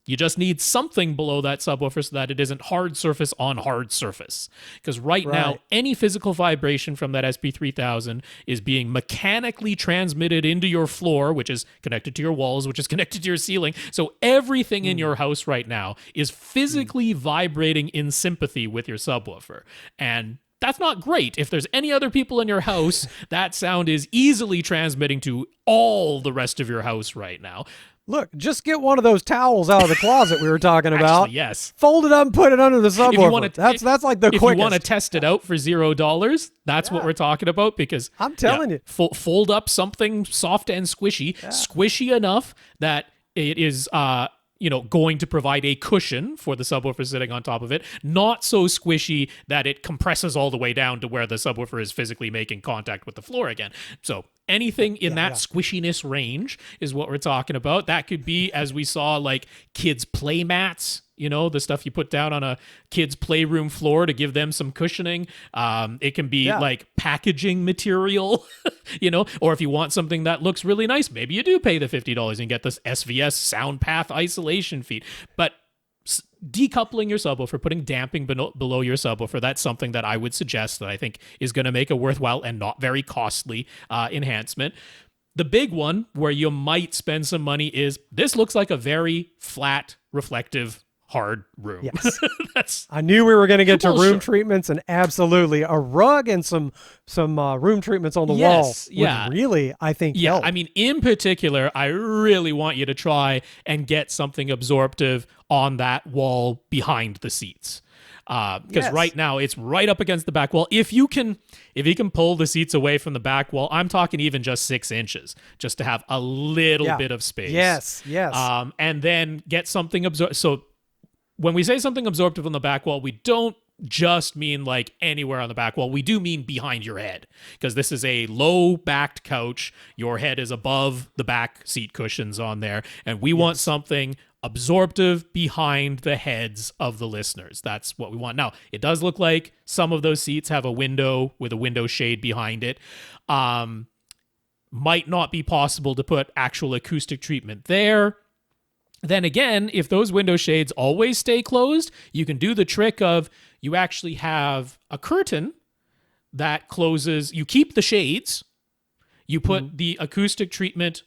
Speaker 2: You just need something below that subwoofer so that it isn't hard surface on hard surface. Because right now, any physical vibration from that SB3000 is being mechanically transmitted into your floor, which is connected to your walls, which is connected to your ceiling. So everything in your house right now is physically vibrating in sympathy with your subwoofer. And that's not great. If there's any other people in your house, that sound is easily transmitting to all the rest of your house right now.
Speaker 3: Look, just get one of those towels out of the closet we were talking about.
Speaker 2: Actually, yes.
Speaker 3: Fold it up and put it under the subwoofer. That's like the quickest.
Speaker 2: If you want to test it out for $0, that's what we're talking about, because
Speaker 3: I'm telling you.
Speaker 2: Fold up something soft and squishy enough that it is going to provide a cushion for the subwoofer sitting on top of it, not so squishy that it compresses all the way down to where the subwoofer is physically making contact with the floor again. So anything in that squishiness range is what we're talking about. That could be, as we saw, like kids' play mats, the stuff you put down on a kid's playroom floor to give them some cushioning. It can be like packaging material, or if you want something that looks really nice, maybe you do pay the $50 and get this SVS sound path isolation feet. But decoupling your subwoofer, putting damping below your subwoofer, that's something that I would suggest that I think is going to make a worthwhile and not very costly enhancement. The big one where you might spend some money is this looks like a very flat, reflective, hard room.
Speaker 3: Yes. I knew we were going to get to room treatments, and absolutely a rug and some room treatments on the wall would really, I think, help.
Speaker 2: I mean, in particular, I really want you to try and get something absorptive on that wall behind the seats. Because right now it's right up against the back wall. If you can pull the seats away from the back wall, I'm talking even just 6 inches, just to have a little bit of space.
Speaker 3: Yes.
Speaker 2: And then get something absorbed. So when we say something absorptive on the back wall, we don't just mean like anywhere on the back wall. We do mean behind your head, because this is a low-backed couch. Your head is above the back seat cushions on there, and we want something absorptive behind the heads of the listeners. That's what we want. Now, it does look like some of those seats have a window with a window shade behind it. Might not be possible to put actual acoustic treatment there. Then again, if those window shades always stay closed, you can do the trick of you actually have a curtain that closes. You keep the shades. You put the acoustic treatment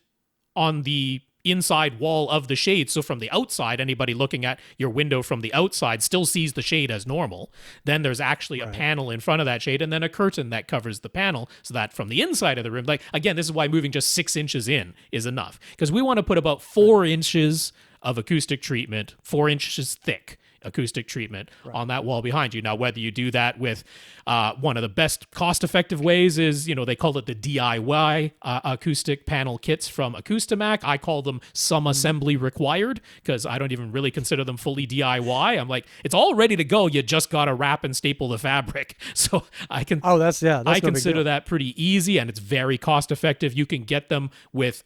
Speaker 2: on the inside wall of the shade. So from the outside, anybody looking at your window from the outside still sees the shade as normal. Then there's actually a panel in front of that shade, and then a curtain that covers the panel, so that from the inside of the room, like, again, this is why moving just 6 inches in is enough, because we want to put about 4 inches of acoustic treatment, 4 inches thick acoustic treatment on that wall behind you. Now, whether you do that with one of the best cost-effective ways is, they call it the DIY acoustic panel kits from Acoustimac. I call them some assembly required, because I don't even really consider them fully DIY. I'm like, it's all ready to go. You just got to wrap and staple the fabric. So I consider that pretty easy, and it's very cost-effective. You can get them with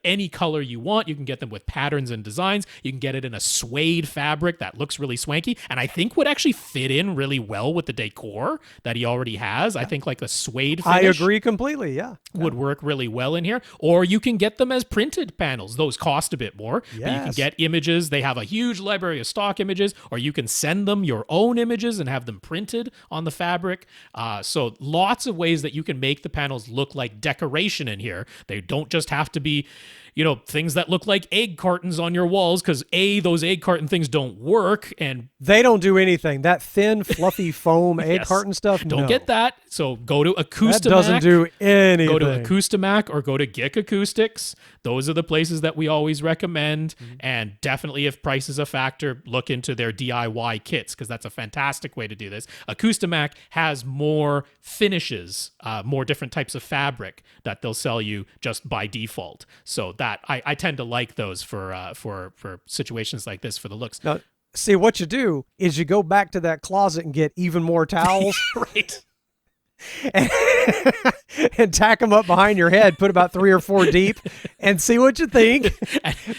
Speaker 2: any color you want. You can get them with patterns and designs. You can get it in a suede fabric that looks really swanky, and I think would actually fit in really well with the decor that he already has. I think like a suede finish,
Speaker 3: I agree completely,
Speaker 2: would work really well in here. Or you can get them as printed panels. Those cost a bit more, but you can get images. They have a huge library of stock images, or you can send them your own images and have them printed on the fabric. So lots of ways that you can make the panels look like decoration in here. They don't just have to be things that look like egg cartons on your walls, because those egg carton things don't work, and
Speaker 3: they don't do anything. That thin, fluffy foam egg carton stuff,
Speaker 2: don't get that. So go to Acoustimac.
Speaker 3: That doesn't do anything.
Speaker 2: Go to Acoustimac or go to Gick Acoustics. Those are the places that we always recommend. And definitely, if price is a factor, look into their DIY kits, because that's a fantastic way to do this. Acoustimac has more finishes, more different types of fabric that they'll sell you just by default. So that I tend to like those for situations like this, for the looks.
Speaker 3: Now, see, what you do is you go back to that closet and get even more towels.
Speaker 2: Right.
Speaker 3: And tack them up behind your head, put about 3 or 4 deep, and see what you think.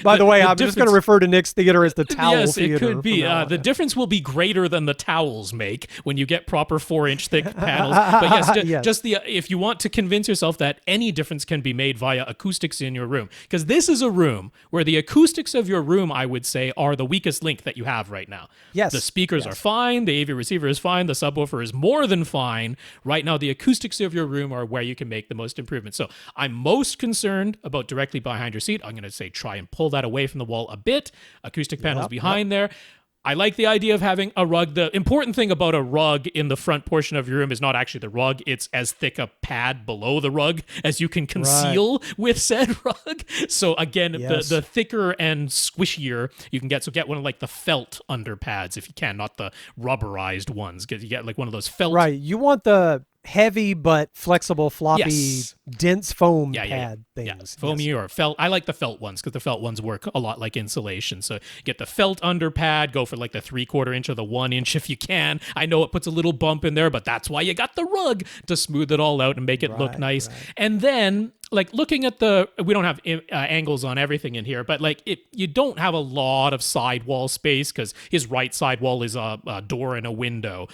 Speaker 3: By the way, I'm just going to refer to Nick's theater as the towel theater.
Speaker 2: Yes, it could be. The difference will be greater than the towels make when you get proper 4-inch thick panels. But yes, if you want to convince yourself that any difference can be made via acoustics in your room, because this is a room where the acoustics of your room, I would say, are the weakest link that you have right now.
Speaker 3: Yes.
Speaker 2: The speakers are fine. The AV receiver is fine. The subwoofer is more than fine. Right now, the acoustics of your room are where you can make the most improvement. So I'm most concerned about directly behind your seat. I'm going to say try and pull that away from the wall a bit. Acoustic panels behind there. I like the idea of having a rug. The important thing about a rug in the front portion of your room is not actually the rug. It's as thick a pad below the rug as you can conceal with said rug. So again, the thicker and squishier you can get. So get one of like the felt underpads if you can, not the rubberized ones. You get like one of those felt.
Speaker 3: Right. You want the heavy but flexible, floppy, dense foam pad things.
Speaker 2: Yeah, foamy or felt. I like the felt ones because the felt ones work a lot like insulation. So get the felt underpad, go for like the 3/4 inch or the 1 inch if you can. I know it puts a little bump in there, but that's why you got the rug to smooth it all out and make it look nice. Right. And then like looking at we don't have angles on everything in here, but like you don't have a lot of sidewall space because his right sidewall is a door and a window.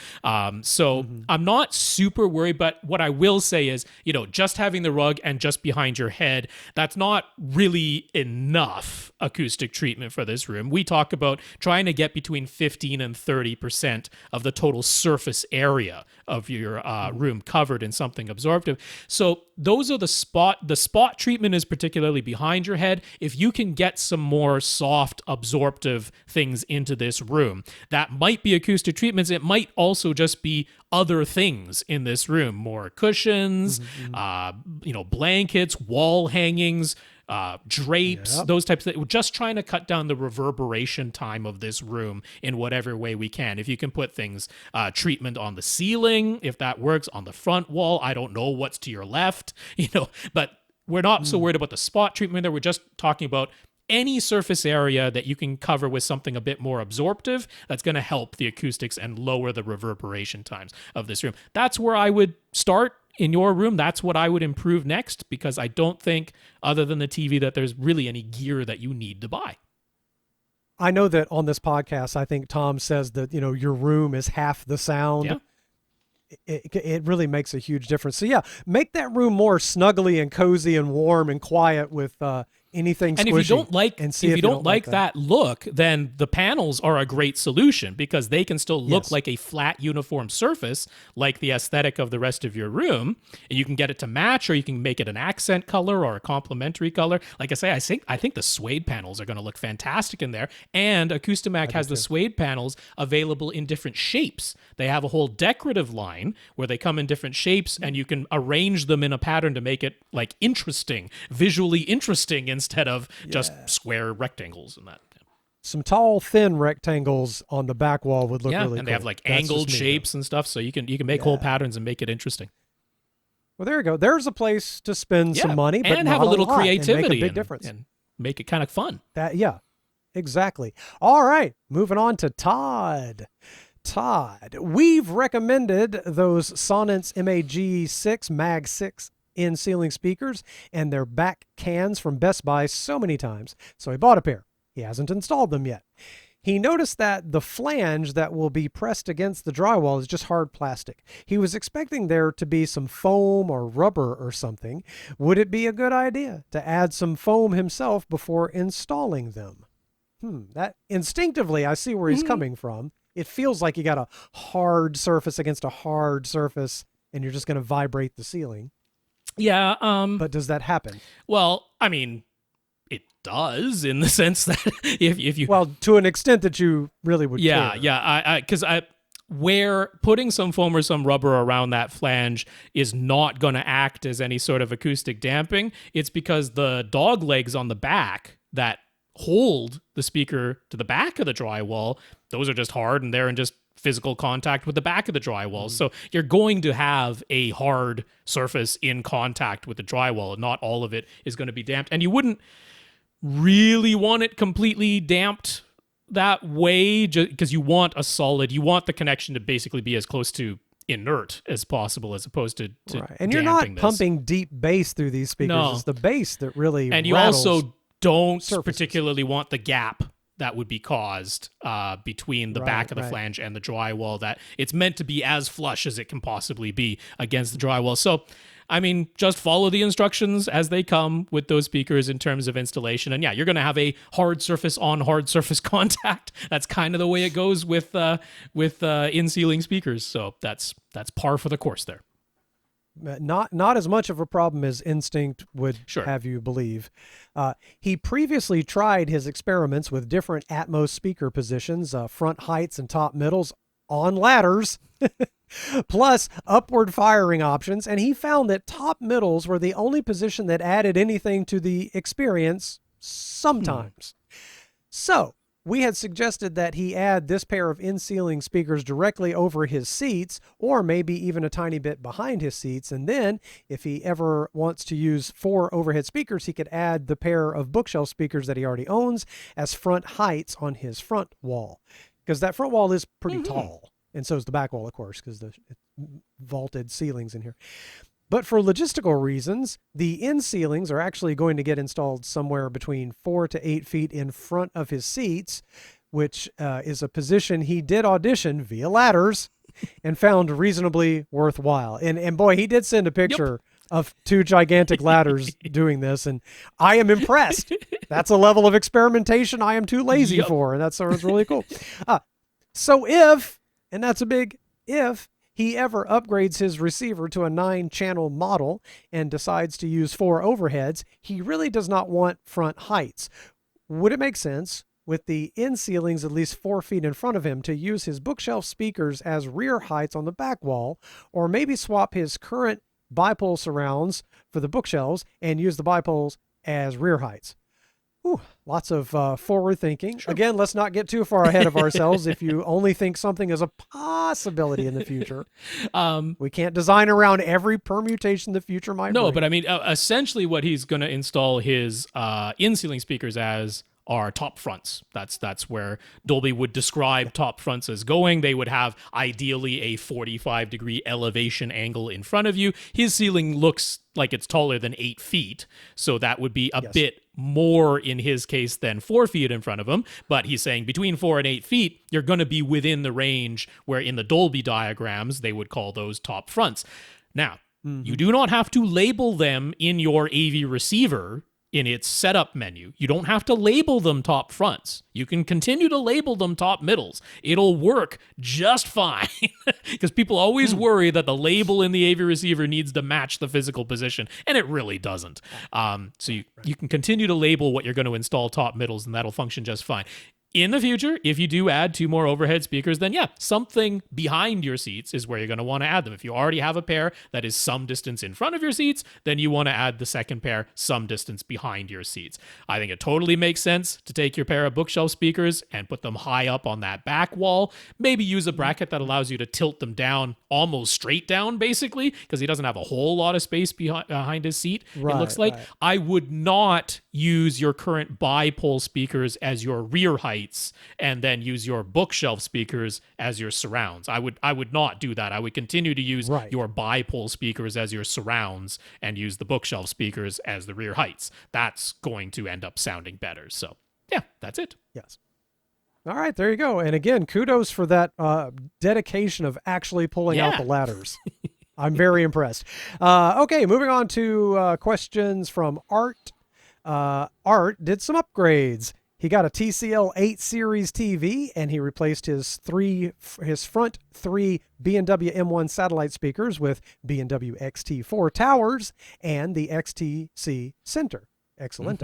Speaker 2: So I'm not super worried, but what I will say is, just having the rug and just behind your head, that's not really enough acoustic treatment for this room. We talk about trying to get between 15 and 30% of the total surface area of your room covered in something absorptive. So those are the spot treatment is particularly behind your head. If you can get some more soft absorptive things into this room, that might be acoustic treatments. It might also just be other things in this room, more cushions, blankets, wall hangings, drapes, those types of things. Just trying to cut down the reverberation time of this room in whatever way we can. If you can put things, treatment on the ceiling, if that works, on the front wall, I don't know what's to your left, but we're not so worried about the spot treatment there. We're just talking about any surface area that you can cover with something a bit more absorptive that's going to help the acoustics and lower the reverberation times of this room. That's where I would start in your room. That's what I would improve next, because I don't think, other than the TV, that there's really any gear that you need to buy.
Speaker 3: I know that on this podcast, I think Tom says that, your room is half the sound.
Speaker 2: Yeah.
Speaker 3: It really makes a huge difference. So yeah, make that room more snuggly and cozy and warm and quiet with anything squishy.
Speaker 2: And if you don't like that look, then the panels are a great solution, because they can still look like a flat uniform surface, like the aesthetic of the rest of your room. And you can get it to match, or you can make it an accent color or a complementary color. Like I say, I think the suede panels are going to look fantastic in there. And Acoustimac has the suede panels available in different shapes. They have a whole decorative line where they come in different shapes, and you can arrange them in a pattern to make it like interesting, visually interesting, instead of just square rectangles and that.
Speaker 3: Some tall, thin rectangles on the back wall would look really cool.
Speaker 2: And they have like angled shapes and stuff, so you can make whole patterns and make it interesting.
Speaker 3: Well, there you go. There's a place to spend some money, but
Speaker 2: and
Speaker 3: not
Speaker 2: have a little creativity
Speaker 3: and make a big difference.
Speaker 2: And make it kind of fun.
Speaker 3: Exactly. All right, moving on to Todd. Todd, we've recommended those Sonance Mag 6 in-ceiling speakers and their back cans from Best Buy so many times, so he bought a pair. He hasn't installed them yet. He noticed that the flange that will be pressed against the drywall is just hard plastic. He was expecting there to be some foam or rubber or something. Would it be a good idea to add some foam himself before installing them? That instinctively, I see where he's coming from. It feels like you got a hard surface against a hard surface, and you're just going to vibrate the ceiling.
Speaker 2: Yeah.
Speaker 3: But does that happen?
Speaker 2: Well, I mean, it does, in the sense that if you...
Speaker 3: Well, to an extent that you really would care.
Speaker 2: Yeah. Because where putting some foam or some rubber around that flange is not going to act as any sort of acoustic damping, it's because the dog legs on the back that hold the speaker to the back of the drywall, those are just hard, and they're in just physical contact with the back of the drywall. So you're going to have a hard surface in contact with the drywall. Not all of it is going to be damped. And you wouldn't really want it completely damped that way, because you want the connection to basically be as close to inert as possible, as opposed to
Speaker 3: right. And you're not pumping deep bass through these speakers. No. It's the bass that really
Speaker 2: and you
Speaker 3: rattles
Speaker 2: also don't
Speaker 3: surfaces.
Speaker 2: Particularly want the gap that would be caused between the back of the flange and the drywall, that it's meant to be as flush as it can possibly be against the drywall. So, I mean, just follow the instructions as they come with those speakers in terms of installation. And yeah, you're going to have a hard surface on hard surface contact. That's kind of the way it goes with in-ceiling speakers. So that's par for the course there.
Speaker 3: Not as much of a problem as instinct would have you believe. He previously tried his experiments with different Atmos speaker positions, front heights and top middles on ladders, plus upward firing options, and he found that top middles were the only position that added anything to the experience sometimes. So we had suggested that he add this pair of in-ceiling speakers directly over his seats, or maybe even a tiny bit behind his seats. And then if he ever wants to use 4 overhead speakers, he could add the pair of bookshelf speakers that he already owns as front heights on his front wall. Because that front wall is pretty tall. And so is the back wall, of course, because the vaulted ceilings in here. But for logistical reasons, the end ceilings are actually going to get installed somewhere between 4 to 8 feet in front of his seats, which is a position he did audition via ladders and found reasonably worthwhile. And boy, he did send a picture of 2 gigantic ladders doing this, and I am impressed. That's a level of experimentation I am too lazy for, and that's really cool. So if, and that's a big if, he ever upgrades his receiver to a 9-channel model and decides to use 4 overheads, he really does not want front heights. Would it make sense, with the end ceilings at least 4 feet in front of him, to use his bookshelf speakers as rear heights on the back wall, or maybe swap his current bipole surrounds for the bookshelves and use the bipoles as rear heights? Ooh, lots of forward thinking. Sure. Again, let's not get too far ahead of ourselves. If you only think something is a possibility in the future, we can't design around every permutation the future might bring.
Speaker 2: But I mean, essentially what he's going to install his in-ceiling speakers as are top fronts. That's where Dolby would describe top fronts as going. They would have ideally a 45-degree elevation angle in front of you. His ceiling looks like it's taller than 8 feet, so that would be a bit more in his case than 4 feet in front of him. But he's saying between 4 and 8 feet, you're going to be within the range where in the Dolby diagrams, they would call those top fronts. Now, you do not have to label them in your AV receiver in its setup menu. You don't have to label them top fronts. You can continue to label them top middles. It'll work just fine, because people always worry that the label in the AV receiver needs to match the physical position, and it really doesn't. So you can continue to label what you're going to install top middles, and that'll function just fine. In the future, if you do add 2 more overhead speakers, then something behind your seats is where you're going to want to add them. If you already have a pair that is some distance in front of your seats, then you want to add the second pair some distance behind your seats. I think it totally makes sense to take your pair of bookshelf speakers and put them high up on that back wall. Maybe use a bracket that allows you to tilt them down, almost straight down, basically, because he doesn't have a whole lot of space behind his seat, it looks like. Right. I would not use your current bipole speakers as your rear height and then use your bookshelf speakers as your surrounds. I would not do that. I would continue to use your bipole speakers as your surrounds and use the bookshelf speakers as the rear heights. That's going to end up sounding better. So, that's it.
Speaker 3: Yes. All right, there you go. And again, kudos for that dedication of actually pulling out the ladders. I'm very impressed. Okay, moving on to questions from Art. Art did some upgrades. He got a TCL 8 series TV, and he replaced his front 3 B&W M1 satellite speakers with B&W XT4 towers and the XTC center. Excellent.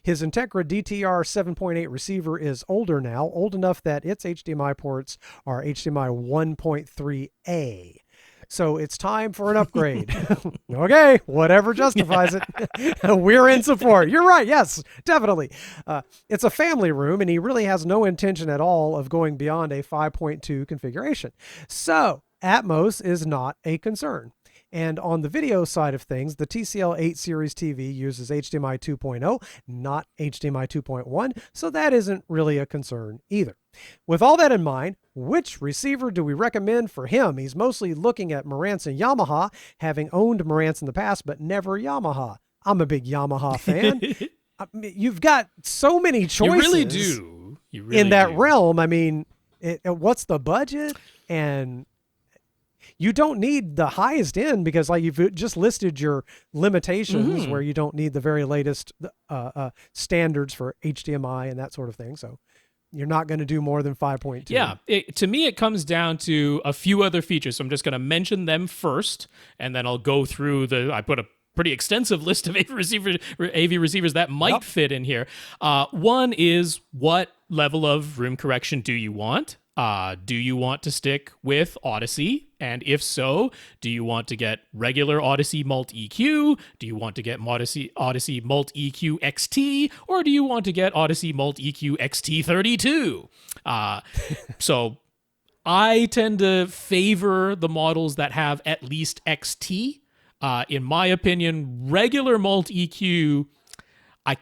Speaker 3: His Integra DTR 7.8 receiver is older now, old enough that its HDMI ports are HDMI 1.3A. So it's time for an upgrade. Okay, whatever justifies it. We're in support. You're right. Yes, definitely. It's a family room, and he really has no intention at all of going beyond a 5.2 configuration. So Atmos is not a concern. And on the video side of things, the TCL 8 series TV uses HDMI 2.0, not HDMI 2.1, so that isn't really a concern either. With all that in mind, which receiver do we recommend for him? He's mostly looking at Marantz and Yamaha, having owned Marantz in the past, but never Yamaha. I'm a big Yamaha fan. I mean, you've got so many choices.
Speaker 2: You really do. You really
Speaker 3: in that realm. I mean, what's the budget? And you don't need the highest end, because like you've just listed your limitations where you don't need the very latest standards for HDMI and that sort of thing. So you're not going to do more than 5.2.
Speaker 2: Yeah, to me, it comes down to a few other features. So I'm just going to mention them first, and then I'll go through I put a pretty extensive list of AV receivers that might fit in here. One is, what level of room correction do you want? Do you want to stick with Odyssey? And if so, do you want to get regular Odyssey Mult EQ? Do you want to get Odyssey Mult EQ XT? Or do you want to get Odyssey Mult EQ XT32? So I tend to favor the models that have at least XT. In my opinion, regular Mult EQ, I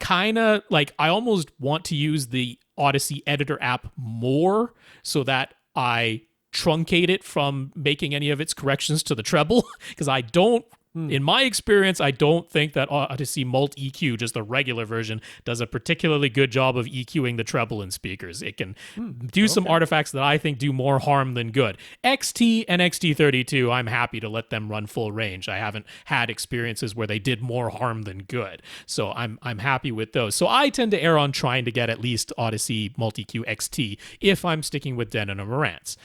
Speaker 2: almost want to use the Odyssey editor app more so that I truncate it from making any of its corrections to the treble, because I don't In my experience, I don't think that Odyssey Mult EQ, just the regular version, does a particularly good job of EQing the treble in speakers. It can do some artifacts that I think do more harm than good. XT and XT32, I'm happy to let them run full range. I haven't had experiences where they did more harm than good. So I'm happy with those. So I tend to err on trying to get at least Odyssey Mult EQ XT if I'm sticking with Denon or Marantz.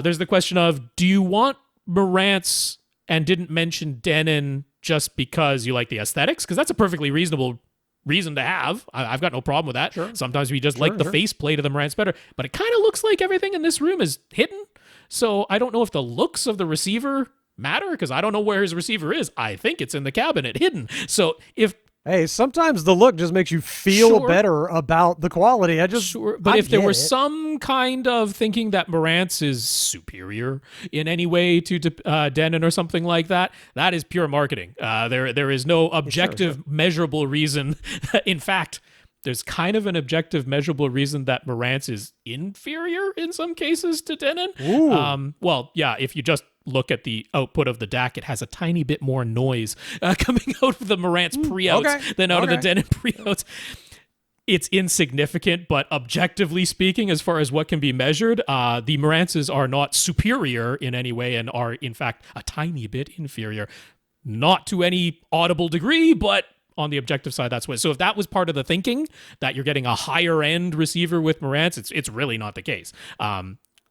Speaker 2: There's the question of, do you want Marantz and didn't mention Denon just because you like the aesthetics? Because that's a perfectly reasonable reason to have. I've got no problem with that. Sure. Sometimes we just like the faceplate of the Marantz better, but it kind of looks like everything in this room is hidden. So I don't know if the looks of the receiver matter, because I don't know where his receiver is. I think it's in the cabinet hidden. So if
Speaker 3: Hey, sometimes the look just makes you feel better about the quality.
Speaker 2: But if there was some kind of thinking that Marantz is superior in any way to Denon or something like that, that is pure marketing. There is no objective, measurable reason. In fact, there's kind of an objective, measurable reason that Marantz is inferior in some cases to Denon. Well, yeah, if you just look at the output of the DAC, it has a tiny bit more noise coming out of the Marantz pre-outs than out of the Denon pre-outs. It's insignificant, but objectively speaking, as far as what can be measured, the Marantzes are not superior in any way and are, in fact, a tiny bit inferior. Not to any audible degree, but on the objective side, that's what. So if that was part of the thinking, that you're getting a higher end receiver with Marantz, it's really not the case.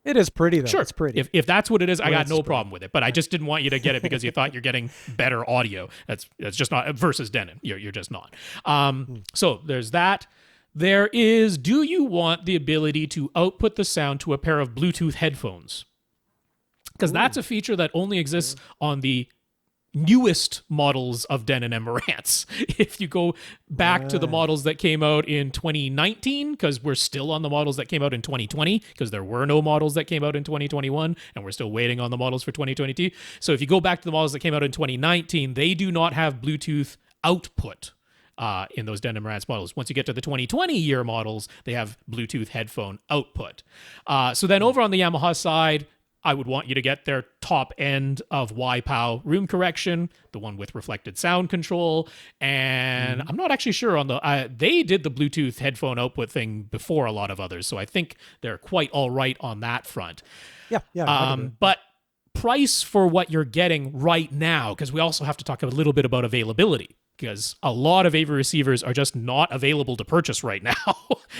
Speaker 3: It is pretty, though.
Speaker 2: Sure.
Speaker 3: It's pretty.
Speaker 2: If that's what it is, I got no problem with it. But I just didn't want you to get it because you thought you're getting better audio. That's just not, versus Denon. You're just not. So there's that. There is, do you want the ability to output the sound to a pair of Bluetooth headphones? Because that's a feature that only exists on the newest models of Denon and Marantz. If you go back to the models that came out in 2019, because we're still on the models that came out in 2020, because there were no models that came out in 2021, and we're still waiting on the models for 2022. So if you go back to the models that came out in 2019, they do not have Bluetooth output in those Denon Marantz models. Once you get to the 2020 year models, they have Bluetooth headphone output. So then over on the Yamaha side, I would want you to get their top end of YPOW room correction, the one with reflected sound control, and I'm not actually sure on the, they did the Bluetooth headphone output thing before a lot of others, so I think they're quite all right on that front.
Speaker 3: Yeah.
Speaker 2: But price for what you're getting right now, because we also have to talk a little bit about availability, because a lot of AV receivers are just not available to purchase right now.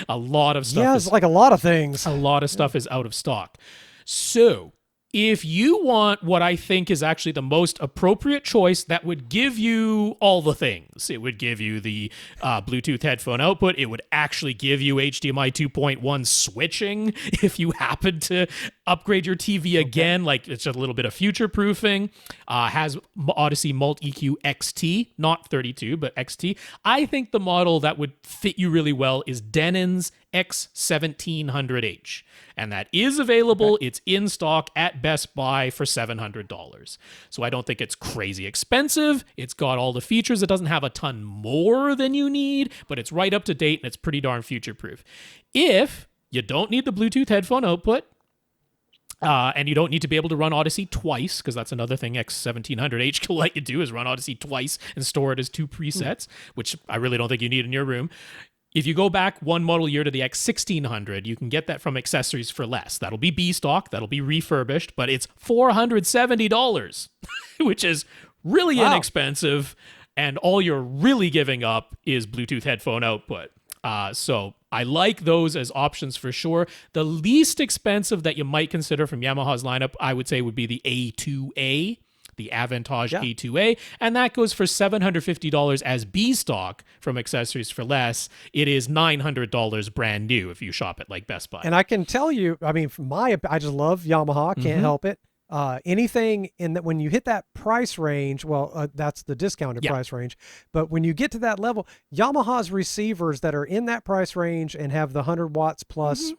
Speaker 2: A lot of stuff.
Speaker 3: Yeah, it's like a lot of things.
Speaker 2: A lot of stuff is out of stock. So if you want what I think is actually the most appropriate choice that would give you all the things, it would give you the Bluetooth headphone output, it would actually give you HDMI 2.1 switching if you happen to upgrade your TV again, like it's a little bit of future proofing, has Odyssey Mult EQ XT, not 32, but XT. I think the model that would fit you really well is Denon's X1700H. And that is available. It's in stock at Best Buy for $700. So I don't think it's crazy expensive. It's got all the features. It doesn't have a ton more than you need, but it's right up to date and it's pretty darn future-proof. If you don't need the Bluetooth headphone output, and you don't need to be able to run Odyssey twice, because that's another thing X1700H can let you do, is run Odyssey twice and store it as two presets, which I really don't think you need in your room. If you go back one model year to the X1600, you can get that from accessories for less. That'll be B stock, that'll be refurbished, but it's $470, which is really inexpensive, and all you're really giving up is Bluetooth headphone output. So I like those as options for sure. The least expensive that you might consider from Yamaha's lineup, I would say, would be the A2A. The Avantage A2A, and that goes for $750 as B stock from accessories for less. It is $900 brand new if you shop at like Best Buy.
Speaker 3: And I can tell you, I mean, I just love Yamaha. Can't help it. Anything in that, when you hit that price range, well, that's the discounted price range. But when you get to that level, Yamaha's receivers that are in that price range and have the 100 watts plus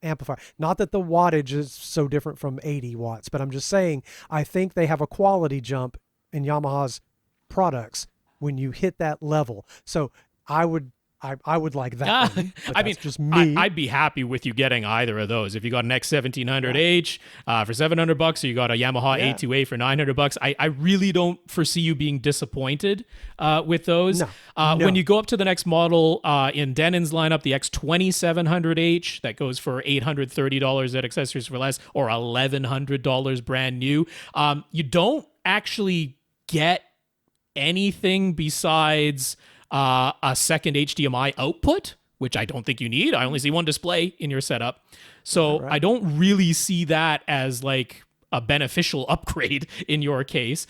Speaker 3: amplifier. Not that the wattage is so different from 80 watts, but I'm just saying, I think they have a quality jump in Yamaha's products when you hit that level. So I would I would like that one, but
Speaker 2: I mean,
Speaker 3: just me.
Speaker 2: I'd be happy with you getting either of those. If you got an X1700H for $700, or you got a Yamaha A2A for $900, I really don't foresee you being disappointed with those.
Speaker 3: No.
Speaker 2: When you go up to the next model in Denon's lineup, the X2700H, that goes for $830 at Accessories for Less, or $1,100 brand new, you don't actually get anything besides a second HDMI output, which I don't think you need. I only see one display in your setup. So I don't really see that as like a beneficial upgrade in your case.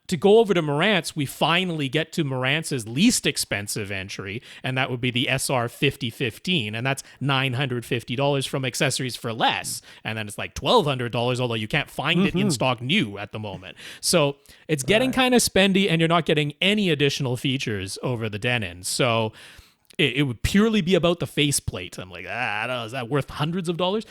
Speaker 2: To go over to Marantz, we finally get to Marantz's least expensive entry, and that would be the SR5015, and that's $950 from Accessories for Less, and then it's like $1,200, although you can't find it in stock new at the moment. So it's getting kind of spendy, and you're not getting any additional features over the Denon. So it would purely be about the faceplate. I'm like, I don't know, is that worth hundreds of dollars?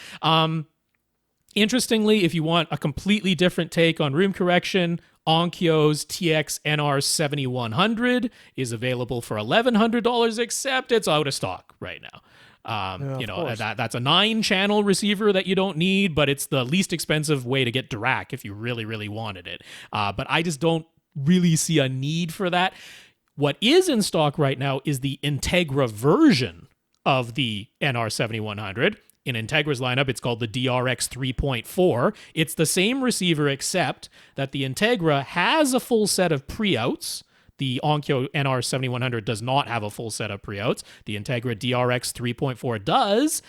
Speaker 2: Interestingly, if you want a completely different take on room correction, Onkyo's TX NR7100 is available for $1,100, except it's out of stock right now. That's a 9-channel receiver that you don't need, but it's the least expensive way to get DRAC if you really, really wanted it. But I just don't really see a need for that. What is in stock right now is the Integra version of the NR7100. In Integra's lineup, it's called the DRX 3.4. It's the same receiver, except that the Integra has a full set of pre-outs. The Onkyo NR7100 does not have a full set of pre-outs. The Integra DRX 3.4 does.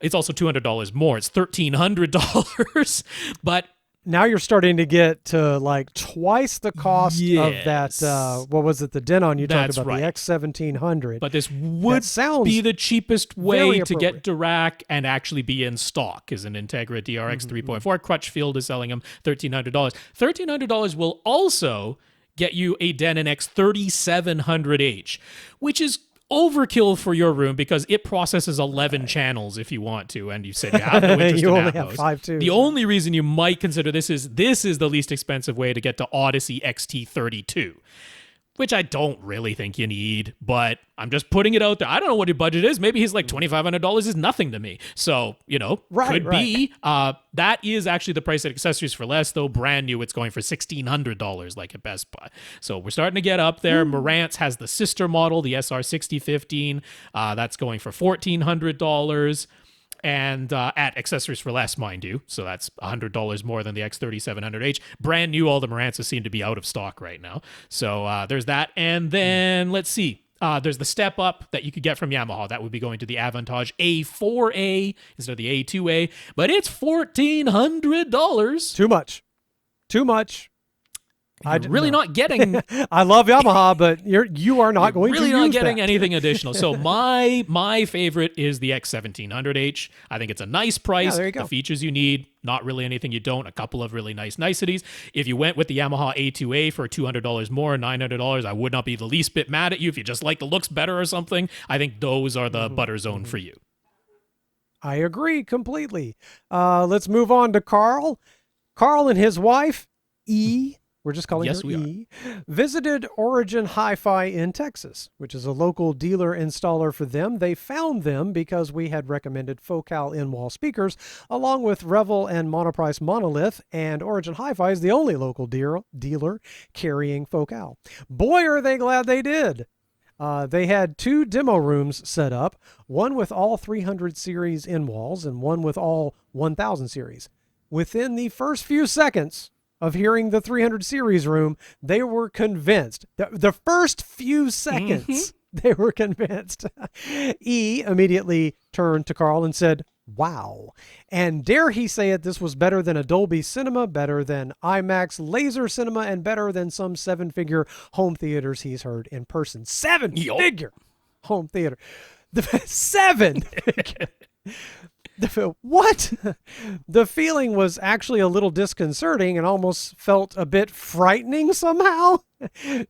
Speaker 2: It's also $200 more. It's $1,300. But
Speaker 3: now you're starting to get to like twice the cost of that. What was it? The Denon you talked about, the X1700.
Speaker 2: But this would be the cheapest way to get DRAC and actually be in stock, is an Integra DRX 3.4. Crutchfield is selling them $1,300. $1,300 will also get you a Denon X3700H, which is overkill for your room because it processes 11 channels if you want to, and you said you have no interest
Speaker 3: you
Speaker 2: in
Speaker 3: only
Speaker 2: Atmos.
Speaker 3: have 5 too.
Speaker 2: The only reason you might consider this is the least expensive way to get to Odyssey XT32, which I don't really think you need, but I'm just putting it out there. I don't know what your budget is. Maybe he's like $2,500 is nothing to me. So, could be. That is actually the price at Accessories for Less, though brand new, it's going for $1,600 like at Best Buy. So we're starting to get up there. Marantz has the sister model, the SR6015. That's going for $1,400. And at Accessories for Less, mind you. So that's $100 more than the X3700H. Brand new, all the Marantzas seem to be out of stock right now. So there's that. And then, let's see. There's the step up that you could get from Yamaha. That would be going to the Avantage A4A instead of the A2A. But it's $1,400.
Speaker 3: Too much.
Speaker 2: I'm really not getting.
Speaker 3: I love Yamaha, but you are not going to use
Speaker 2: not getting
Speaker 3: that.
Speaker 2: anything additional. So my favorite is the X1700H. I think it's a nice price.
Speaker 3: Yeah, there you go.
Speaker 2: The features you need, not really anything you don't. A couple of really nice niceties. If you went with the Yamaha A2A for $200 more, $900, I would not be the least bit mad at you. If you just like the looks better or something, I think those are the butter zone for you.
Speaker 3: I agree completely. Let's move on to Karl. Karl and his wife, E. We're just calling her E. Visited Origin Hi-Fi in Texas, which is a local dealer installer for them. They found them because we had recommended Focal in-wall speakers, along with Revel and Monoprice Monolith, and Origin Hi-Fi is the only local dealer carrying Focal. Boy, are they glad they did. They had 2 demo rooms set up, one with all 300 series in-walls and one with all 1000 series. Within the first few seconds of hearing the 300 series room, they were convinced. The first few seconds, they were convinced. E immediately turned to Karl and said, "Wow." And dare he say it, this was better than a Dolby Cinema, better than IMAX Laser Cinema, and better than some 7-figure home theaters he's heard in person. 7-figure home theater. 7-figure. What? The feeling was actually a little disconcerting and almost felt a bit frightening somehow.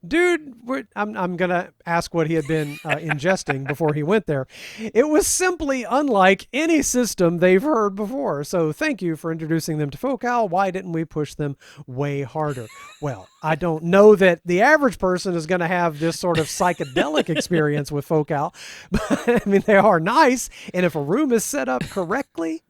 Speaker 3: Dude, I'm going to ask what he had been ingesting before he went there. It was simply unlike any system they've heard before. So thank you for introducing them to Focal. Why didn't we push them way harder? Well, I don't know that the average person is going to have this sort of psychedelic experience with Focal, but I mean, they are nice. And if a room is set up correctly,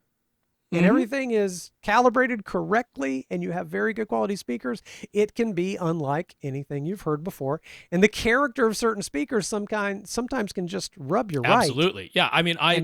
Speaker 3: and everything is calibrated correctly and you have very good quality speakers, it can be unlike anything you've heard before. And the character of certain speakers sometimes can just rub you right.
Speaker 2: Absolutely. Yeah. I mean, I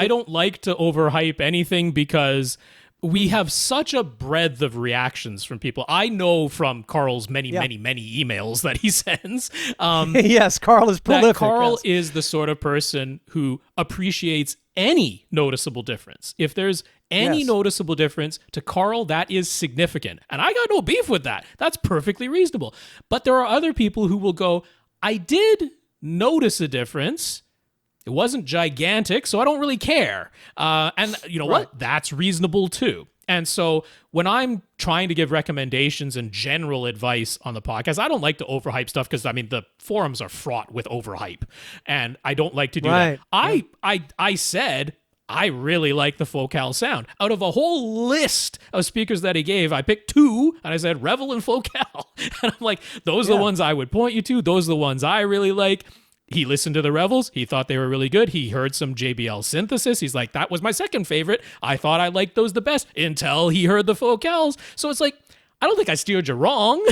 Speaker 2: don't like to overhype anything because we have such a breadth of reactions from people. I know from Karl's many emails that he sends.
Speaker 3: Yes, Karl is prolific.
Speaker 2: Karl is the sort of person who appreciates any noticeable difference. If there's any noticeable difference to Karl, that is significant. And I got no beef with that. That's perfectly reasonable. But there are other people who will go, I did notice a difference. It wasn't gigantic, so I don't really care. And you know what? That's reasonable too. And so when I'm trying to give recommendations and general advice on the podcast, I don't like to overhype stuff because, I mean, the forums are fraught with overhype. And I don't like to do that. I said, I really like the Focal sound. Out of a whole list of speakers that he gave, I picked two, and I said Revel and Focal. And I'm like, those are the ones I would point you to. Those are the ones I really like. He listened to the Revels. He thought they were really good. He heard some JBL synthesis. He's like, that was my second favorite. I thought I liked those the best until he heard the Focals. So it's like, I don't think I steered you wrong.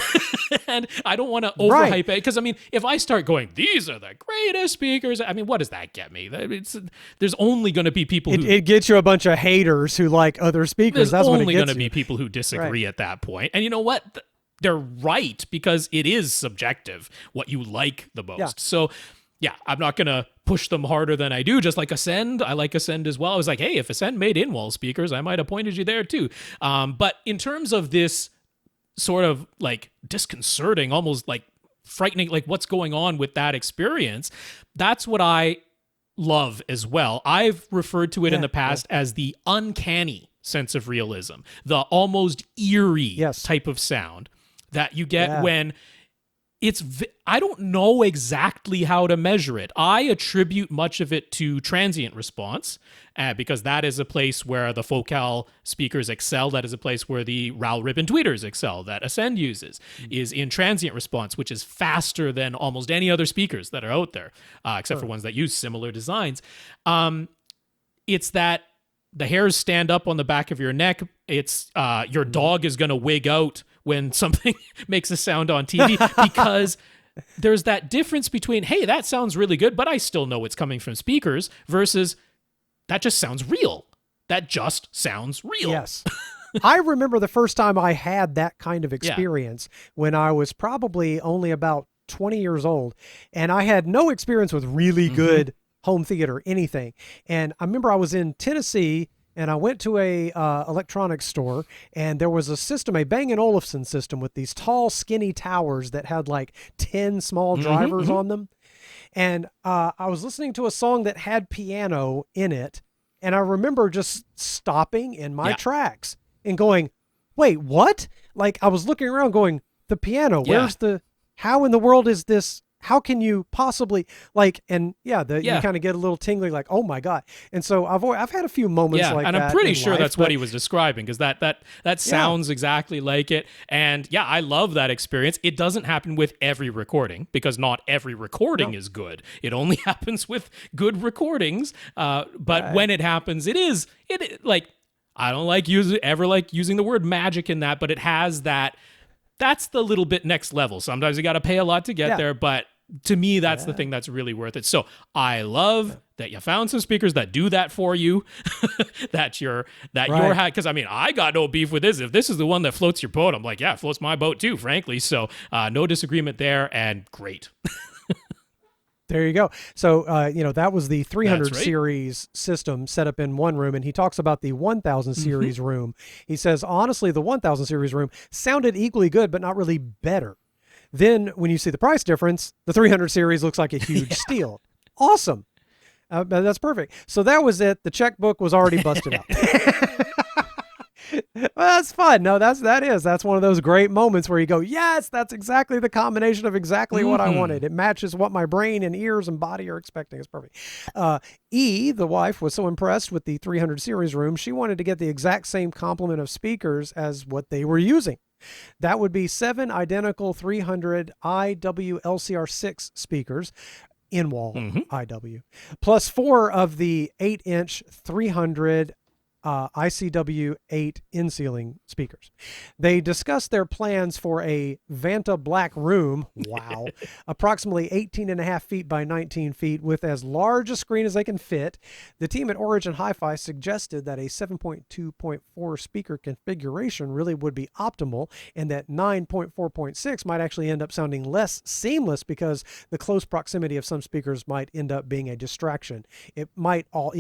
Speaker 2: And I don't want to overhype it. Because, I mean, if I start going, these are the greatest speakers, I mean, what does that get me? There's only going to be people who...
Speaker 3: It gets you a bunch of haters who like other speakers.
Speaker 2: There's
Speaker 3: That's
Speaker 2: only going to be people who disagree at that point. And you know what? They're right, because it is subjective what you like the most. Yeah. So... yeah, I'm not going to push them harder than I do, just like Ascend. I like Ascend as well. I was like, hey, if Ascend made in-wall speakers, I might have pointed you there too. But in terms of this sort of like disconcerting, almost like frightening, like what's going on with that experience, that's what I love as well. I've referred to it in the past as the uncanny sense of realism, the almost eerie type of sound that you get when... I don't know exactly how to measure it. I attribute much of it to transient response because that is a place where the Focal speakers excel. That is a place where the RAL ribbon tweeters excel that Ascend uses, is in transient response, which is faster than almost any other speakers that are out there, except for ones that use similar designs. It's that the hairs stand up on the back of your neck. It's your dog is going to wig out when something makes a sound on TV because there's that difference between, hey, that sounds really good, but I still know it's coming from speakers, versus that just sounds real. That just sounds real.
Speaker 3: Yes. I remember the first time I had that kind of experience when I was probably only about 20 years old, and I had no experience with really good home theater, anything. And I remember I was in Tennessee, and I went to a electronics store, and there was a system, a Bang & Olufsen system with these tall, skinny towers that had like 10 small drivers on them. And I was listening to a song that had piano in it, and I remember just stopping in my tracks and going, wait, what? Like, I was looking around going, the piano, where's how in the world is this? How can you possibly like, and you kind of get a little tingly, like, oh my God. And so I've had a few moments like that.
Speaker 2: And I'm pretty sure that's what he was describing, because that sounds exactly like it. And yeah, I love that experience. It doesn't happen with every recording, because not every recording is good. It only happens with good recordings. But when it happens, it like, I don't like using the word magic in that, but it has that. That's the little bit next level. Sometimes you got to pay a lot to get there, but to me, that's the thing that's really worth it. So I love that you found some speakers that do that for you, your hat. Because I mean, I got no beef with this. If this is the one that floats your boat, I'm like, yeah, it floats my boat too, frankly. So no disagreement there, and great.
Speaker 3: There you go. So, that was the 300 series system set up in one room, and he talks about the 1000 series room. He says, honestly, the 1000 series room sounded equally good, but not really better. Then when you see the price difference, the 300 series looks like a huge steal. Awesome. That's perfect. So that was it. The checkbook was already busted out. Well, that's fun. No, that's one of those great moments where you go, yes, that's exactly the combination of exactly what I wanted. It matches what my brain and ears and body are expecting. It's perfect. The wife, was so impressed with the 300 series room, she wanted to get the exact same complement of speakers as what they were using. That would be 7 identical 300 IW-LCR6 speakers, in-wall IW, plus 4 of the 8-inch 300 ICW 8 in-ceiling speakers. They discussed their plans for a Vanta Black room, wow, approximately 18.5 feet by 19 feet with as large a screen as they can fit. The team at Origin Hi-Fi suggested that a 7.2.4 speaker configuration really would be optimal, and that 9.4.6 might actually end up sounding less seamless because the close proximity of some speakers might end up being a distraction. It might all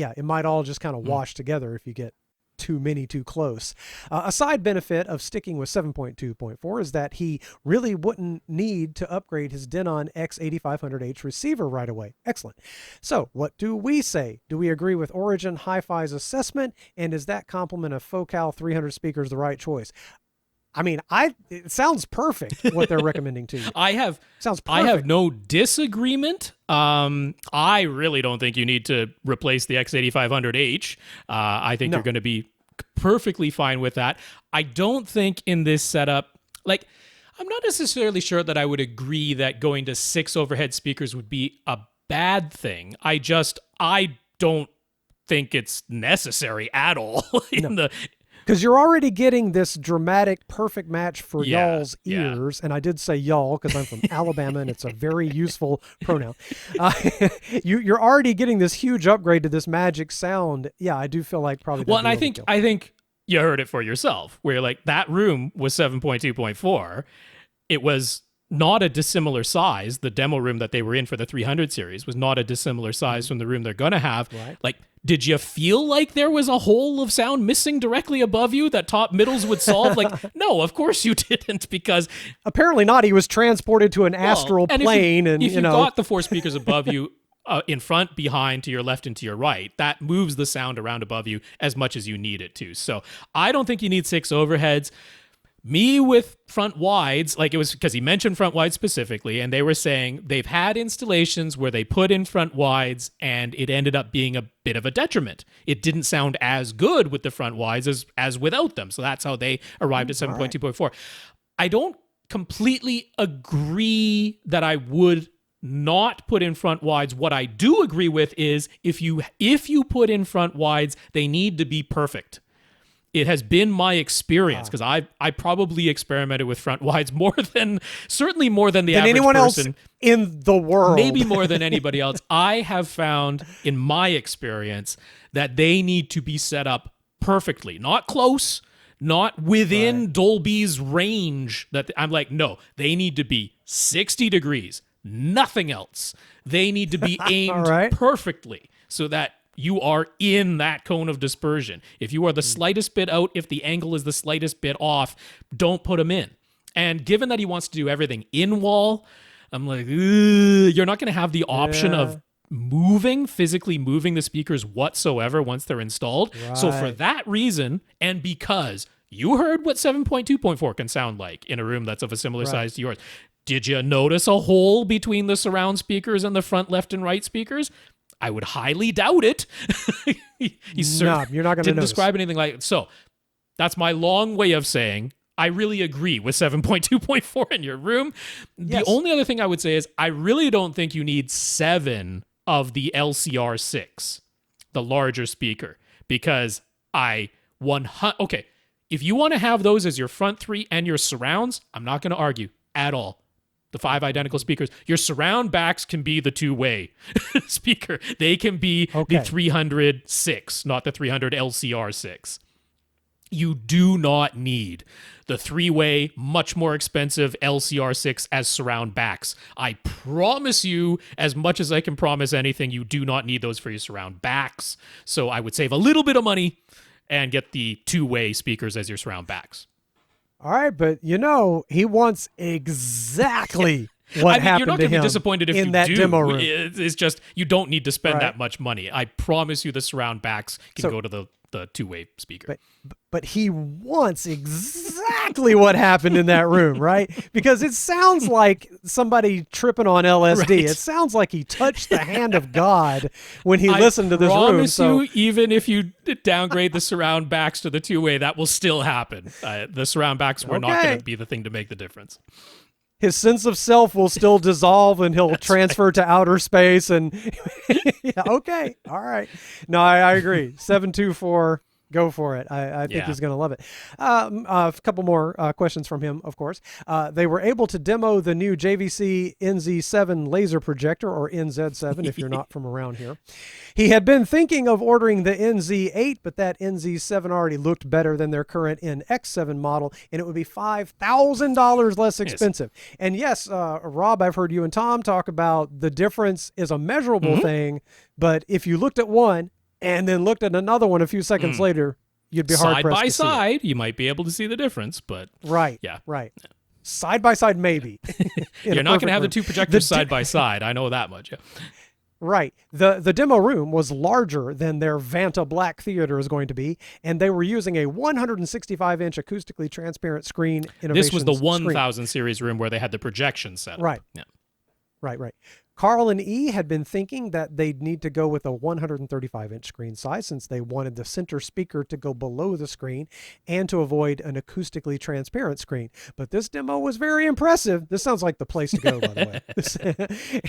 Speaker 3: just kind of wash together if you get too many too close. A side benefit of sticking with 7.2.4 is that he really wouldn't need to upgrade his Denon X8500H receiver right away. Excellent. So what do we say? Do we agree with Origin Hi-Fi's assessment? And is that complement of Focal 300 speakers the right choice? I mean, it sounds perfect what they're recommending to you.
Speaker 2: Sounds perfect. I have no disagreement. I really don't think you need to replace the X8500H. I think you're going to be perfectly fine with that. I don't think in this setup, like, I'm not necessarily sure that I would agree that going to 6 overhead speakers would be a bad thing. I don't think it's necessary at all
Speaker 3: because you're already getting this dramatic, perfect match for y'all's ears. And I did say y'all because I'm from Alabama and it's a very useful pronoun. You're already getting this huge upgrade to this magic sound. Yeah, I do feel like probably.
Speaker 2: Well, and I think you heard it for yourself where like that room was 7.2.4. It was not a dissimilar size. The demo room that they were in for the 300 series was not a dissimilar size from the room they're going to have.
Speaker 3: Right.
Speaker 2: Like, did you feel like there was a hole of sound missing directly above you that top middles would solve? Like, no, of course you didn't, because
Speaker 3: apparently not. He was transported to an astral plane, and
Speaker 2: if you got the 4 speakers above you, in front, behind, to your left, and to your right, that moves the sound around above you as much as you need it to. So I don't think you need 6 overheads. Me with front wides, like it was because he mentioned front wides specifically, and they were saying they've had installations where they put in front wides and it ended up being a bit of a detriment. It didn't sound as good with the front wides as without them. So that's how they arrived at 7.2.4. I don't completely agree that I would not put in front wides. What I do agree with is if you put in front wides, they need to be perfect. It has been my experience, because I probably experimented with front wides certainly more than the average
Speaker 3: anyone
Speaker 2: person
Speaker 3: else in the world.
Speaker 2: Maybe more than anybody else. I have found in my experience that they need to be set up perfectly, not close, not within Dolby's range. That I'm like, no, they need to be 60 degrees, nothing else. They need to be aimed perfectly so that you are in that cone of dispersion. If you are the slightest bit out, if the angle is the slightest bit off, don't put them in. And given that he wants to do everything in wall, I'm like, you're not going to have the option of physically moving the speakers whatsoever once they're installed. Right. So for that reason, and because you heard what 7.2.4 can sound like in a room that's of a similar size to yours, did you notice a hole between the surround speakers and the front left and right speakers? I would highly doubt it.
Speaker 3: You're not going to
Speaker 2: describe anything like it. So that's my long way of saying I really agree with 7.2.4 in your room. The only other thing I would say is I really don't think you need 7 of the LCR6, the larger speaker, because if you want to have those as your front 3 and your surrounds, I'm not going to argue at all. The 5 identical speakers. Your surround backs can be the 2-way speaker. They can be the 306, not the 300 LCR6. You do not need the 3-way, much more expensive LCR6 as surround backs. I promise you, as much as I can promise anything, you do not need those for your surround backs. So I would save a little bit of money and get the 2-way speakers as your surround backs.
Speaker 3: All right, but he wants exactly what happened to him.
Speaker 2: You're not going to be disappointed if
Speaker 3: in
Speaker 2: you
Speaker 3: that
Speaker 2: do.
Speaker 3: Demo room.
Speaker 2: It's just you don't need to spend that much money. I promise you, the surround backs can go to the the two-way speaker.
Speaker 3: But he wants exactly what happened in that room, right? Because it sounds like somebody tripping on LSD. Right. It sounds like he touched the hand of God when he listened to this room.
Speaker 2: I promise you, even if you downgrade the surround backs to the two-way, that will still happen. The surround backs were not going to be the thing to make the difference.
Speaker 3: His sense of self will still dissolve and he'll transfer to outer space. And yeah, okay. All right. No, I agree. 724. Go for it. I think he's going to love it. A couple more questions from him, of course. They were able to demo the new JVC NZ7 laser projector, or NZ7 if you're not from around here. He had been thinking of ordering the NZ8, but that NZ7 already looked better than their current NX7 model, and it would be $5,000 less expensive. Yes. And yes, Rob, I've heard you and Tom talk about the difference is a measurable thing, but if you looked at one and then looked at another one a few seconds later, you'd be hard pressed to see.
Speaker 2: Side by side, you might be able to see the difference, but
Speaker 3: right. Side by side, maybe.
Speaker 2: You're not going to have the two projectors side by side. I know that much. Yeah.
Speaker 3: Right. The demo room was larger than their Vanta Black Theater is going to be, and they were using a 165-inch acoustically transparent screen.
Speaker 2: This was the 1000 series room where they had the projection set up.
Speaker 3: Right. Yeah. Right. Karl and E had been thinking that they'd need to go with a 135-inch screen size since they wanted the center speaker to go below the screen and to avoid an acoustically transparent screen. But this demo was very impressive. This sounds like the place to go, by the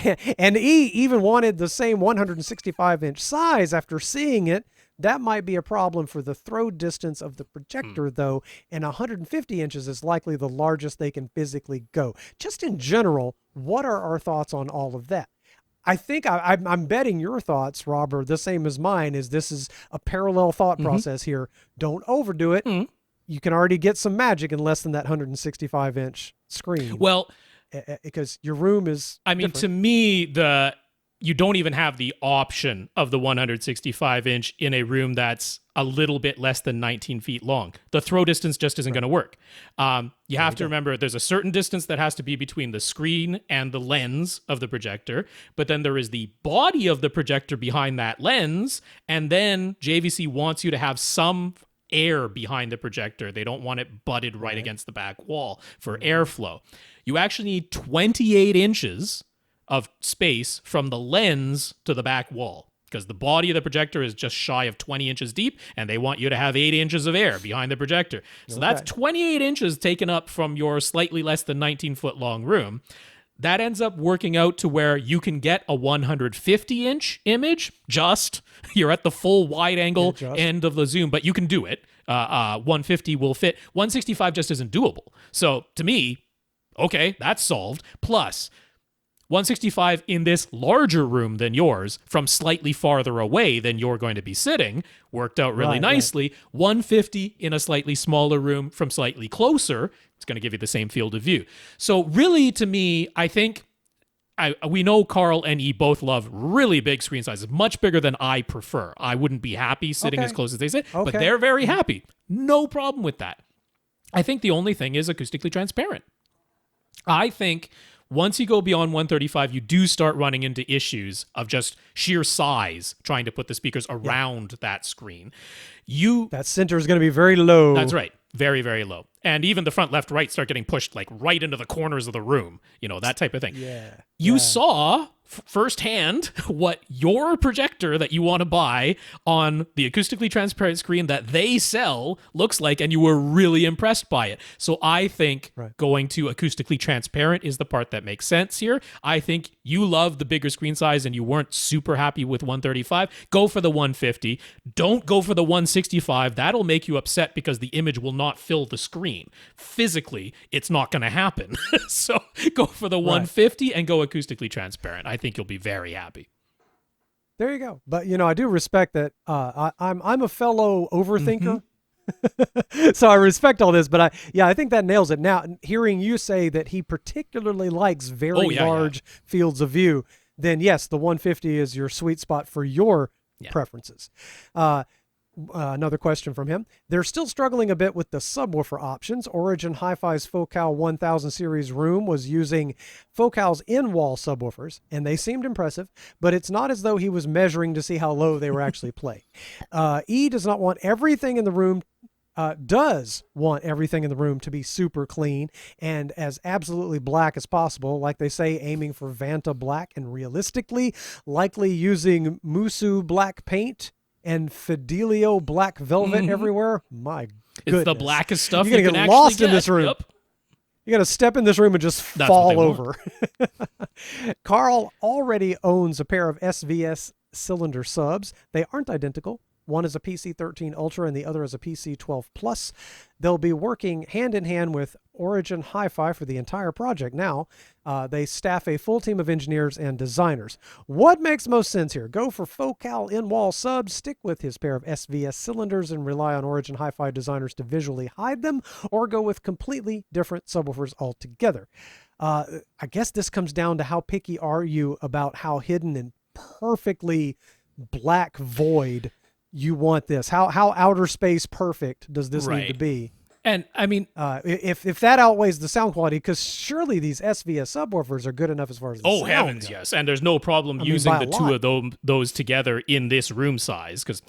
Speaker 3: way. And E even wanted the same 165-inch size after seeing it. That might be a problem for the throw distance of the projector, though, and 150 inches is likely the largest they can physically go. Just in general, what are our thoughts on all of that? I think I'm betting your thoughts, Rob, are the same as mine, is this is a parallel thought process here. Don't overdo it. You can already get some magic in less than that 165-inch screen.
Speaker 2: Well,
Speaker 3: because your room is different.
Speaker 2: To me, you don't even have the option of the 165-inch in a room that's a little bit less than 19 feet long. The throw distance just isn't going to work. You have to remember there's a certain distance that has to be between the screen and the lens of the projector, but then there is the body of the projector behind that lens, and then JVC wants you to have some air behind the projector. They don't want it butted right against the back wall for airflow. You actually need 28 inches of space from the lens to the back wall, because the body of the projector is just shy of 20 inches deep, and they want you to have 8 inches of air behind the projector. So that's 28 inches taken up from your slightly less than 19-foot long room. That ends up working out to where you can get a 150-inch image, you're at the full wide-angle end of the zoom, but you can do it. 150 will fit. 165 just isn't doable. So to me, okay, that's solved. Plus, 165 in this larger room than yours, from slightly farther away than you're going to be sitting, worked out really nicely. Right. 150 in a slightly smaller room from slightly closer, it's going to give you the same field of view. So really, to me, I think we know Karl and E both love really big screen sizes, much bigger than I prefer. I wouldn't be happy sitting as close as they sit, but they're very happy. No problem with that. I think the only thing is acoustically transparent. I think once you go beyond 135, you do start running into issues of just sheer size trying to put the speakers around that screen. That center is going to be very low. That's right. Very, very low. And even the front, left, right start getting pushed like right into the corners of the room, that type of thing. Yeah. You saw firsthand what your projector that you want to buy on the acoustically transparent screen that they sell looks like, and you were really impressed by it. So I think going to acoustically transparent is the part that makes sense here. I think you love the bigger screen size and you weren't super happy with 135. Go for the 150. Don't go for the 165. That'll make you upset because the image will not fill the screen. Physically, it's not going to happen. So go for the 150 and go acoustically transparent. I think you'll be very happy.
Speaker 3: There you go. But I do respect that. I'm a fellow overthinker, so I respect all this. But I think that nails it. Now, hearing you say that he particularly likes very large fields of view, then yes, the 150 is your sweet spot for your preferences. Another question from him. They're still struggling a bit with the subwoofer options. Origin Hi-Fi's Focal 1000 series room was using Focal's in-wall subwoofers, and they seemed impressive, but it's not as though he was measuring to see how low they were actually playing. E does not want everything in the room does want everything in the room to be super clean and as absolutely black as possible, like they say, aiming for Vanta black, and realistically likely using Musu black paint and Fidelio black velvet everywhere. My goodness.
Speaker 2: It's the blackest stuff
Speaker 3: You're
Speaker 2: you
Speaker 3: gonna
Speaker 2: can
Speaker 3: get lost
Speaker 2: actually
Speaker 3: in this room.
Speaker 2: Yep.
Speaker 3: You got to step in this room and just fall over. Karl already owns a pair of SVS cylinder subs. They aren't identical. One is a PC13 Ultra and the other is a PC12 Plus. They'll be working hand in hand with Origin Hi-Fi for the entire project. Now, they staff a full team of engineers and designers. What makes most sense here? Go for Focal in-wall subs, stick with his pair of SVS cylinders and rely on Origin Hi-Fi designers to visually hide them, or go with completely different subwoofers altogether. I guess this comes down to how picky are you about how hidden and perfectly black void you want this. How outer space perfect does this need to be?
Speaker 2: And I mean,
Speaker 3: if that outweighs the sound quality, because surely these SVS subwoofers are good enough as far as the sound
Speaker 2: heavens,
Speaker 3: goes.
Speaker 2: Yes. And there's no problem using the two of those together in this room size, because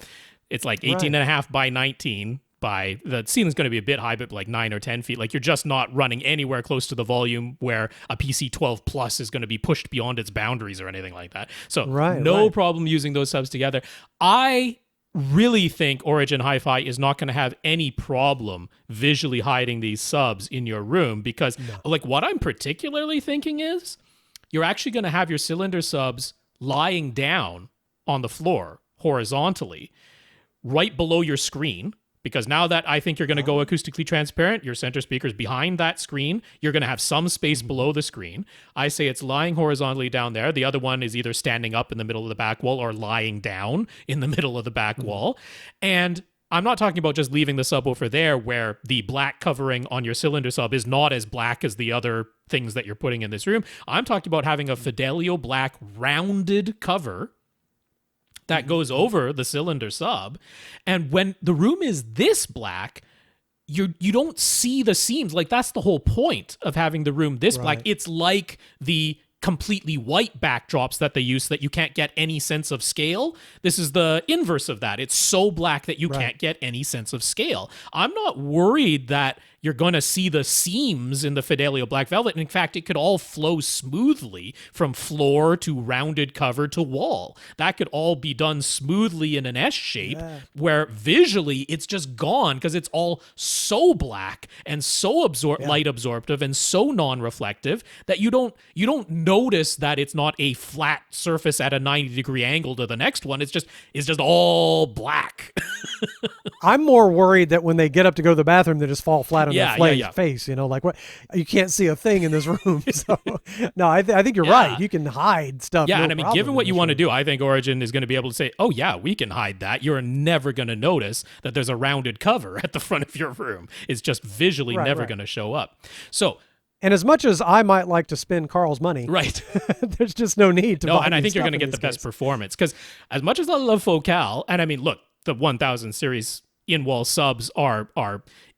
Speaker 2: it's like 18.5 by 19 by, the ceiling's going to be a bit high, but like 9 or 10 feet. Like, you're just not running anywhere close to the volume where a PC12 Plus is going to be pushed beyond its boundaries or anything like that. So no problem using those subs together. I really think Origin Hi-Fi is not going to have any problem visually hiding these subs in your room, because like what I'm particularly thinking is you're actually going to have your cylinder subs lying down on the floor horizontally right below your screen, because now that I think you're going to go acoustically transparent, your center speaker's behind that screen, you're going to have some space below the screen. I say it's lying horizontally down there. The other one is either standing up in the middle of the back wall or lying down in the middle of the back wall. And I'm not talking about just leaving the subwoofer there where the black covering on your cylinder sub is not as black as the other things that you're putting in this room. I'm talking about having a Fidelio black rounded cover that goes over the cylinder sub. And when the room is this black, you don't see the seams. Like, that's the whole point of having the room this black. It's like the completely white backdrops that they use so that you can't get any sense of scale. This is the inverse of that. It's so black that you can't get any sense of scale. I'm not worried that you're going to see the seams in the Fidelio black velvet. In fact, it could all flow smoothly from floor to rounded cover to wall. That could all be done smoothly in an S shape where visually it's just gone because it's all so black and so light absorptive and so non-reflective that you don't notice that it's not a flat surface at a 90-degree angle to the next one. It's just all black.
Speaker 3: I'm more worried that when they get up to go to the bathroom, they just fall flat on their face. You know, like, what? You can't see a thing in this room. So, no, I think you're right. You can hide stuff.
Speaker 2: Yeah, and I mean, given what you want to do, I think Origin is going to be able to say, oh yeah, we can hide that. You're never going to notice that there's a rounded cover at the front of your room. It's just visually never going to show up. So,
Speaker 3: and as much as I might like to spend Karl's money, there's just no need to.
Speaker 2: No, and I think you're going to get the best performance, because as much as I love Focal, and I mean, look, the 1000 series in-wall subs are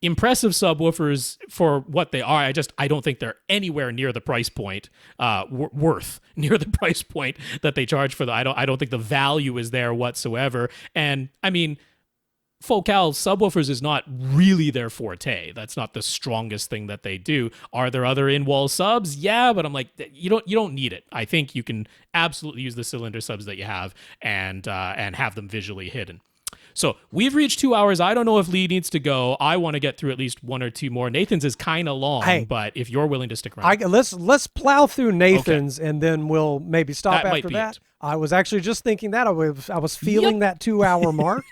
Speaker 2: impressive subwoofers for what they are. I don't think they're anywhere near the price point near the price point that they charge for them. I don't think the value is there whatsoever. And I mean, Focal subwoofers is not really their forte. That's not the strongest thing that they do. Are there other in-wall subs? Yeah, but I'm like, you don't need it. I think you can absolutely use the cylinder subs that you have and have them visually hidden. So we've reached 2 hours. I don't know if Lee needs to go. I want to get through at least one or two more. Nathan's is kind of long, but if you're willing to stick around.
Speaker 3: Let's plow through Nathan's, and then we'll maybe stop after that. I was actually just thinking that. I was feeling that 2 hour mark,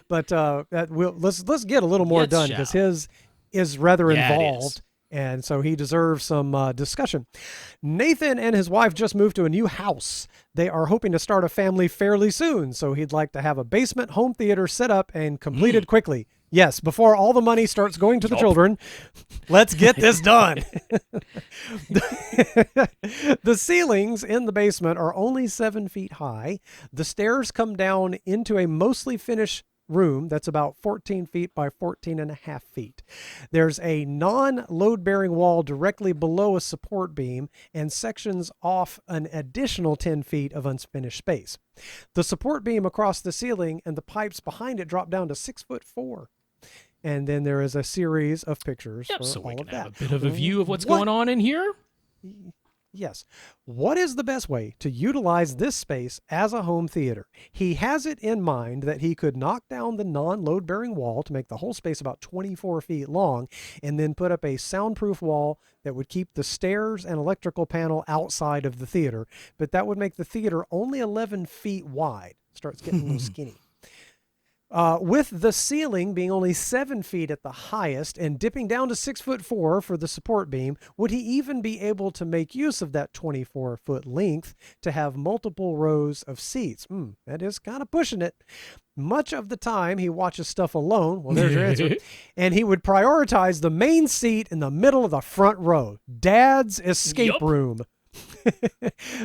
Speaker 3: but let's get a little more done, because his is rather involved. And so he deserves some discussion. Nathan and his wife just moved to a new house. They are hoping to start a family fairly soon, so he'd like to have a basement home theater set up and completed quickly. Yes, before all the money starts going to the children. Let's get this done. The ceilings in the basement are only 7 feet high. The stairs come down into a mostly finished room that's about 14 feet by 14 and a half feet. There's a non-load-bearing wall directly below a support beam and sections off an additional 10 feet of unfinished space. The support beam across the ceiling and the pipes behind it drop down to 6'4". And then there is a series of pictures for
Speaker 2: so we
Speaker 3: all
Speaker 2: can
Speaker 3: of
Speaker 2: have
Speaker 3: that.
Speaker 2: a bit of a view of what's going on in here.
Speaker 3: Yes. What is the best way to utilize this space as a home theater? He has it in mind that he could knock down the non-load-bearing wall to make the whole space about 24 feet long and then put up a soundproof wall that would keep the stairs and electrical panel outside of the theater, but that would make the theater only 11 feet wide. Starts getting a little skinny. With the ceiling being only 7 feet at the highest and dipping down to 6'4" for the support beam, would he even be able to make use of that 24-foot length to have multiple rows of seats? That is kind of pushing it. Much of the time he watches stuff alone. Well, there's your answer. And he would prioritize the main seat in the middle of the front row. Dad's escape room.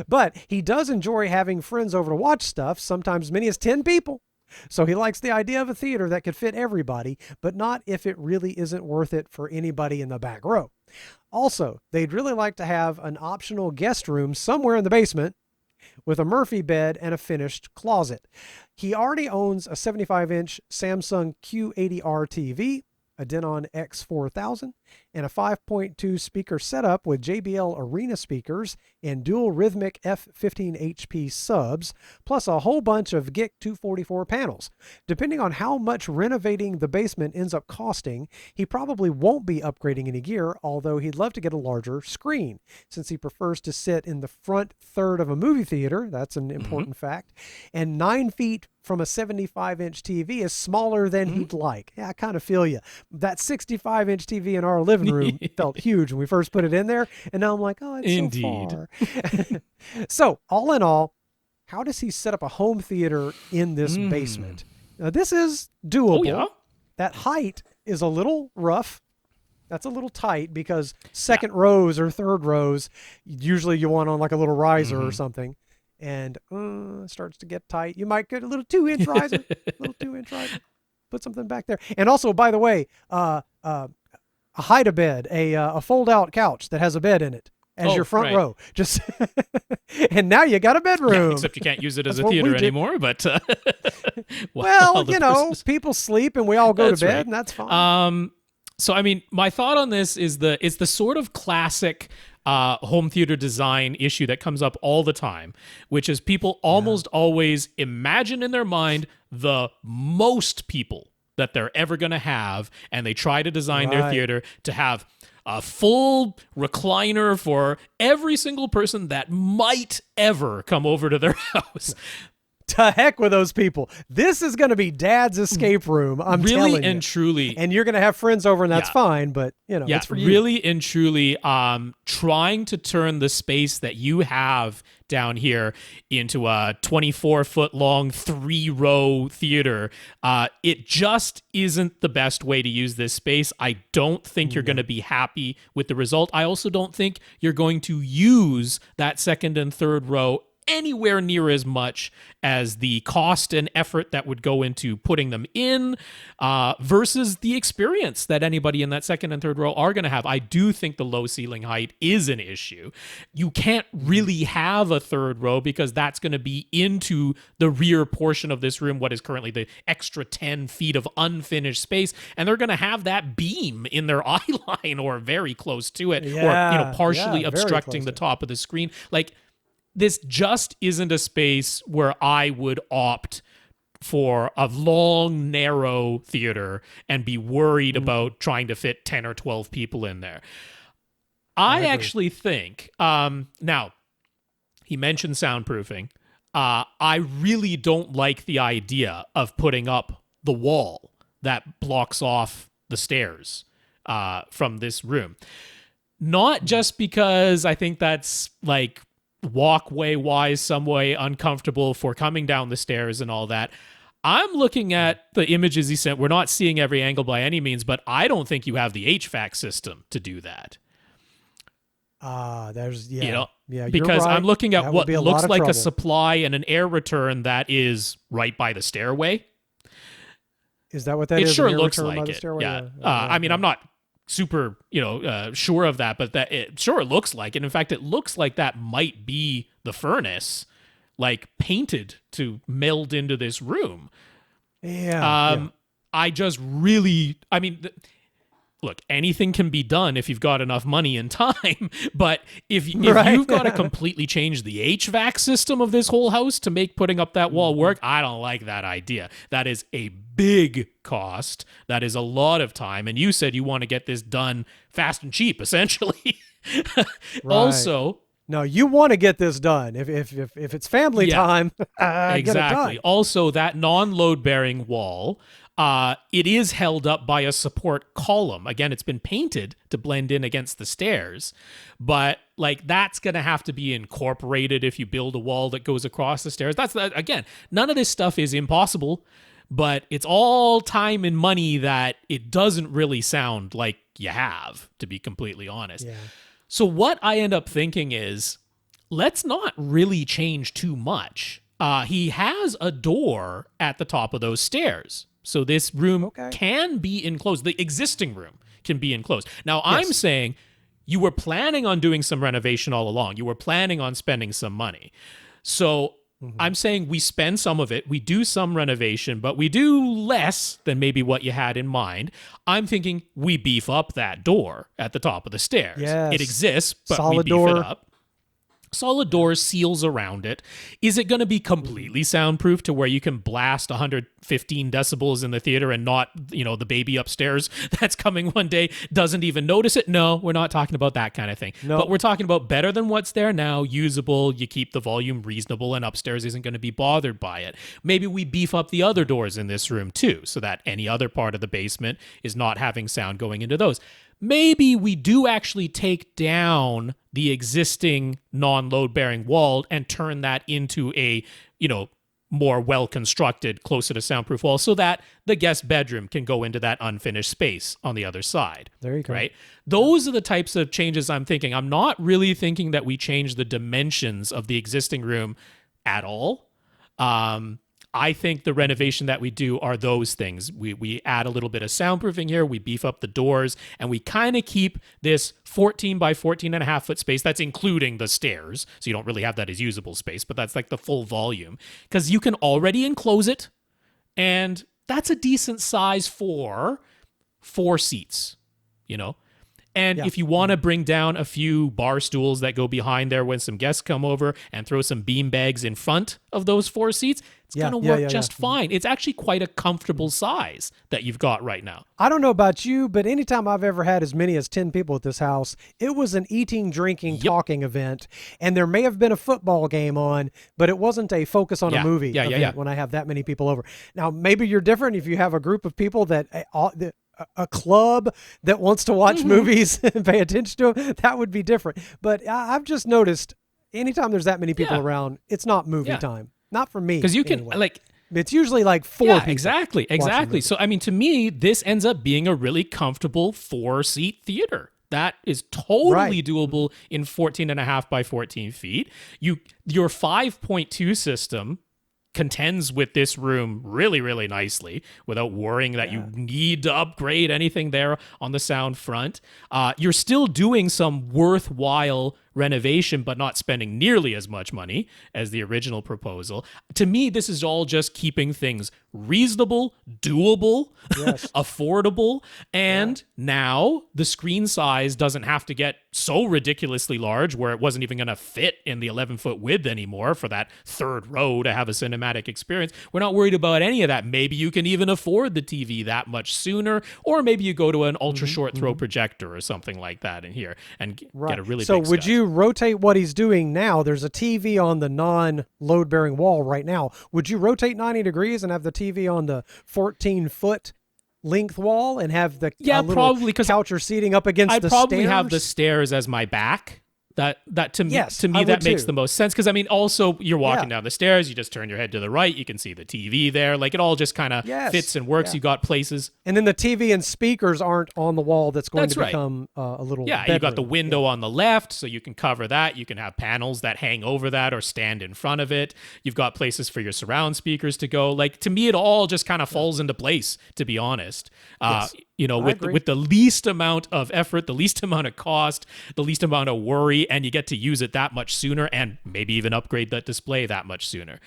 Speaker 3: But he does enjoy having friends over to watch stuff, sometimes as many as 10 people. So he likes the idea of a theater that could fit everybody, but not if it really isn't worth it for anybody in the back row. Also, they'd really like to have an optional guest room somewhere in the basement with a Murphy bed and a finished closet. He already owns a 75-inch Samsung Q80R TV, a Denon X4000, and a 5.2 speaker setup with JBL Arena speakers and dual rhythmic F15 HP subs, plus a whole bunch of GIC 244 panels. Depending on how much renovating the basement ends up costing, he probably won't be upgrading any gear, although he'd love to get a larger screen, since he prefers to sit in the front third of a movie theater. That's an important fact. And 9 feet from a 75-inch TV is smaller than he'd like. Yeah, I kind of feel you. That 65-inch TV in our living room felt huge when we first put it in there, and now I'm like, oh, it's so far. So, all in all, how does he set up a home theater in this basement? Now, this is doable.
Speaker 2: Oh, yeah?
Speaker 3: That height is a little rough. That's a little tight because second rows or third rows, usually you want on like a little riser or something. And it starts to get tight. You might get a little 2-inch riser, put something back there. And also, by the way, a hide-a-bed, a fold-out couch that has a bed in it as your front row. Just and now you got a bedroom.
Speaker 2: Yeah, except you can't use it as a theater anymore. But
Speaker 3: well, you know, people sleep and we all go to bed, and that's fine.
Speaker 2: So I mean, my thought on this is it's the sort of classic home theater design issue that comes up all the time, which is people almost always imagine in their mind the most people that they're ever going to have, and they try to design their theater to have a full recliner for every single person that might ever come over to their house.
Speaker 3: To heck with those people. This is going to be Dad's escape room. I'm telling you.
Speaker 2: Really and truly.
Speaker 3: And you're going to have friends over, and that's fine, but, you know, it's for you.
Speaker 2: Really and truly trying to turn the space that you have down here into a 24-foot-long, 3-row theater. It just isn't the best way to use this space. I don't think you're going to be happy with the result. I also don't think you're going to use that second and third row anywhere near as much as the cost and effort that would go into putting them in versus the experience that anybody in that second and third row are going to have. I do think the low ceiling height is an issue. You can't really have a third row because that's going to be into the rear portion of this room, what is currently the extra 10 feet of unfinished space, and they're going to have that beam in their eye line or very close to it, or partially obstructing the top of the screen. Like, this just isn't a space where I would opt for a long, narrow theater and be worried about trying to fit 10 or 12 people in there. I actually think, now, he mentioned soundproofing. I really don't like the idea of putting up the wall that blocks off the stairs from this room. Not just because I think that's like walkway wise some way uncomfortable for coming down the stairs and all that. I'm looking at the images he sent. We're not seeing every angle by any means, but I don't think you have the HVAC system to do that.
Speaker 3: There's
Speaker 2: because
Speaker 3: right.
Speaker 2: I'm looking at what looks like
Speaker 3: trouble.
Speaker 2: a supply and an air return that is right by the stairway.
Speaker 3: Is that what that
Speaker 2: is?
Speaker 3: is?
Speaker 2: It sure
Speaker 3: An
Speaker 2: looks
Speaker 3: return by
Speaker 2: like
Speaker 3: the
Speaker 2: it.
Speaker 3: stairway?
Speaker 2: Yeah.
Speaker 3: Yeah.
Speaker 2: I mean, I'm not super, sure of that, but that it sure looks like it. In fact, it looks like that might be the furnace, like painted to meld into this room.
Speaker 3: Yeah.
Speaker 2: I just really, I mean, look, anything can be done if you've got enough money and time. But if you've got to completely change the HVAC system of this whole house to make putting up that wall work, I don't like that idea. That is a big cost. That is a lot of time. And you said you want to get this done fast and cheap, essentially. Also,
Speaker 3: no, you want to get this done. If it's family time,
Speaker 2: exactly.
Speaker 3: Get it done.
Speaker 2: Also, that non-load bearing wall, it is held up by a support column. Again, it's been painted to blend in against the stairs, but like that's going to have to be incorporated if you build a wall that goes across the stairs. Again, none of this stuff is impossible, but it's all time and money that it doesn't really sound like you have, to be completely honest.
Speaker 3: Yeah.
Speaker 2: So what I end up thinking is, let's not really change too much. He has a door at the top of those stairs. So this room can be enclosed. The existing room can be enclosed. Now, I'm saying you were planning on doing some renovation all along. You were planning on spending some money. So I'm saying we spend some of it, we do some renovation, but we do less than maybe what you had in mind. I'm thinking we beef up that door at the top of the stairs.
Speaker 3: Yes.
Speaker 2: It exists, but
Speaker 3: Solid
Speaker 2: we beef
Speaker 3: door.
Speaker 2: it up. Solid doors, seals around it. Is it going to be completely soundproof to where you can blast 115 decibels in the theater and not, the baby upstairs that's coming one day doesn't even notice it? No, we're not talking about that kind of thing.
Speaker 3: No.
Speaker 2: But we're talking about better than what's there now, usable, you keep the volume reasonable, and upstairs isn't going to be bothered by it. Maybe we beef up the other doors in this room too, so that any other part of the basement is not having sound going into those. Maybe we do actually take down the existing non-load bearing wall and turn that into a, more well-constructed, closer to soundproof wall so that the guest bedroom can go into that unfinished space on the other side.
Speaker 3: There you go.
Speaker 2: Right? Those are the types of changes I'm thinking. I'm not really thinking that we change the dimensions of the existing room at all. I think the renovation that we do are those things. We add a little bit of soundproofing here, we beef up the doors, and we kind of keep this 14 by 14 and a half foot space. That's including the stairs, so you don't really have that as usable space, but that's like the full volume. Because you can already enclose it, and that's a decent size for 4 seats, And if you want to bring down a few bar stools that go behind there when some guests come over and throw some bean bags in front of those 4 seats, it's going to work just fine. It's actually quite a comfortable size that you've got right now.
Speaker 3: I don't know about you, but anytime I've ever had as many as 10 people at this house, it was an eating, drinking, talking event. And there may have been a football game on, but it wasn't a focus on a movie event when I have that many people over. Now, maybe you're different if you have a group of people that a club that wants to watch movies and pay attention to them, that would be different. But I've just noticed anytime there's that many people around, it's not movie time. Not for me.
Speaker 2: Because you can,
Speaker 3: it's usually like 4 people.
Speaker 2: Exactly. So, I mean, to me, this ends up being a really comfortable 4-seat theater. That is totally doable in 14 and a half by 14 feet. Your 5.2 system contends with this room really, really nicely without worrying that you need to upgrade anything there on the sound front. You're still doing some worthwhile renovation, but not spending nearly as much money as the original proposal. To me, this is all just keeping things reasonable, doable, affordable, and now the screen size doesn't have to get so ridiculously large where it wasn't even going to fit in the 11-foot width anymore for that third row to have a cinematic experience. We're not worried about any of that. Maybe you can even afford the TV that much sooner, or maybe you go to an ultra-short throw projector or something like that in here and get a really big
Speaker 3: would
Speaker 2: sky.
Speaker 3: You rotate what he's doing now? There's a TV on the non-load bearing wall right now. Would you rotate 90 degrees and have the TV on the 14-foot length wall and have the little
Speaker 2: probably,
Speaker 3: couch or seating up against the stairs?
Speaker 2: I'd probably have the stairs as my back That to me
Speaker 3: I
Speaker 2: that
Speaker 3: would
Speaker 2: makes
Speaker 3: too.
Speaker 2: the most sense, because I mean, also you're walking down the stairs, you just turn your head to the right, you can see the TV there, like it all just kind of fits and works. You got places,
Speaker 3: and then the TV and speakers aren't on the wall. That's going to become a little
Speaker 2: you got the window on the left, so you can cover that. You can have panels that hang over that or stand in front of it. You've got places for your surround speakers to go. Like, to me, it all just kind of falls into place, to be honest. With the least amount of effort, the least amount of cost, the least amount of worry, and you get to use it that much sooner, and maybe even upgrade that display that much sooner.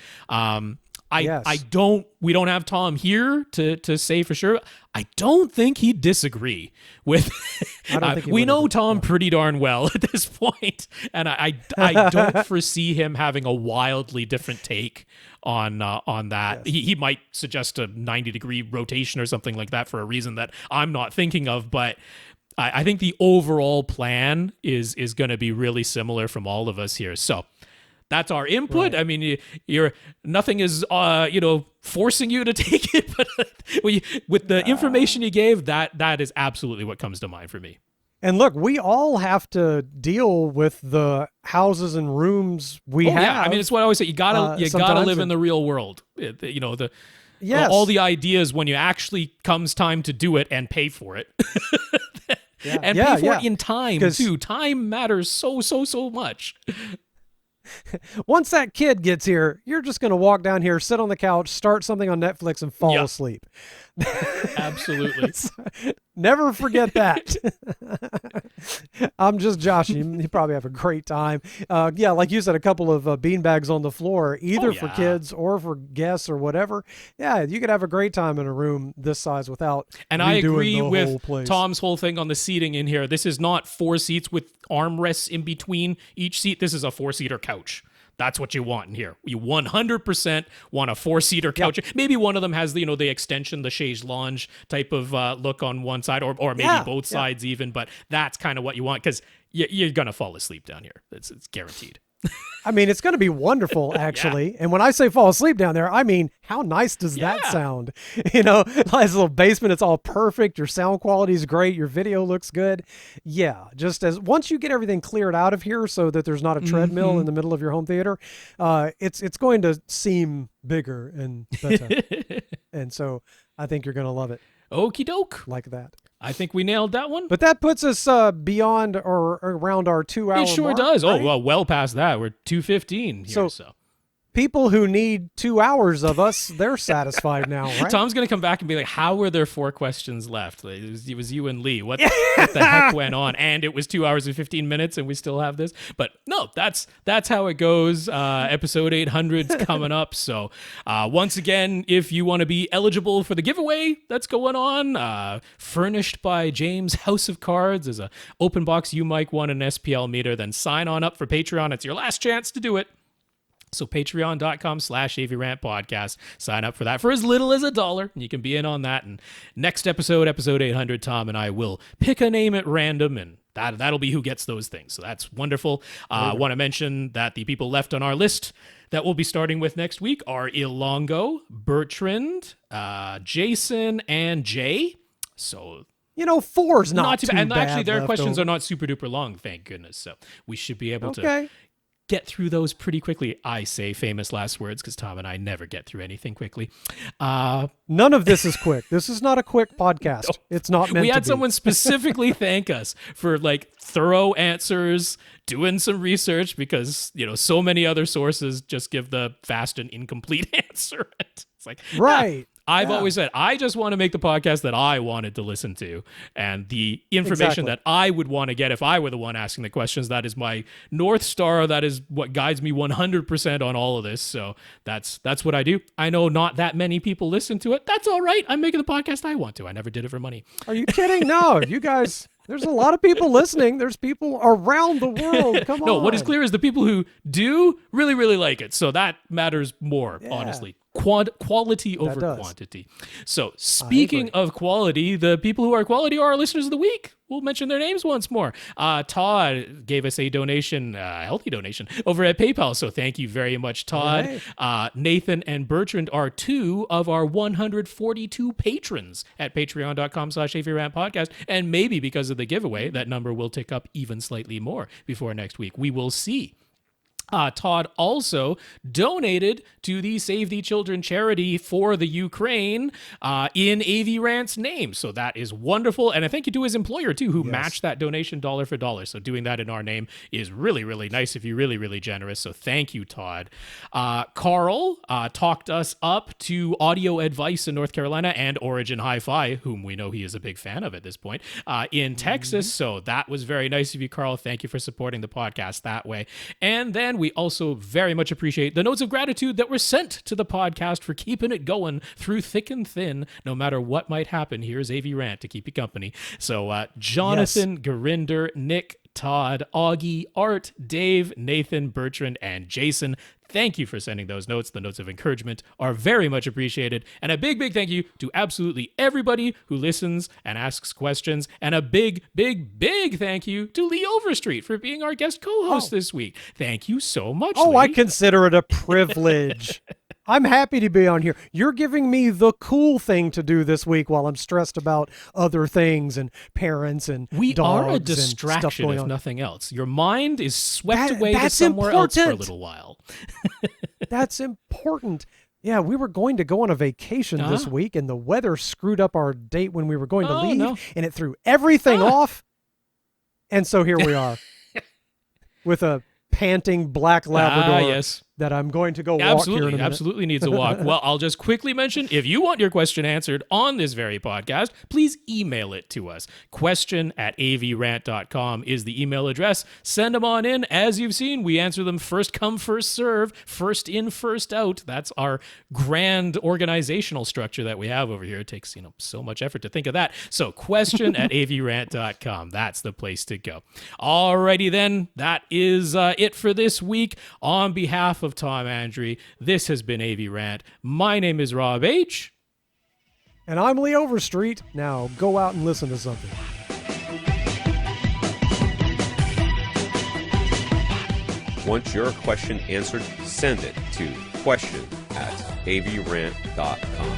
Speaker 2: We don't have Tom here to say for sure. I don't think he'd disagree with. We know Tom pretty darn well at this point, and I don't foresee him having a wildly different take on that.
Speaker 3: Yes.
Speaker 2: He might suggest a 90-degree rotation or something like that for a reason that I'm not thinking of, but I think the overall plan is going to be really similar from all of us here. So that's our input. Right. I mean, you're nothing is forcing you to take it, but with the information you gave, that is absolutely what comes to mind for me.
Speaker 3: And look, we all have to deal with the houses and rooms we have.
Speaker 2: Yeah, I mean, it's what I always say. You gotta live in the real world. All the ideas when you actually comes time to do it and pay for it. And pay for it in time too. Time matters so much.
Speaker 3: Once that kid gets here, you're just going to walk down here, sit on the couch, start something on Netflix, and fall asleep.
Speaker 2: Absolutely.
Speaker 3: Never forget that. I'm just joshing. You probably have a great time. Like you said, a couple of beanbags on the floor, either for kids or for guests or whatever. Yeah, you could have a great time in a room this size without
Speaker 2: And I agree with Tom's whole thing on the seating in here. This is not 4 seats with armrests in between each seat. This is a 4-seater couch. That's what you want in here. You 100% want a 4-seater couch. Yep. Maybe one of them has the extension, the chaise lounge type of look on one side, or maybe both sides even. But that's kind of what you want, because you're gonna fall asleep down here. It's guaranteed.
Speaker 3: I mean, it's going to be wonderful, actually. And when I say fall asleep down there, I mean, how nice does that sound? Nice little basement. It's all perfect. Your sound quality is great. Your video looks good. Yeah, just as once you get everything cleared out of here so that there's not a treadmill in the middle of your home theater, it's going to seem bigger and better. And so I think you're going to love it.
Speaker 2: Okie doke.
Speaker 3: Like that.
Speaker 2: I think we nailed that one.
Speaker 3: But that puts us beyond or around our 2 hour
Speaker 2: It sure
Speaker 3: mark,
Speaker 2: does.
Speaker 3: Right?
Speaker 2: Oh, well past that. We're 2:15 here, so.
Speaker 3: People who need 2 hours of us, they're satisfied now, right?
Speaker 2: Tom's going to come back and be like, how were there 4 questions left? Like, it was you and Lee. What the heck went on? And it was 2 hours and 15 minutes and we still have this. But no, that's how it goes. Episode 800's coming up. So once again, if you want to be eligible for the giveaway that's going on, furnished by James House of Cards as a open box U mic 1 and SPL meter, then sign on up for Patreon. It's your last chance to do it. So patreon.com/AVRant podcast. Sign up for that for as little as $1, and you can be in on that. And next episode 800, Tom and I will pick a name at random, and that'll be who gets those things. So that's wonderful. I want to mention that the people left on our list that we'll be starting with next week are Ilongo, Bertrand, Jason, and Jay. So
Speaker 3: 4's not too bad.
Speaker 2: And actually, their questions are not super duper long, thank goodness. So we should be able to get through those pretty quickly. I say famous last words because Tom and I never get through anything quickly.
Speaker 3: None of this is quick. This is not a quick podcast. No. It's not meant to be.
Speaker 2: We had someone specifically thank us for thorough answers, doing some research, because so many other sources just give the fast and incomplete answer. It's like, right. I've always said, I just want to make the podcast that I wanted to listen to, and the information that I would want to get if I were the one asking the questions. That is my North Star. That is what guides me 100% on all of this. So that's what I do. I know not that many people listen to it. That's all right. I'm making the podcast I want to. I never did it for money.
Speaker 3: Are you kidding? No, you guys... There's a lot of people listening. There's people around the world. Come on.
Speaker 2: No, what is clear is the people who do really, really like it. So that matters more, honestly. quality over quantity. So speaking of quality, the people who are quality are our listeners of the week. We'll mention their names once more. Todd gave us a donation, a healthy donation, over at PayPal. So thank you very much, Todd. Hey. Nathan and Bertrand are 2 of our 142 patrons at patreon.com/AVRant podcast. And maybe because of the giveaway, that number will tick up even slightly more before next week. We will see. Todd also donated to the Save the Children charity for the Ukraine in AVRant's name. So that is wonderful. And I thank you to his employer, too, who matched that donation dollar for dollar. So doing that in our name is really, really nice if you're really, really generous. So thank you, Todd. Karl talked us up to Audio Advice in North Carolina and Origin Hi-Fi, whom we know he is a big fan of at this point, in Texas. So that was very nice of you, Karl. Thank you for supporting the podcast that way. And then we also very much appreciate the notes of gratitude that were sent to the podcast for keeping it going through thick and thin, no matter what might happen. Here's AVRant to keep you company. So Jonathan, Gurinder, Nick, Todd, Augie, Art, Dave, Nathan, Bertrand, and Jason. Thank you for sending those notes. The notes of encouragement are very much appreciated. And a big, big thank you to absolutely everybody who listens and asks questions. And a big, big, big thank you to Lee Overstreet for being our guest co-host this week. Thank you so much, Lee.
Speaker 3: I consider it a privilege. I'm happy to be on here. You're giving me the cool thing to do this week while I'm stressed about other things and parents and
Speaker 2: we
Speaker 3: dogs
Speaker 2: are a distraction,
Speaker 3: and stuff going
Speaker 2: if
Speaker 3: on.
Speaker 2: Nothing else. Your mind is swept away to somewhere else for a little while.
Speaker 3: That's important. Yeah, we were going to go on a vacation this week, and the weather screwed up our date when we were going to leave, and it threw everything off. And so here we are with a panting black Labrador that I'm going to go walk here in a minute.
Speaker 2: Absolutely needs a walk. Well, I'll just quickly mention, if you want your question answered on this very podcast, please email it to us. question@avrant.com is the email address. Send them on in. As you've seen, we answer them first come, first serve, first in, first out. That's our grand organizational structure that we have over here. It takes, so much effort to think of that. So question@avrant.com. That's the place to go. Alrighty then, that is it for this week. On behalf of Tom Andry, this has been AVRant. My name is Rob H.
Speaker 3: And I'm Lee Overstreet. Now go out and listen to something.
Speaker 1: Want your question answered? Send it to question@avrant.com.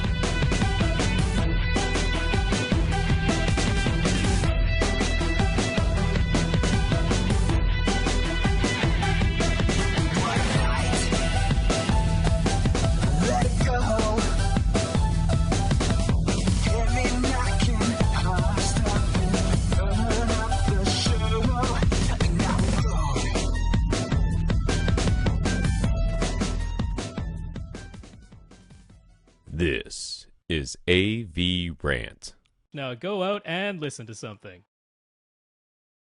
Speaker 1: This is AVRant.
Speaker 2: Now go out and listen to something.